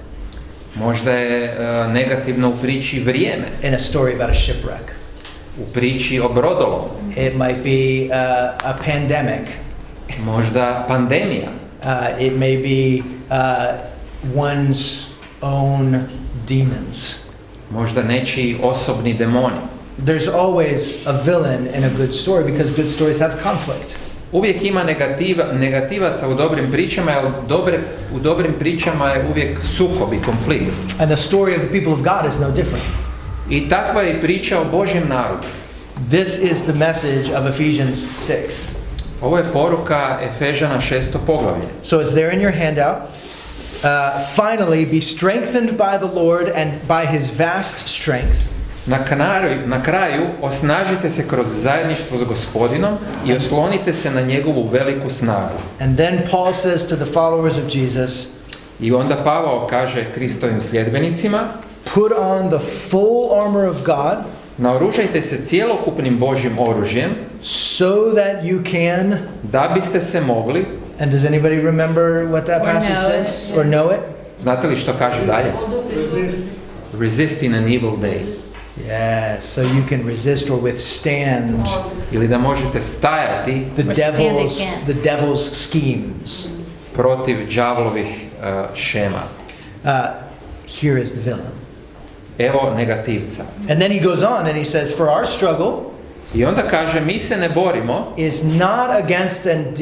možda je negativno u priči vrijeme. in a story about a shipwreck. u priči o brodolomu. It might be a pandemic. Možda pandemija. It may be one's own demons. Možda nečiji osobni demoni. There's always a villain in a good story because good stories have conflict. Uvijek ima negativaca u dobrim pričama, jer u dobrim pričama je uvijek sukob i konflikt. And the story of the people of God is no different. I takva je priča o Božjem narodu. This is the message of Ephesians 6. Ovo je poruka Efežana 6. poglavlje. So it's there in your handout. Finally, be strengthened by the Lord and by his vast strength. Na kraju osnažite se kroz zajedništvo s Gospodinom i oslonite se na njegovu veliku snagu. And then Paul says to the followers of Jesus, I onda Pavao kaže Kristovim sljedbenicima, put on the full armor of God, naoružajte se cjelokupnim Božjim oružjem, so that you can, da biste se mogli, and does anybody remember what that Or passage know it, says? yeah. Or know it? znate li što kaže dalje? Resist in an evil day. Yes, so you can resist or withstand Ili da možete stajati the Or stand devil's against. schemes. protiv đavlovih šema. Here is the villain. Evo negativca. And then he goes on and he says, for our struggle I onda kaže, mi se ne borimo. is not against, and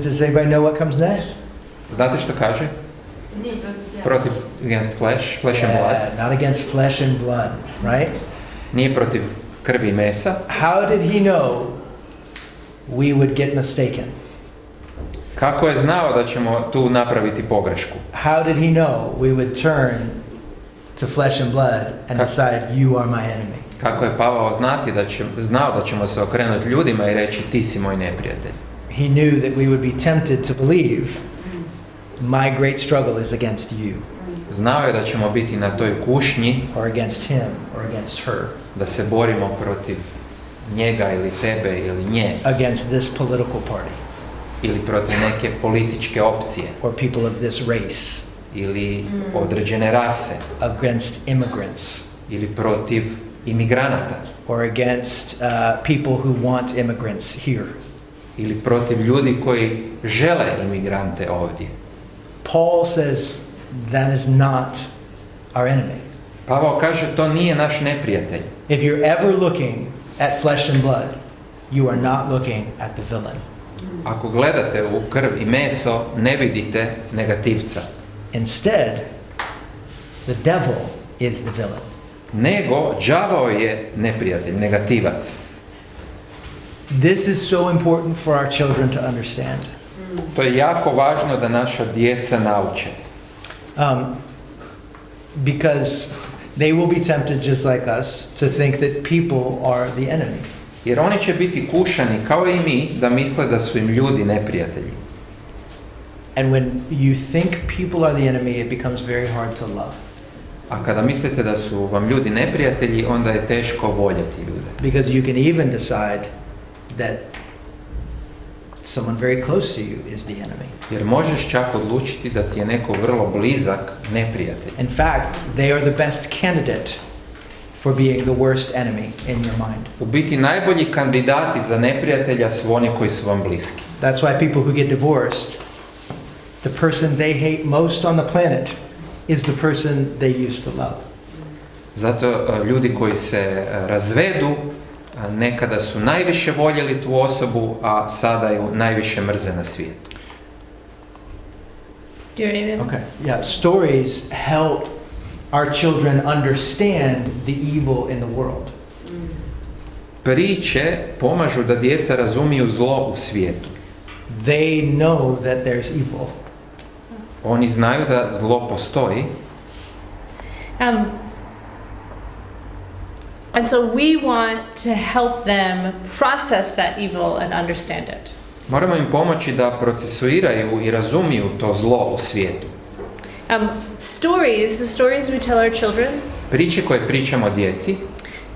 does anybody know what comes next? Znate što kaže? Protiv, against flesh and blood. Not against flesh and blood, right? Nije protiv krvi i mesa. How did he know we would get mistaken? Kako je znao da ćemo tu napraviti pogrešku? How did he know we would turn to flesh and blood and decide you are my enemy? Kako je Pavao znao da ćemo se okrenuti ljudima i reći ti si moj neprijatelj? He knew that we would be tempted to believe my great struggle is against you, Znao je da ćemo biti na toj kušnji, or against him, or against her, da se borimo protiv njega ili tebe ili nje, against this political party, ili protiv neke političke opcije, or people of this race, ili određene rase, against immigrants, ili protiv imigranata, or against people who want immigrants here. ili protiv ljudi koji žele imigrante ovdje. Paul says that is not our enemy. Pavao kaže to nije naš neprijatelj. If you're ever looking at flesh and blood, you are not looking at the villain. Ako gledate u krv i meso, ne vidite negativca. Instead, the devil is the villain. Nego, đavao je neprijatelj, negativac. This is so important for our children to understand. To je jako važno da naša djeca nauče. Because they will be tempted just like us to think that people are the enemy. Jer oni će biti kušani, kao i mi, da misle da su im ljudi neprijatelji. And when you think people are the enemy, it becomes very hard to love. A kada mislite da su vam ljudi neprijatelji, onda je teško voljeti ljude. Because you can even decide that someone very close to you is the enemy. Jer možeš čak odlučiti da ti je neko vrlo blizak neprijatelj. In fact, they are the best candidate for being the worst enemy in your mind. U biti najbolji kandidati za neprijatelja su oni koji su vam bliski. That's why people who get divorced, the person they hate most on the planet is the person they used to love. Zato ljudi koji se razvedu, nekada su najviše voljeli tu osobu, a sada ju najviše mrze na svijetu. Okay, yeah, stories help our children understand the evil in the world. Priče pomažu da djeca razumiju zlo u svijetu. They know that there's evil. Oni znaju da zlo postoji. And so we want to help them process that evil and understand it. Moramo im pomoći da procesuiraju i razumiju to zlo u svijetu. Stories, the stories we tell our children, Priče koje pričamo djeci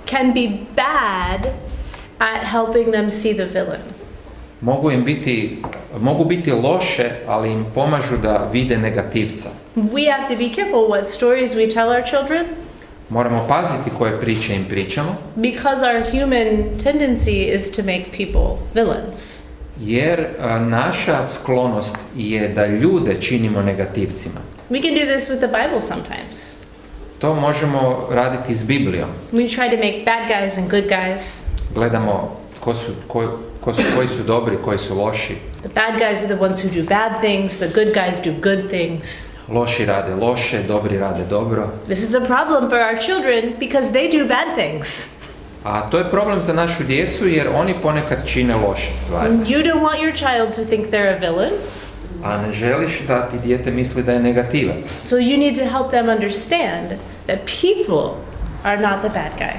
can be bad at helping them see the villain. mogu biti loše, ali im pomažu da vide negativca. We have to be careful what stories we tell our children. Moramo paziti koje priče im pričamo, because our human tendency is to make people villains. jer naša sklonost je da ljude činimo negativcima. We can do this with the Bible sometimes. To možemo raditi s Biblijom. We try to make bad guys and good guys. Gledamo koji su dobri, koji su loši. The bad guys are the ones who do bad things, the good guys do good things. Loši rade loše, dobri rade dobro. This is a problem for our children because they do bad things. A to je problem za našu djecu jer oni ponekad čine loše stvari. You don't want your child to think they're a villain. A ne želiš da ti dijete misli da je negativac. So you need to help them understand that people are not the bad guy.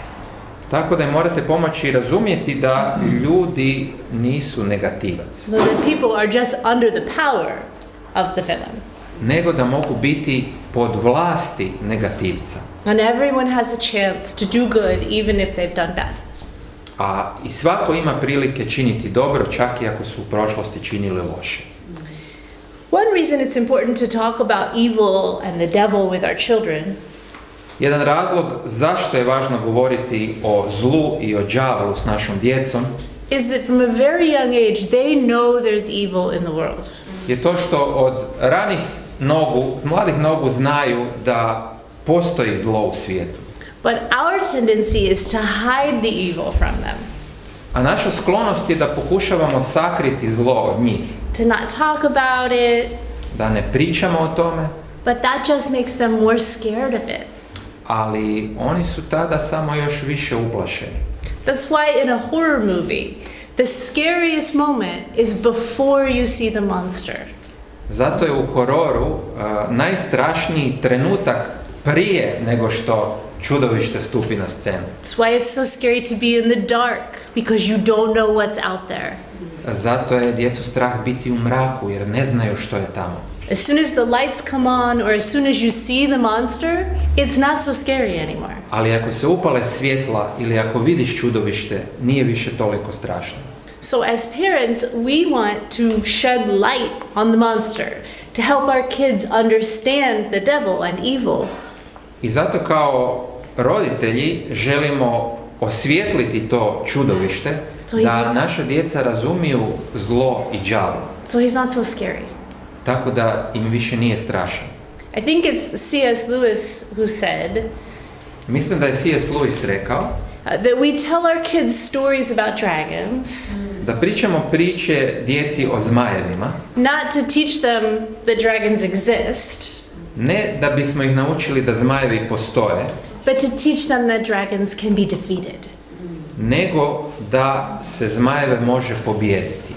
Tako da im morate pomoći razumjeti da ljudi nisu negativac. So that people are just under the power of the villain. Nego da mogu biti pod vlasti negativca. And everyone has a chance to do good even if they've done bad. A i svako ima prilike činiti dobro čak i ako su u prošlosti činili loše. One reason it's important to talk about evil and the devil with our children Jedan razlog zašto je važno govoriti o zlu i o đavolu s našom djecom is that from a very young age they know there's evil in the world. je to što od mladih nogu znaju da postoji zlo u svijetu. But our tendency is to hide the evil from them. A naša sklonost je da pokušavamo sakriti zlo od njih. To not talk about it. Da ne pričamo o tome. But that just makes them more scared of it. Ali oni su tada samo još više uplašeni. That's why in a horror movie, the scariest moment is before you see the monster. Zato je u hororu najstrašniji trenutak prije nego što čudovište stupi na scenu. That's why it's so scary to be in the dark, because you don't know what's out there. Zato je djecu strah biti u mraku jer ne znaju što je tamo. As soon as the lights come on or as soon as you see the monster, it's not so scary anymore. Ali ako se upale svjetla ili ako vidiš čudovište, nije više toliko strašno. So as parents, we want to shed light on the monster to help our kids understand the devil and evil. I zato kao roditelji želimo osvijetliti to čudovište da naša djeca razumiju zlo i đavla. So he's not so scary. Tako da im više nije strašan. I think it's C.S. Lewis who said, mislim da je C.S. Lewis rekao that we tell our kids stories about dragons. Da pričamo priče djeci o zmajevima. Not to teach them that dragons exist. Ne da bismo ih naučili da zmajevi postoje. But to teach them that dragons can be defeated. Nego da se zmajeve može pobijediti.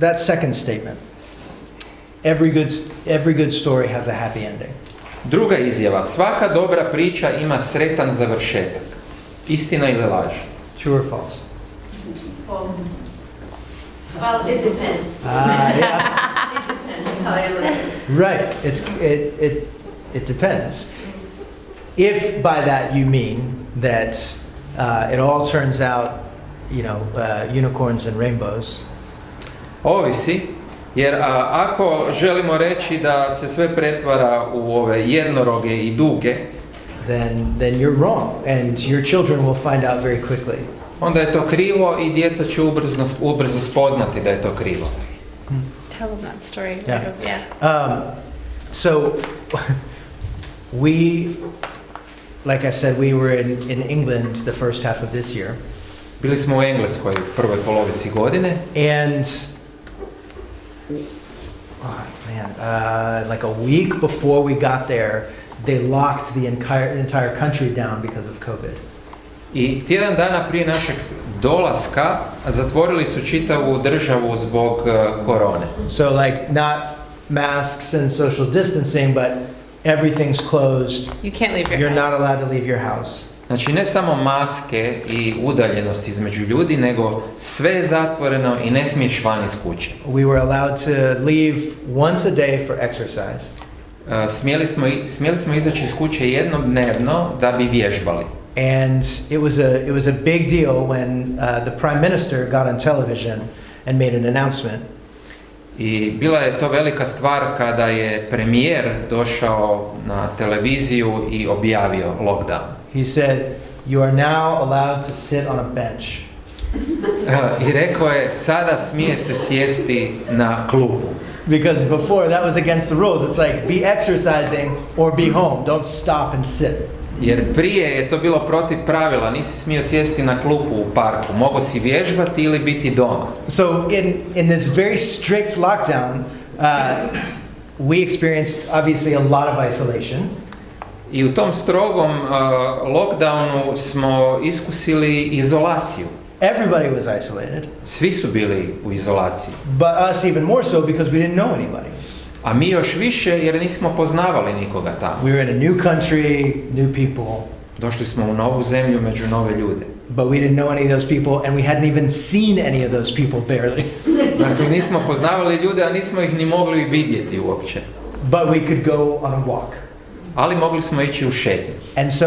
That second statement. Every good story has a happy ending. Druga izjava, svaka dobra priča ima sretan završetak. Istina ili laž? True or false? False. Well, it depends. Yeah. It depends how you look at it. Right. It depends. If by that you mean that it all turns out, unicorns and rainbows. Ovisi, jer ako želimo reći da se sve pretvara u ove jednoroge i duge, then you're wrong and your children will find out very quickly. Onda je to krivo i djeca će ubrzo spoznati da je to krivo. Tell them that story. Yeah. So like I said, we were in England the first half of this year. Bili smo u Engleskoj u prvoj polovici godine. And like a week before we got there, they locked the entire country down because of COVID. I tjedan dana prije našeg dolaska zatvorili su čitavu državu zbog korone. So like not masks and social distancing, but everything's closed. You can't leave your You're house. not allowed to leave your house. Znači ne samo maske i udaljenost između ljudi, nego sve je zatvoreno i ne smiješ van iz kuće. We were allowed to leave once a day for exercise. Smjeli smo izaći iz kuće jednom dnevno da bi vježbali. And it was a big deal when the prime minister got on television and made an announcement. I bila je to velika stvar kada je premijer došao na televiziju i objavio lockdown. He said, "You are now allowed to sit on a bench." I rekao je, sada smijete sjesti na klupu. Because before that was against the rules. It's like, be exercising or be home. Don't stop and sit. Jer prije je to bilo protiv pravila, nisi smio sjesti na klupu u parku, mogao si vježbati ili biti doma. So in this very strict lockdown, we experienced obviously a lot of isolation. I u tom strogom lockdownu smo iskusili izolaciju. Everybody was isolated. Svi su bili u izolaciji. But us even more so because we didn't know anybody. A mi još više jer nismo poznavali nikoga tamo. We were in a new country, new people. Došli smo u novu zemlju među nove ljude. But we didn't know any of those people and we hadn't even seen any of those people barely. Dakle, nismo poznavali ljude, a nismo ih ni mogli vidjeti uopće. But we could go on a walk. Ali mogli smo ići u šetnju. And so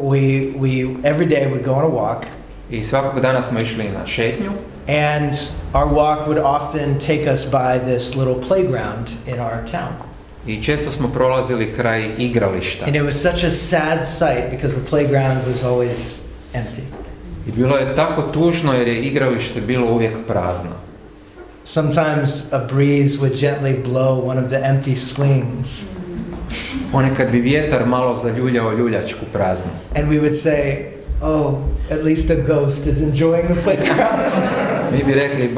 we every day would go on a walk. I svakog dana smo išli na šetnju. And our walk would often take us by this little playground in our town. I često smo prolazili kraj igrališta. And it was such a sad sight because the playground was always empty. I bilo je tako tužno jer je igralište bilo uvijek prazno. Sometimes a breeze would gently blow one of the empty swings. Ponekad bi vjetar malo zaljuljao ljuljačku praznu. And we would say, "Oh, at least a ghost is enjoying the playground." Mi bi rekli,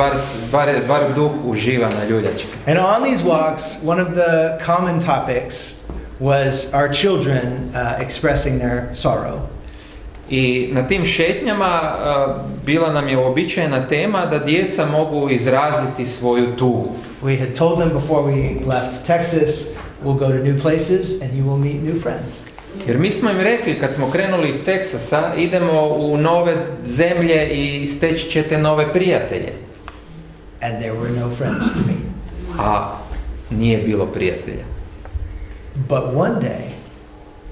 bar duh uživa na ljuljački. And on these walks, one of the common topics was our children expressing their sorrow. I na tim šetnjama bila nam je uobičajena tema da djeca mogu izraziti svoju tugu. We had told them before we left Texas, we'll go to new places and you will meet new friends. Jer mi smo im rekli kad smo krenuli iz Teksasa, idemo u nove zemlje i steći ćete nove prijatelje. And there were no friends to meet. A nije bilo prijatelja. But one day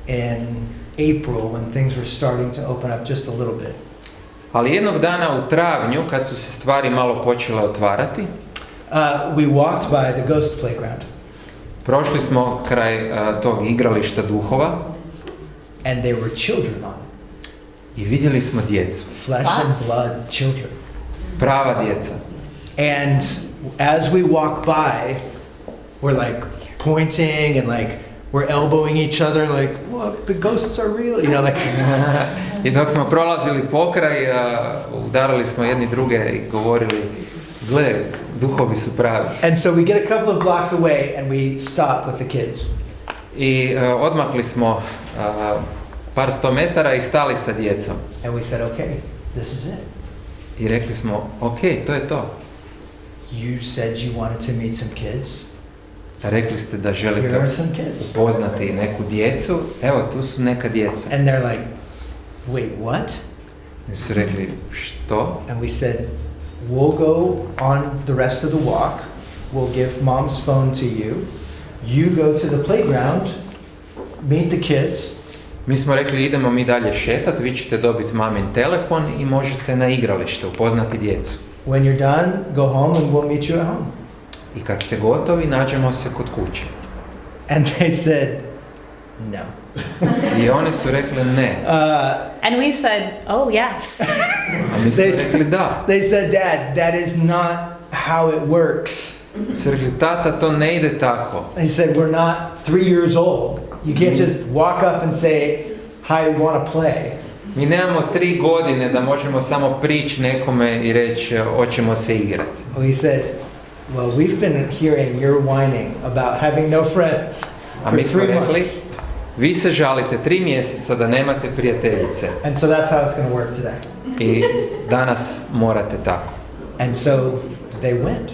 in April when things were starting to open up just a little bit. Ali jednog dana u travnju kad su se stvari malo počele otvarati, we walked by the ghost playground. Prošli smo kraj tog igrališta duhova. And there were children on it. I vidjeli smo djecu. Flesh and blood children. Prava djeca. And as we walk by, we're like pointing and like we're elbowing each other like, look, the ghosts are real. You know, like. I dok smo prolazili pokraj, udarali smo jedni druge i govorili, gle, duhovi su pravi. And so we get a couple of blocks away and we stop with the kids. I odmakli smo par sto metara i stali sa djecom. And we said, okay, this is it. I rekli smo, ok, to je to. You said you wanted to meet some kids. Rekli ste da Here želite are some kids. upoznati neku djecu. Evo, tu su neka djeca. And they're like, wait, what? I su rekli, što? And we said, we'll go on the rest of the walk. We'll give mom's phone to you. You go to the playground, meet the kids. Mi smo rekli, idemo mi dalje šetat, vi ćete dobiti mamin telefon i možete na igralište upoznati djecu. When you're done, go home and we'll meet you at home. I kad ste gotovi, nađemo se kod kuće. And they said, no. I oni su rekli ne. And we said, oh yes. A mi smo rekli da. They said, Dad, that is not how it works. Su rekli, tata, to ne ide tako. He said, we're not 3 years old. You can't just walk up and say, hi, we want to play. Mi nemamo 3 godine da možemo samo prići nekome i reći, hoćemo se igrati. He said, well, we've been hearing your whining about having no friends A for mi smo 3 rekli, months. vi se žalite 3 mjeseca da nemate prijateljice. And so that's how it's going to work today. I danas morate tako. And so they went.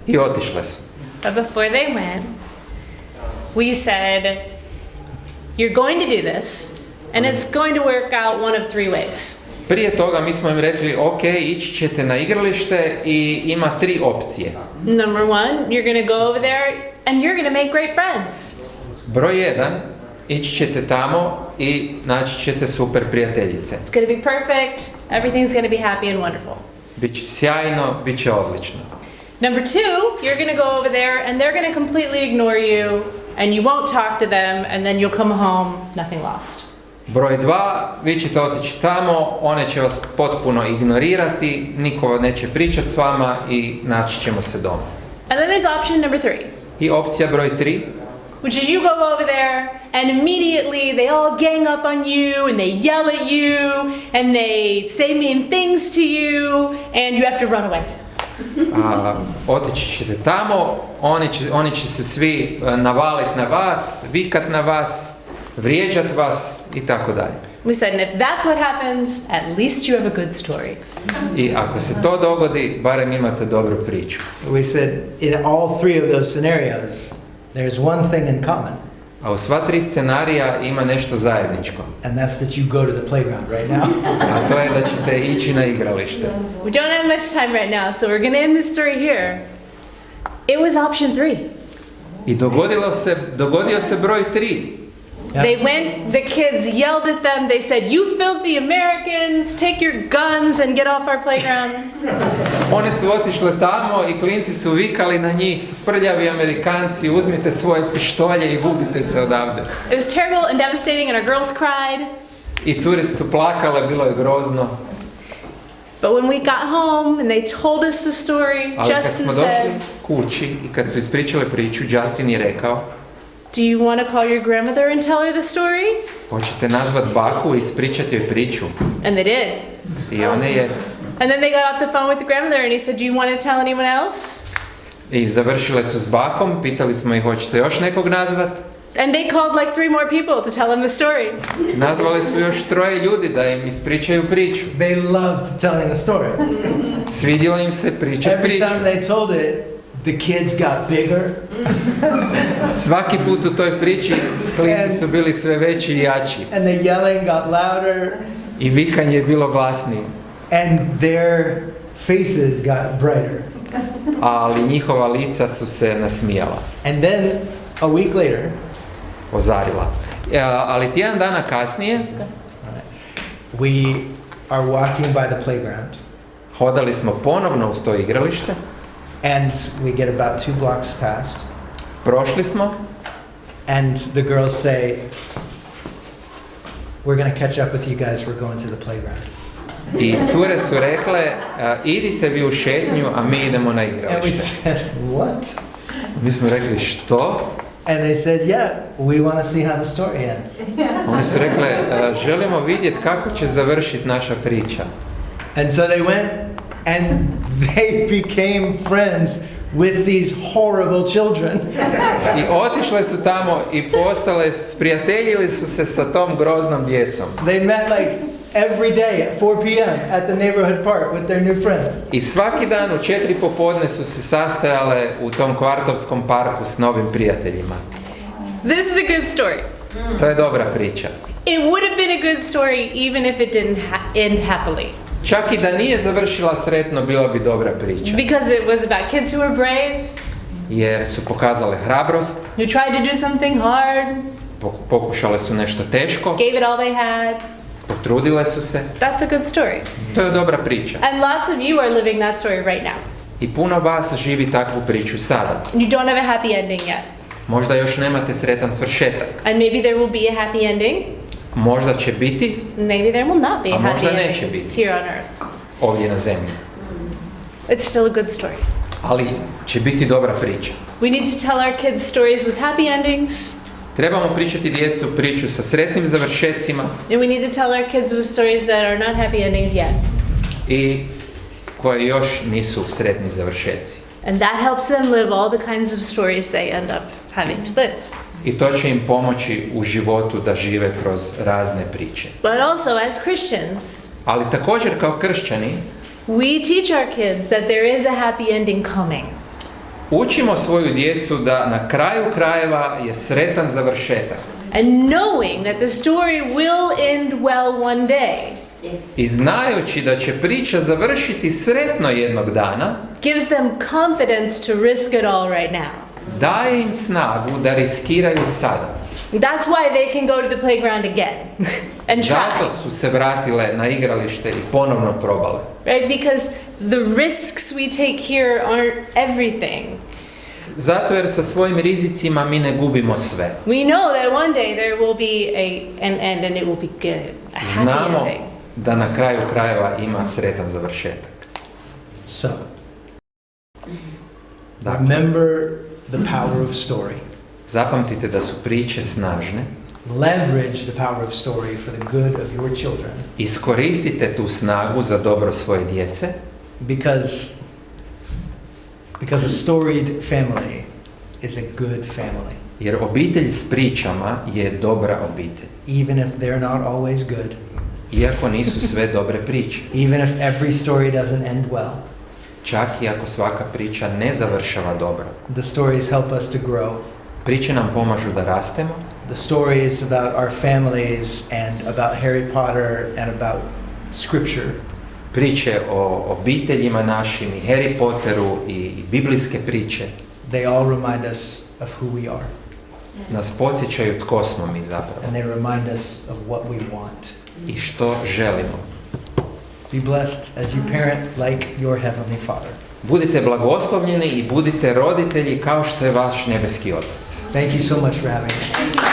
I otišle su. But before they went, we said, you're going to do this, and it's going to work out one of 3 ways. Prije toga mi smo im rekli, ok, ići ćete na igralište i ima 3 opcije. Number 1, you're going to go over there, and you're going to make great friends. Broj 1, ići ćete tamo i naći ćete super prijateljice. It's going to be perfect, everything's going to be happy and wonderful. Biće sjajno, biće odlično. Number 2, you're going to go over there and they're going to completely ignore you and you won't talk to them and then you'll come home, nothing lost. Broj 2, vi ćete otići tamo, one će vas potpuno ignorirati, niko neće pričati s vama i naći ćemo se doma. And then there's option number 3. I opcija broj 3, which is you go over there and immediately they all gang up on you and they yell at you and they say mean things to you and you have to run away. Otići ćete tamo, oni će se svi navaliti na vas, vikat na vas, vrijeđat vas i tako dalje. We said, and if that's what happens, at least you have a good story. I ako se to dogodi, barem imate dobru priču. We said in all 3 of those scenarios, there's one thing in common. A u sva 3 scenarija ima nešto zajedničko. And that's that you go to the playground right now. A to je da ćete ići na igralište. We don't have much time right now, so we're going to end this story here. It was option 3. I dogodio se broj 3. Yeah. They went, the kids yelled at them, they said, you filthy Americans, take your guns and get off our playground. One su otišle tamo i klinci su vikali na njih, prljavi Amerikanci, uzmite svoje pištolje i gubite se odavde. It was terrible and devastating and our girls cried. I curice su plakale, bilo je grozno. But when we got home and they told us the story, Ali kad Justin smo došli said, kući i kad su ispričale priču, Justin je rekao, do you want to call your grandmother and tell her the story? hoćete nazvat baku i ispričati joj priču? And they did. I one jesu. And then they got off the phone with the grandmother and he said, do you want to tell anyone else? I završile su s bakom, pitali smo ih hoćete još nekog nazvat? And they called like 3 more people to tell them the story. Nazvali su još 3 ljudi da im ispričaju priču. They loved telling the story. Svidjelo im se pričati Every priču. time they told it, the kids got bigger. Svaki put u toj priči klinci su bili sve veći i jači. And the yelling got louder. I vikanje je bilo glasnije. And their faces got brighter. Ali njihova lica su se nasmijala. And then a week later, Ozarila. Ali tjedan dana kasnije we are walking by the playground. hodali smo ponovno uz to igralište. And we get about 2 blocks past. Prošli smo. And the girls say, we're going to catch up with you guys, we're going to the playground. I cure su rekle, idite vi u šetnju, a mi idemo na And we igralište. said, what? Mi smo rekli, što? And they said, yeah, we want to see how the story ends. Oni su rekle, želimo vidjeti kako će završiti naša priča. And so they went and they became friends with these horrible children. I otišle su tamo i sprijateljili su se sa tom groznom djecom. They met like every day at 4 p.m. at the neighborhood park with their new friends. I svaki dan u 4 popodne su se sastajale u tom kvartovskom parku s novim prijateljima. This is a good story. To je dobra priča. It would have been a good story even if it didn't end happily. Čak i da nije završila sretno, bila bi dobra priča. Because it was about kids who were brave, Jer su pokazale hrabrost, who tried to do something hard, pokušale su nešto teško, gave it all they had. potrudile su se. That's a good story. To je dobra priča. And lots of you are living that story right now. I puno vas živi takvu priču sada. You don't have a happy ending yet. Možda još nemate sretan svršetak. And maybe there will be a happy ending. Možda će biti, Maybe there will not be a A happy možda ending neće biti. here on earth. ovdje na zemlji. It's still a good story. Ali će biti dobra priča. We need to tell our kids stories with happy endings. Trebamo pričati djecu priču sa sretnim završecima And we need to tell our kids with stories that are not happy endings yet. i koje još nisu sretni završeci. And that helps them live all the kinds of stories they end up having to live. I to će im pomoći u životu da žive kroz razne priče. But also as Christians, Ali također kao kršćani we teach our kids that there is a happy ending coming. učimo svoju djecu da na kraju krajeva je sretan završetak. And knowing that the story will end well one day I znajući da će priča završiti sretno jednog dana, gives them confidence to risk it all right now. daje im snagu da riskiraju sada. That's why they can go to the playground again and Zato try. su se vratile na igralište i ponovno probale. Right? Because the risks we take here aren't everything. Zato jer sa svojim rizicima mi ne gubimo sve. We know that one day there will be an end and it will be good. A happy Znamo ending. da na kraju krajeva ima sretan završetak. So, Dakle, remember the power of story. zapamtite da su priče snažne. Leverage the power of story for the good of your children. Iskoristite tu snagu za dobro svoje djece. Because a storied family is a good family. Jer obitelj s pričama je dobra obitelj. Even if they're not always good. Iako nisu sve dobre priče. Even if every story doesn't end well. Čak i ako svaka priča ne završava dobro. The stories help us to grow. Priče nam pomažu da rastemo. The stories about our families and about Harry Potter and about scripture. Priče o obiteljima našim i Harry Potteru i biblijske priče. They all remind us of who we are. Nas podsjećaju tko smo mi zapravo. And they remind us of what we want. I što želimo. Be blessed as you parent like your heavenly Father. Budite blagoslovljeni i budite roditelji kao što je vaš nebeski Otac. Thank you so much for having us.